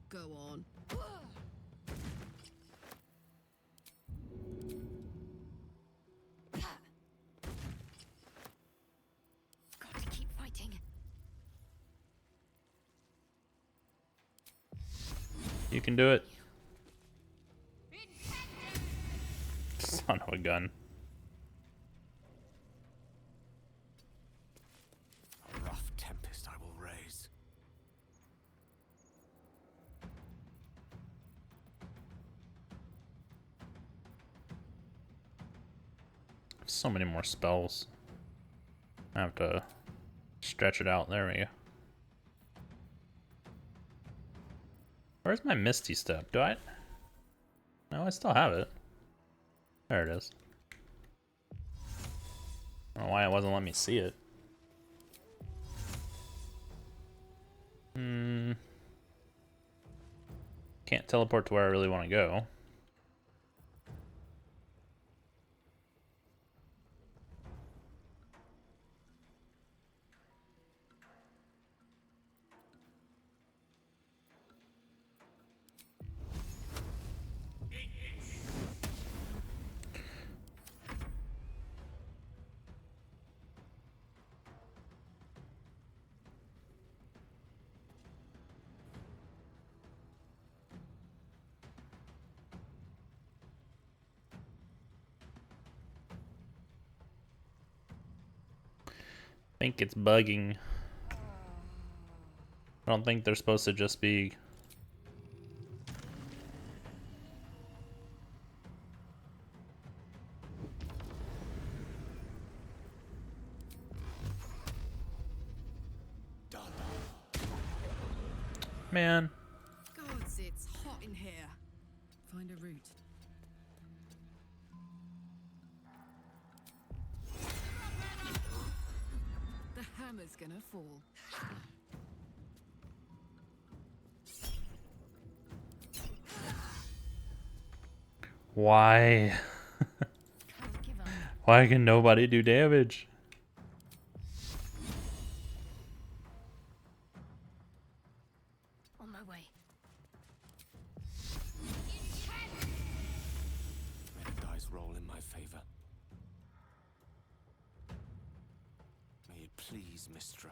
Go on. Got to keep fighting. You can do it. Son of a gun. A rough tempest I will raise. So many more spells. I have to stretch it out. There we go. Where's my Misty Step? Do I? No, I still have it. There it is. I don't know why it wasn't letting me see it. Can't teleport to where I really want to go. think it's bugging. I don't think they're supposed to just be... Man. Gods, it's hot in here. Find a route. The hammer's gonna fall. Why? Why can nobody do damage? On my way. May the dice roll in my favor. May it please, Mistra.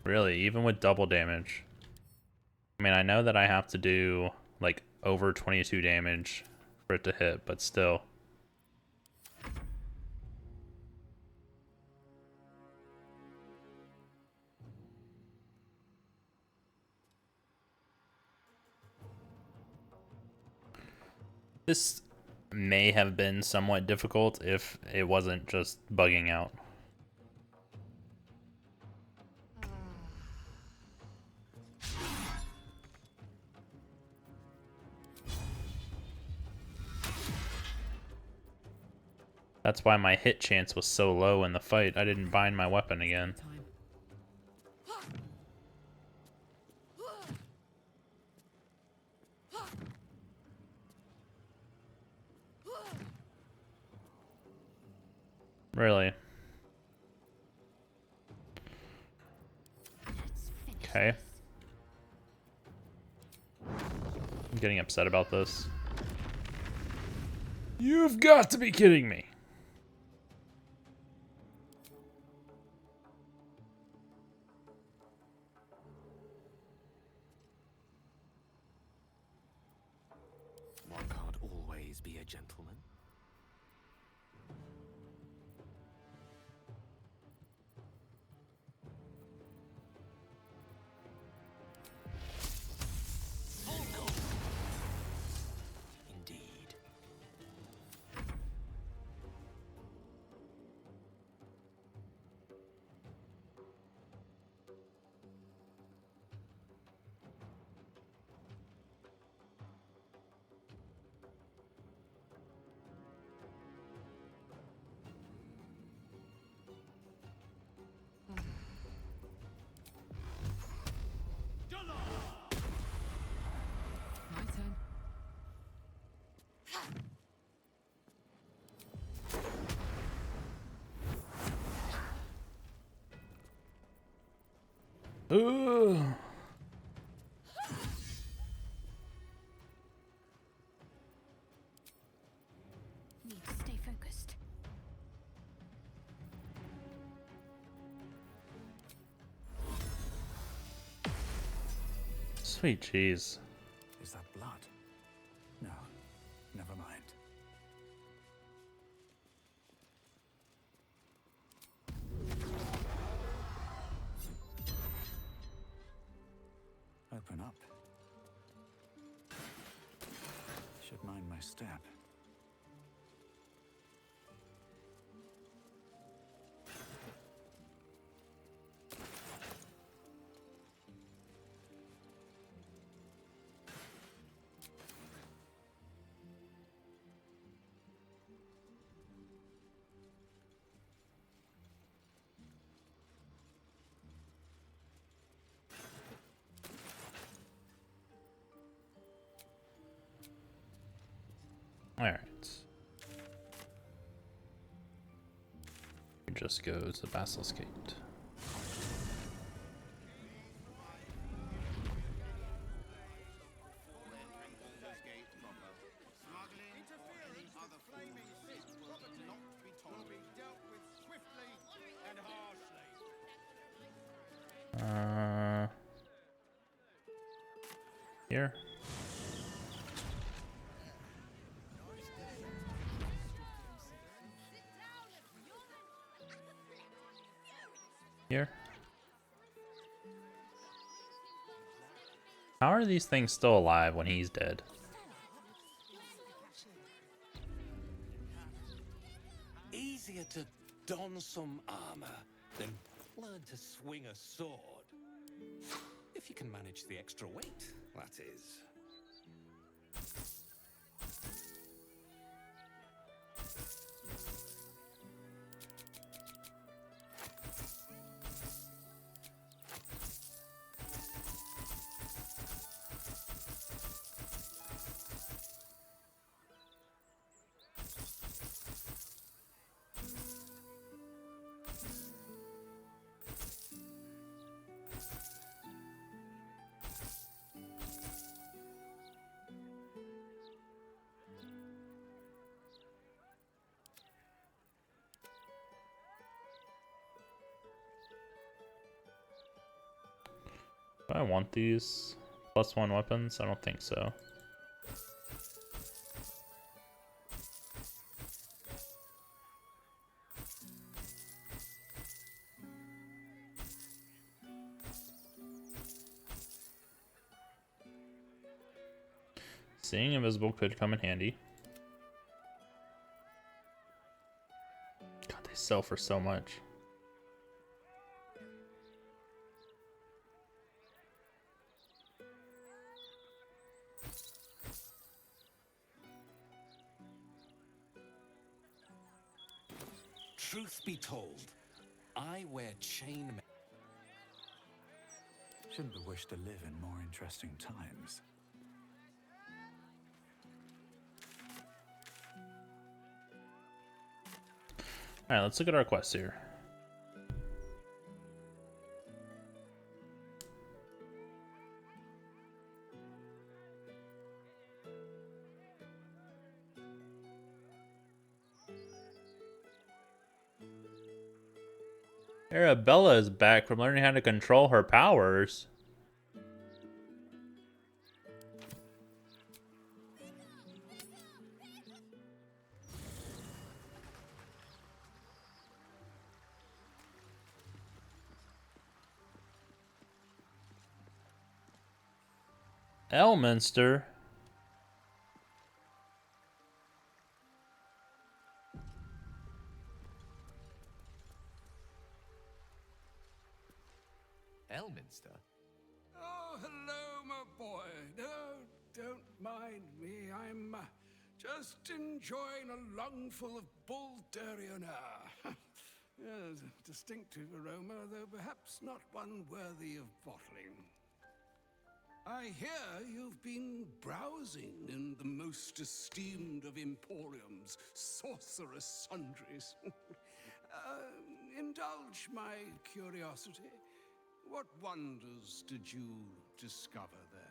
Really, even with double damage. I mean, I know that I have to do like over 22 damage for it to hit, but still. This may have been somewhat difficult if it wasn't just bugging out. That's why my hit chance was so low in the fight. I didn't bind my weapon again. Really? Okay. I'm getting upset about this. You've got to be kidding me. One can't always be a gentleman. Indeed. My turn. Ugh. Need to stay focused. Sweet cheese. Is that blood? No, never mind. Open up. Should mind my step. Alright. We just go to the Basilisk Gate. here. Here. How are these things still alive when he's dead? Easier to don some armor than learn to swing a sword. If you can manage the extra weight, that is. Do I want these +1 weapons? I don't think so. Seeing invisible could come in handy. God, they sell for so much. Truth be told, I wear chain. Shouldn't have wished to live in more interesting times. Alright, let's look at our quests here. Arabella is back from learning how to control her powers. Elminster. Elminster? Oh, hello, my boy. No, don't mind me. I'm just enjoying a lungful of Baldurian air. Yes, a distinctive aroma, though perhaps not one worthy of bottling. I hear you've been browsing in the most esteemed of Emporium's sorcerous sundries. Indulge my curiosity. What wonders did you discover there?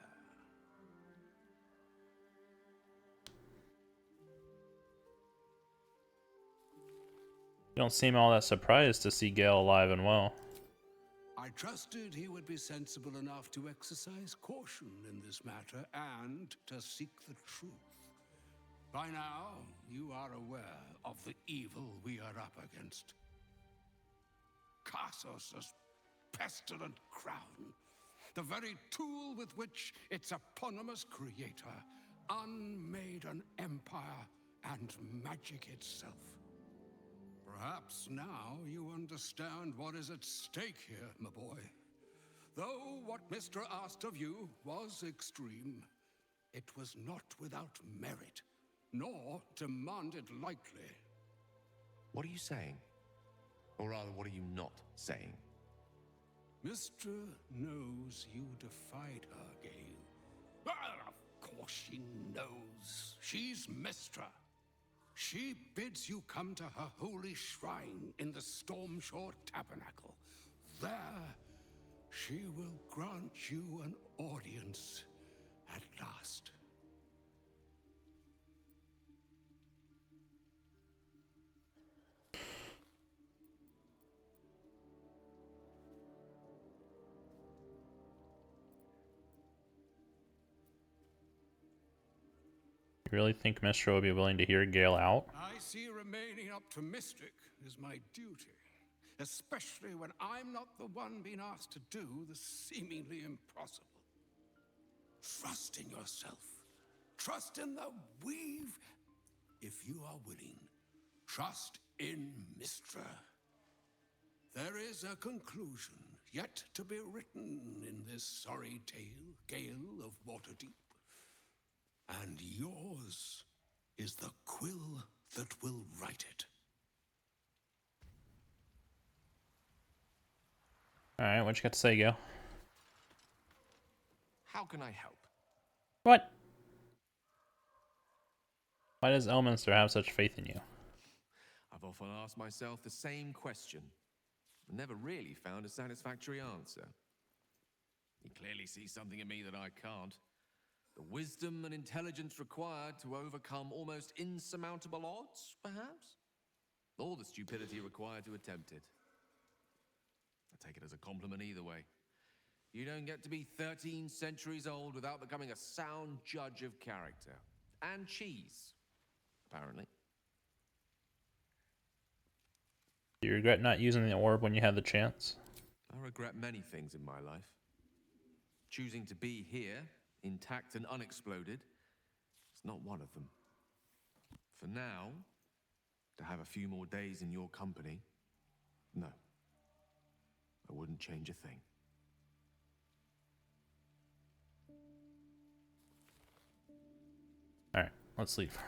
You don't seem all that surprised to see Gale alive and well. I trusted he would be sensible enough to exercise caution in this matter and to seek the truth. By now, you are aware of the evil we are up against. Karsos' pestilent crown, the very tool with which its eponymous creator unmade an empire and magic itself. Perhaps now you understand what is at stake here, my boy. Though what Mr. asked of you was extreme, it was not without merit, nor demanded lightly. What are you saying? Or rather, what are you not saying? Mister knows you defied her, Gale. Well, of course she knows. She's Mistra. She bids you come to her holy shrine in the Stormshore Tabernacle. There, she will grant you an audience at last. You really think Mistra would be willing to hear Gale out? I see remaining up to Mystic is my duty, especially when I'm not the one being asked to do the seemingly impossible. Trust in yourself. Trust in the weave. If you are willing, trust in Mystra. There is a conclusion yet to be written in this sorry tale, Gale of Waterdeep. And yours is the quill that will write it. Alright, what you got to say, Gale? How can I help? What? Why does Elminster have such faith in you? I've often asked myself the same question, and never really found a satisfactory answer. He clearly sees something in me that I can't. The wisdom and intelligence required to overcome almost insurmountable odds, perhaps? Or the stupidity required to attempt it. I take it as a compliment either way. You don't get to be 13 centuries old without becoming a sound judge of character. And cheese, apparently. Do you regret not using the orb when you had the chance? I regret many things in my life. Choosing to be here, intact and unexploded, is not one of them. For now, to have a few more days in your company, no. I wouldn't change a thing. Alright, let's leave.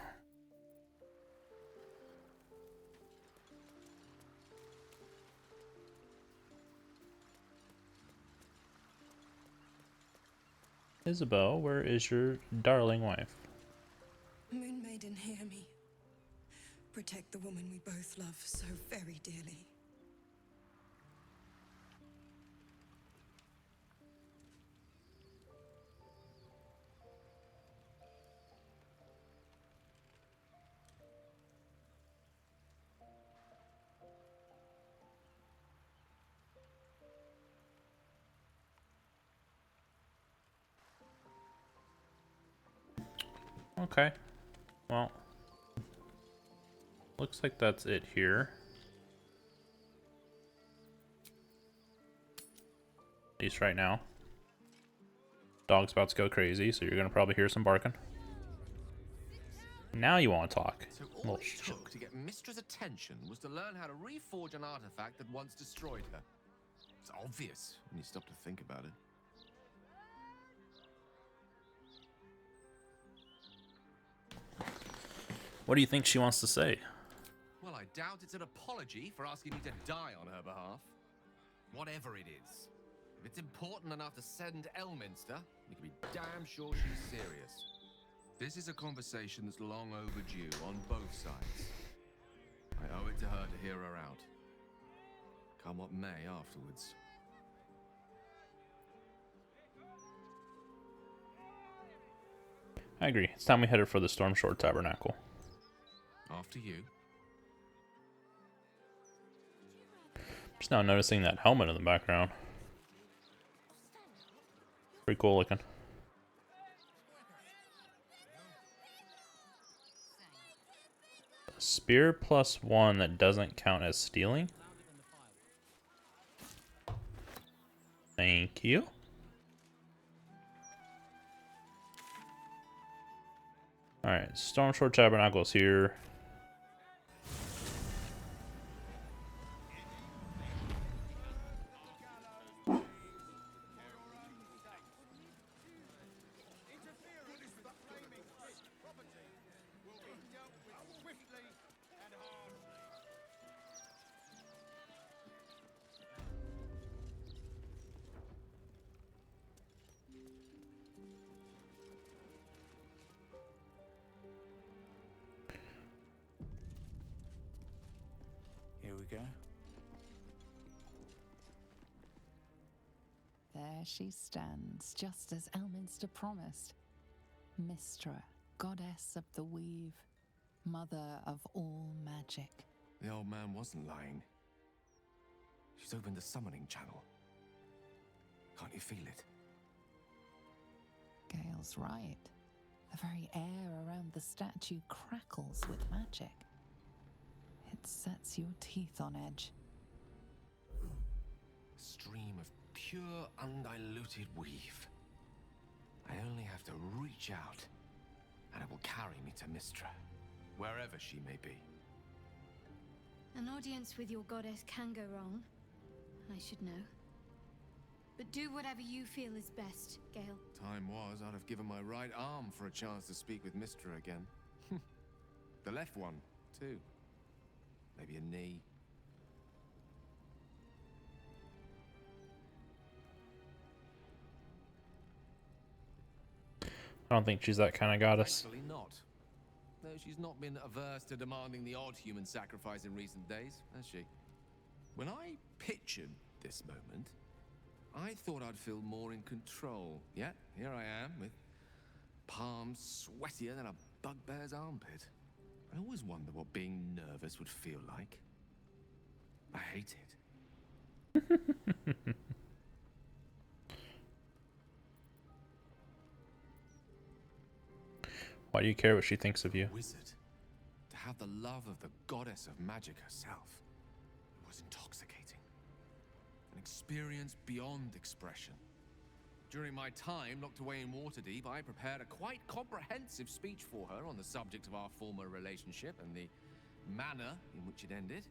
Isabel, where is your darling wife? Moon Maiden, hear me. Protect the woman we both love so very dearly. Okay. Well, looks like that's it here. At least right now. Dog's about to go crazy, so you're gonna probably hear some barking. Now you want to talk. So all it took to get Mistra's attention was to learn how to reforge an artifact that once destroyed her. It's obvious when you stop to think about it. What do you think she wants to say? Well, I doubt it's an apology for asking me to die on her behalf. Whatever it is. If it's important enough to send Elminster, you can be damn sure she's serious. This is a conversation that's long overdue on both sides. I owe it to her to hear her out. Come what may afterwards. I agree. It's time we headed for the Stormshore Tabernacle. After you. Just now noticing that helmet in the background. Pretty cool looking. Spear +1 that doesn't count as stealing. Thank you. Alright, Stormshore Tabernacle's here. Here we go. There she stands, just as Elminster promised. Mystra, goddess of the weave, mother of all magic. The old man wasn't lying. She's opened the summoning channel. Can't you feel it? Gale's right. The very air around the statue crackles with magic. It sets your teeth on edge. A stream of pure, undiluted weave. I only have to reach out, and it will carry me to Mystra, wherever she may be. An audience with your goddess can go wrong. I should know. But do whatever you feel is best, Gale. Time was, I'd have given my right arm for a chance to speak with Mystra again. The left one, too. Maybe a knee. I don't think she's that kind of goddess. Thankfully not. Though she's not been averse to demanding the odd human sacrifice in recent days, has she? When I pictured this moment, I thought I'd feel more in control. Yet, here I am, with palms sweatier than a bugbear's armpit. I always wonder what being nervous would feel like. I hate it. Why do you care what she thinks of you? Wizard. To have the love of the goddess of magic herself was intoxicating. An experience beyond expression. During my time locked away in Waterdeep, I prepared a quite comprehensive speech for her on the subject of our former relationship and the manner in which it ended.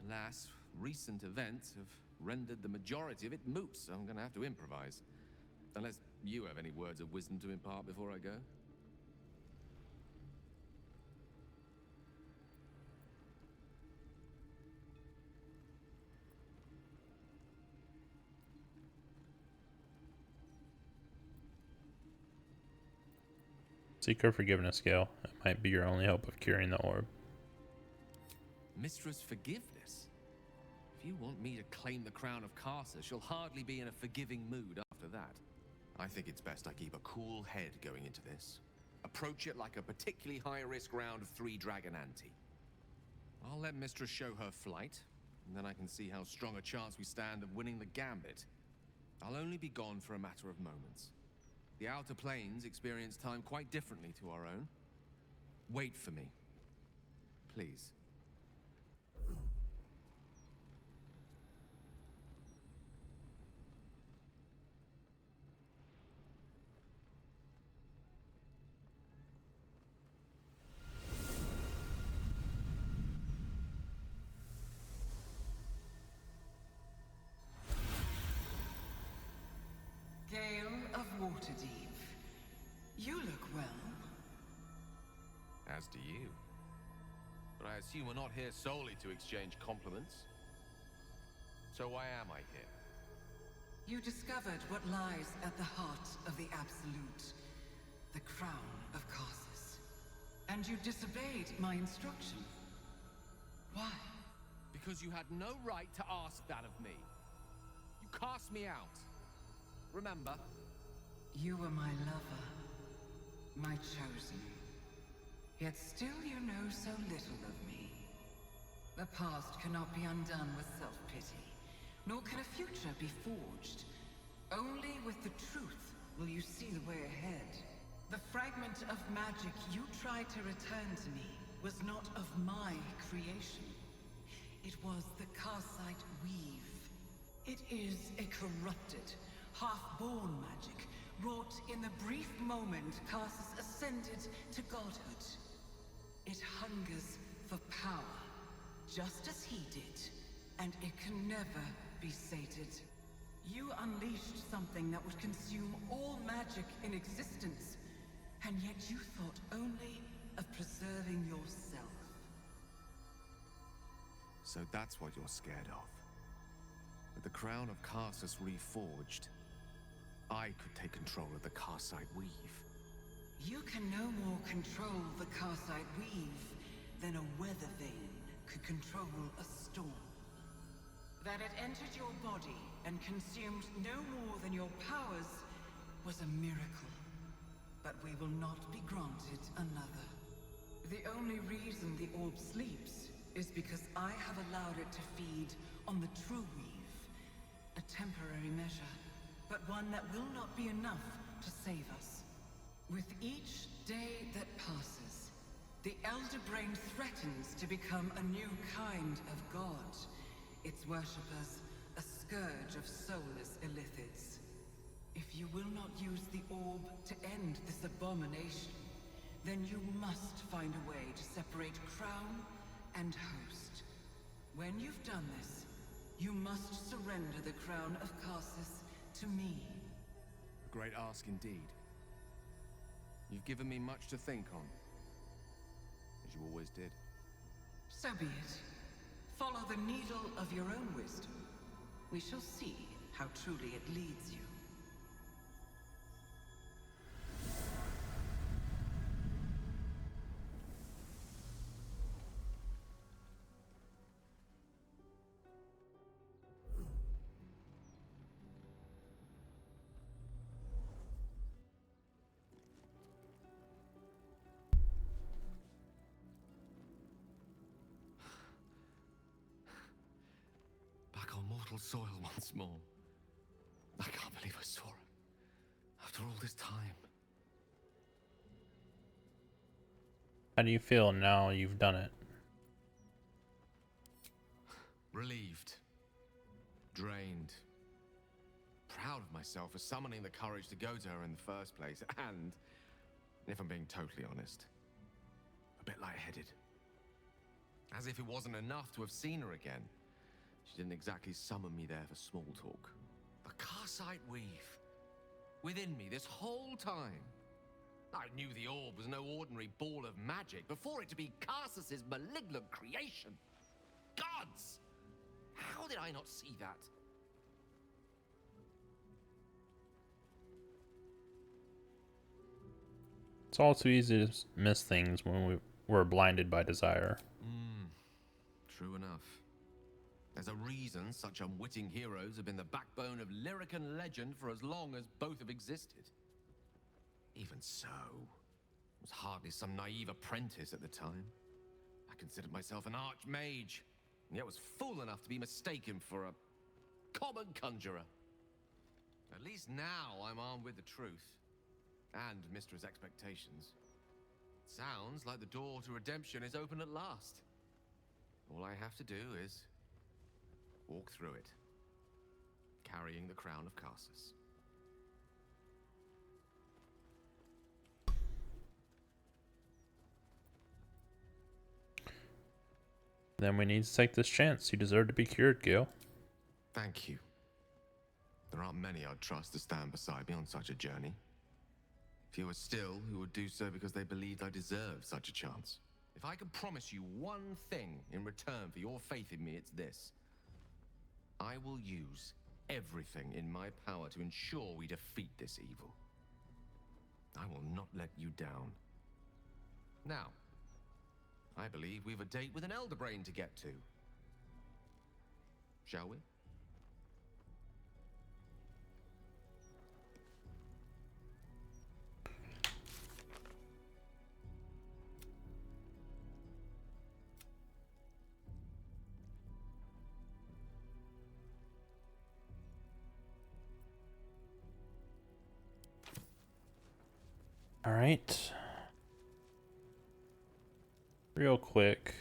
Alas, recent events have rendered the majority of it moot, so I'm going to have to improvise. Unless you have any words of wisdom to impart before I go. Seek her forgiveness, Gale. It might be your only hope of curing the orb. Mistress forgiveness? If you want me to claim the crown of Carcer, she'll hardly be in a forgiving mood after that. I think it's best I keep a cool head going into this. Approach it like a particularly high-risk round of 3 dragon ante. I'll let Mistress show her flight, and then I can see how strong a chance we stand of winning the gambit. I'll only be gone for a matter of moments. The Outer Planes experience time quite differently to our own. Wait for me. Please. Gale of Waterdeep. You look well. As do you. But I assume we're not here solely to exchange compliments. So why am I here? You discovered what lies at the heart of the Absolute, the crown of Carsus. And you disobeyed my instruction. Why? Because you had no right to ask that of me. You cast me out. Remember? You were my lover, my chosen. Yet still you know so little of me. The past cannot be undone with self-pity, nor can a future be forged. Only with the truth will you see the way ahead. The fragment of magic you tried to return to me was not of my creation. It was the Karsite weave. It is a corrupted, half-born magic, wrought in the brief moment Carsus ascended to godhood. It hungers for power, just as he did, and it can never be sated. You unleashed something that would consume all magic in existence, and yet you thought only of preserving yourself. So that's what you're scared of. With the crown of Carsus reforged, I could take control of the Karsite weave. You can no more control the Karsite weave than a weather vane could control a storm. That it entered your body and consumed no more than your powers was a miracle. But we will not be granted another. The only reason the orb sleeps is because I have allowed it to feed on the true weave. A temporary measure, but one that will not be enough to save us. With each day that passes, the Elder Brain threatens to become a new kind of god. Its worshippers, a scourge of soulless illithids. If you will not use the orb to end this abomination, then you must find a way to separate crown and host. When you've done this, you must surrender the crown of Karsus to me. A great ask indeed. You've given me much to think on, as you always did. So be it. Follow the needle of your own wisdom. We shall see how truly it leads you. Back on mortal soil once more. I can't believe I saw it. After all this time. How do you feel now you've done it? Relieved. Drained. Proud of myself for summoning the courage to go to her in the first place. And, if I'm being totally honest, a bit lightheaded. As if it wasn't enough to have seen her again. She didn't exactly summon me there for small talk. The Karsite weave. Within me this whole time. I knew the orb was no ordinary ball of magic before it to be Karsus's malignant creation. Gods! How did I not see that? It's all too easy to miss things when we're blinded by desire. True enough. There's a reason such unwitting heroes have been the backbone of lyric and legend for as long as both have existed. Even so, I was hardly some naive apprentice at the time. I considered myself an archmage, and yet was fool enough to be mistaken for a common conjurer. At least now I'm armed with the truth, and Mistra's expectations. Sounds like the door to redemption is open at last. All I have to do is walk through it, carrying the crown of Karsus. Then we need to take this chance. You deserve to be cured, Gil. Thank you. There aren't many I'd trust to stand beside me on such a journey. Fewer still who would do so because they believed I deserved such a chance. If I can promise you one thing in return for your faith in me, it's this. I will use everything in my power to ensure we defeat this evil. I will not let you down. Now, I believe we've a date with an Elder Brain to get to. Shall we? All right. Real quick.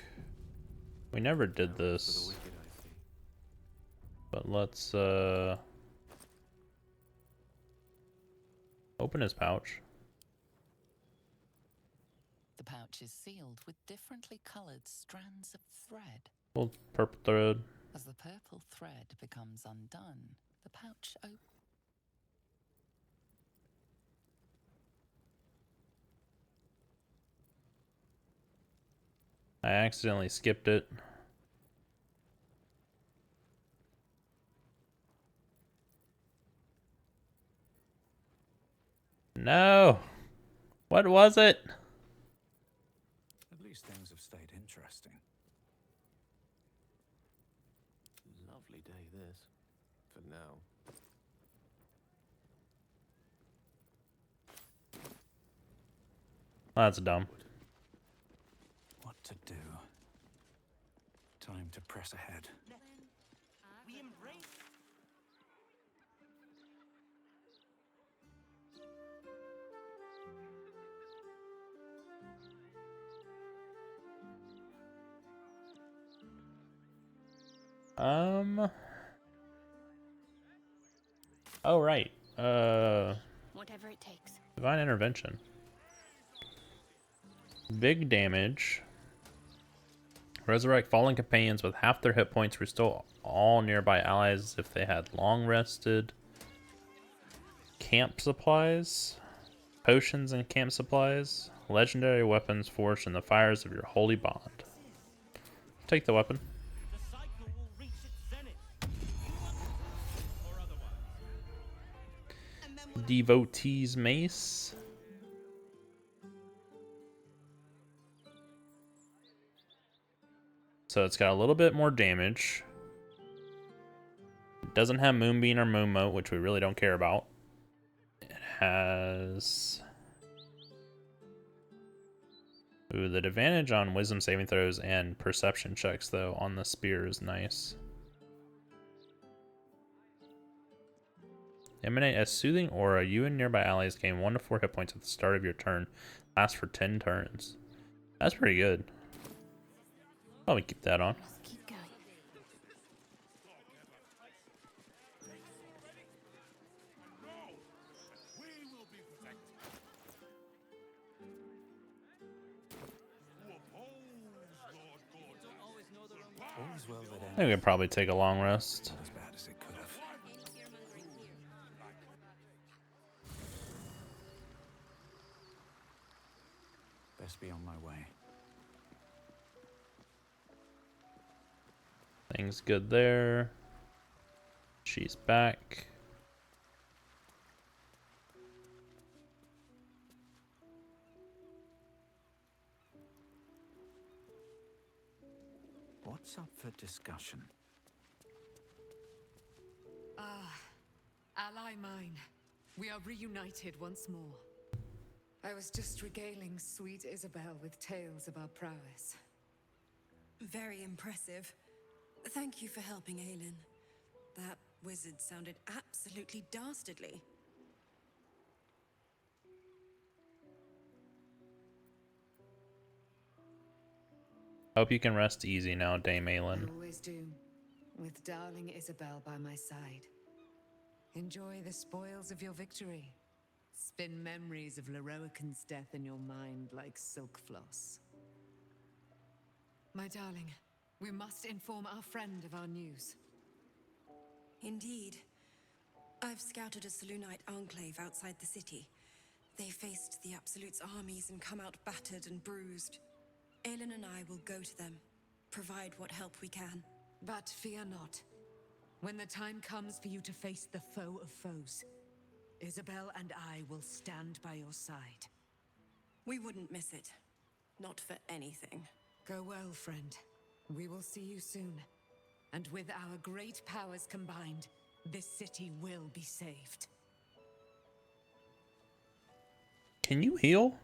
We never did this. But let's open his pouch. The pouch is sealed with differently colored strands of thread. Well, purple thread. As the purple thread becomes undone, the pouch opens. I accidentally skipped it. No! What was it? At least things have stayed interesting. Lovely day this, for now. That's dumb. What to do? Time to press ahead. We embrace. Oh, right. Whatever it takes. Divine Intervention. Big damage. Resurrect fallen companions with half their hit points. Restore all nearby allies if they had long rested. Camp supplies. Potions and camp supplies. Legendary weapons forged in the fires of your holy bond. Take the weapon. Devotee's Mace. So it's got a little bit more damage. It doesn't have Moonbeam or Moonmote, which we really don't care about. It has... Ooh, the advantage on wisdom saving throws and perception checks, though, on the spear is nice. Emanate a soothing aura. You and nearby allies gain 1 to 4 hit points at the start of your turn. Lasts for 10 turns. That's pretty good. Probably keep that on. Keep going. I think we could probably take a long rest. As bad as it could have. Best be on my way. Things good there. She's back. What's up for discussion? Ah, ally mine. We are reunited once more. I was just regaling sweet Isabel with tales of our prowess. Very impressive. Thank you for helping Aelin. That wizard sounded absolutely dastardly. Hope you can rest easy now, Dame Aelin. I always do, with darling Isabel by my side. Enjoy the spoils of your victory. Spin memories of Leroican's death in your mind like silk floss. My darling, we must inform our friend of our news. Indeed. I've scouted a Selûnite enclave outside the city. They faced the Absolute's armies and come out battered and bruised. Aelin and I will go to them, provide what help we can. But fear not. When the time comes for you to face the foe of foes, Isabel and I will stand by your side. We wouldn't miss it. Not for anything. Go well, friend. We will see you soon. And with our great powers combined, this city will be saved. Can you heal?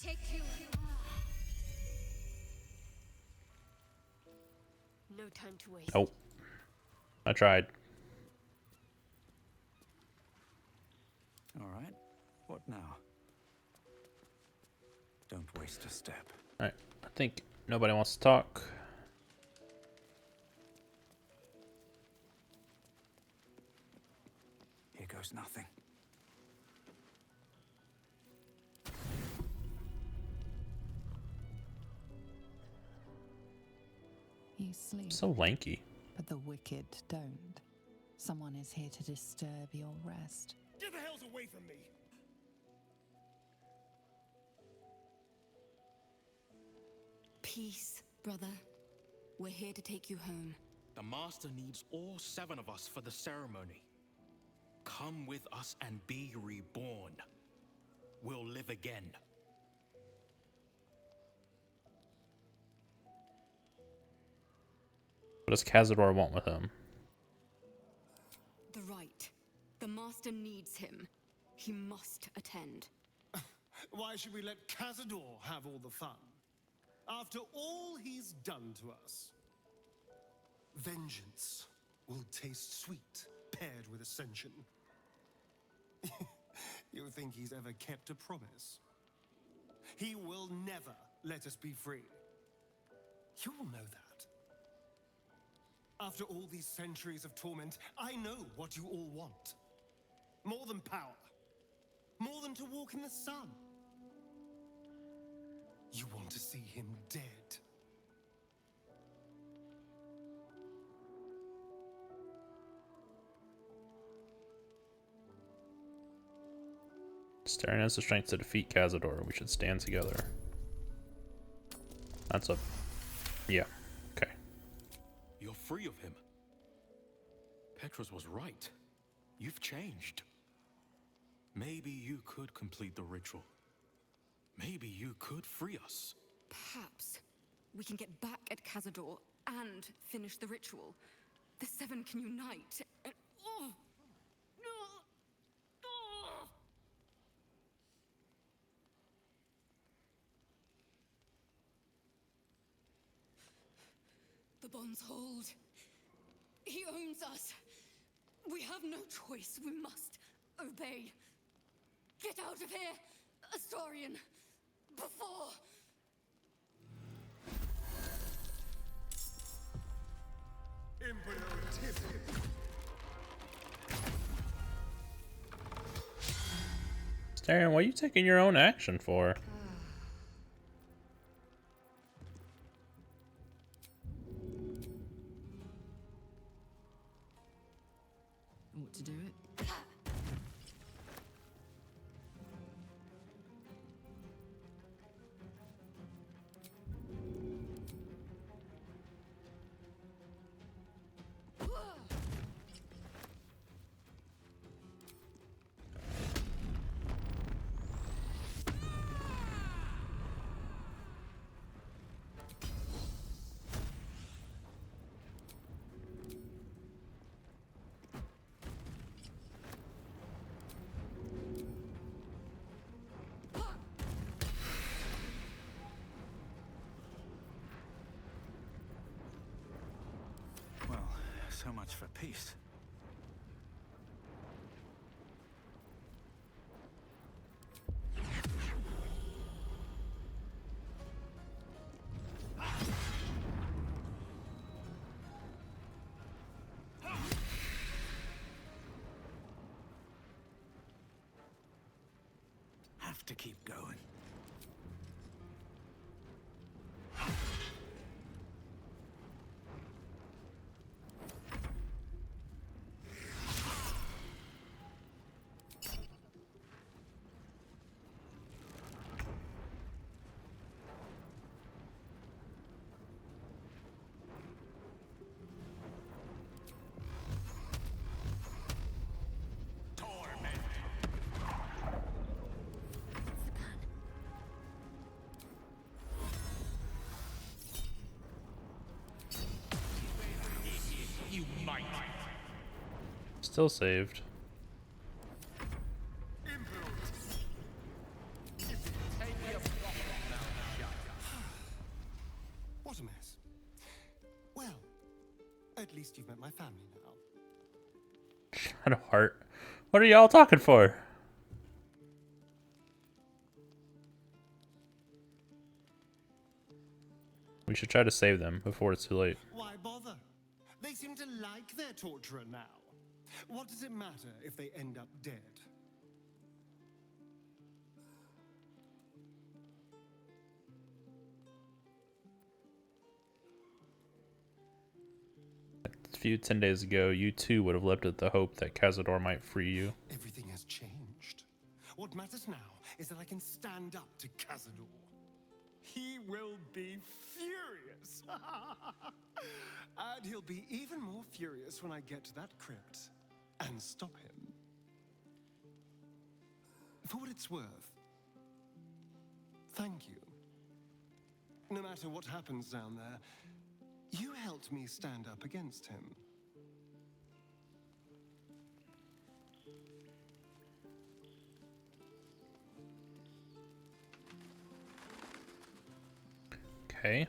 Take you. No time to waste. Nope. I tried. All right. What now? Don't waste a step. Alright. I think nobody wants to talk. Here goes nothing. You sleep. So lanky. But the wicked don't. Someone is here to disturb your rest. Get the hells away from me! Peace, brother. We're here to take you home. The Master needs all 7 of us for the ceremony. Come with us and be reborn. We'll live again. What does Cazador want with him? The right. The Master needs him. He must attend. Why should we let Cazador have all the fun? After all he's done to us. Vengeance will taste sweet paired with ascension. You think he's ever kept a promise? He will never let us be free. You all know that. After all these centuries of torment, I know what you all want. More than power. More than to walk in the sun. You want to see him dead. Staring has the strength to defeat Cazador. We should stand together. That's a... yeah. Okay. You're free of him. Petros was right. You've changed. Maybe you could complete the ritual. Maybe you could free us. Perhaps we can get back at Cazador and finish the ritual. The Seven can unite and... The bonds hold. He owns us. We have no choice. We must obey. Get out of here, Astorian, before... Starion, what are you taking your own action for? Want to do it? Well, so much for peace. Have to keep going. You might. Still saved. What a mess. Well, at least you've met my family now. Shadowheart. What are y'all talking for? We should try to save them before it's too late. Why bother? They seem to like their torturer now. What does it matter if they end up dead? A few 10 days ago, you too would have lived with the hope that Cazador might free you. Everything has changed. What matters now is that I can stand up to Cazador. He will be furious. And he'll be even more furious when I get to that crypt and stop him. For what it's worth, thank you. No matter what happens down there, you helped me stand up against him. Okay.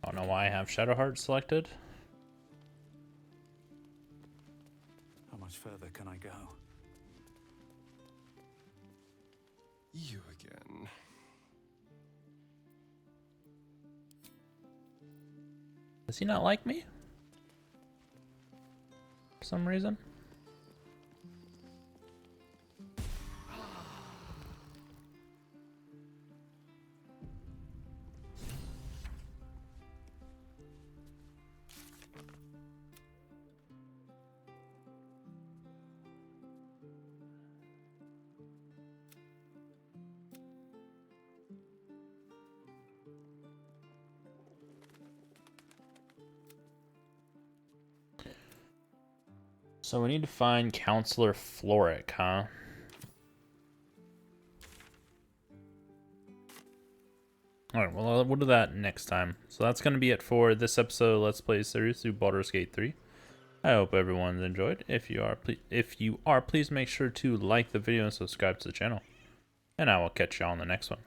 I don't know why I have Shadowheart selected. How much further can I go? You again. Does he not like me? For some reason? So we need to find Counselor Floric, huh? Alright, well, we'll do that next time. So that's going to be it for this episode of Let's Play series through Baldur's Gate 3. I hope everyone's enjoyed. If you are, please make sure to like the video and subscribe to the channel. And I will catch you on the next one.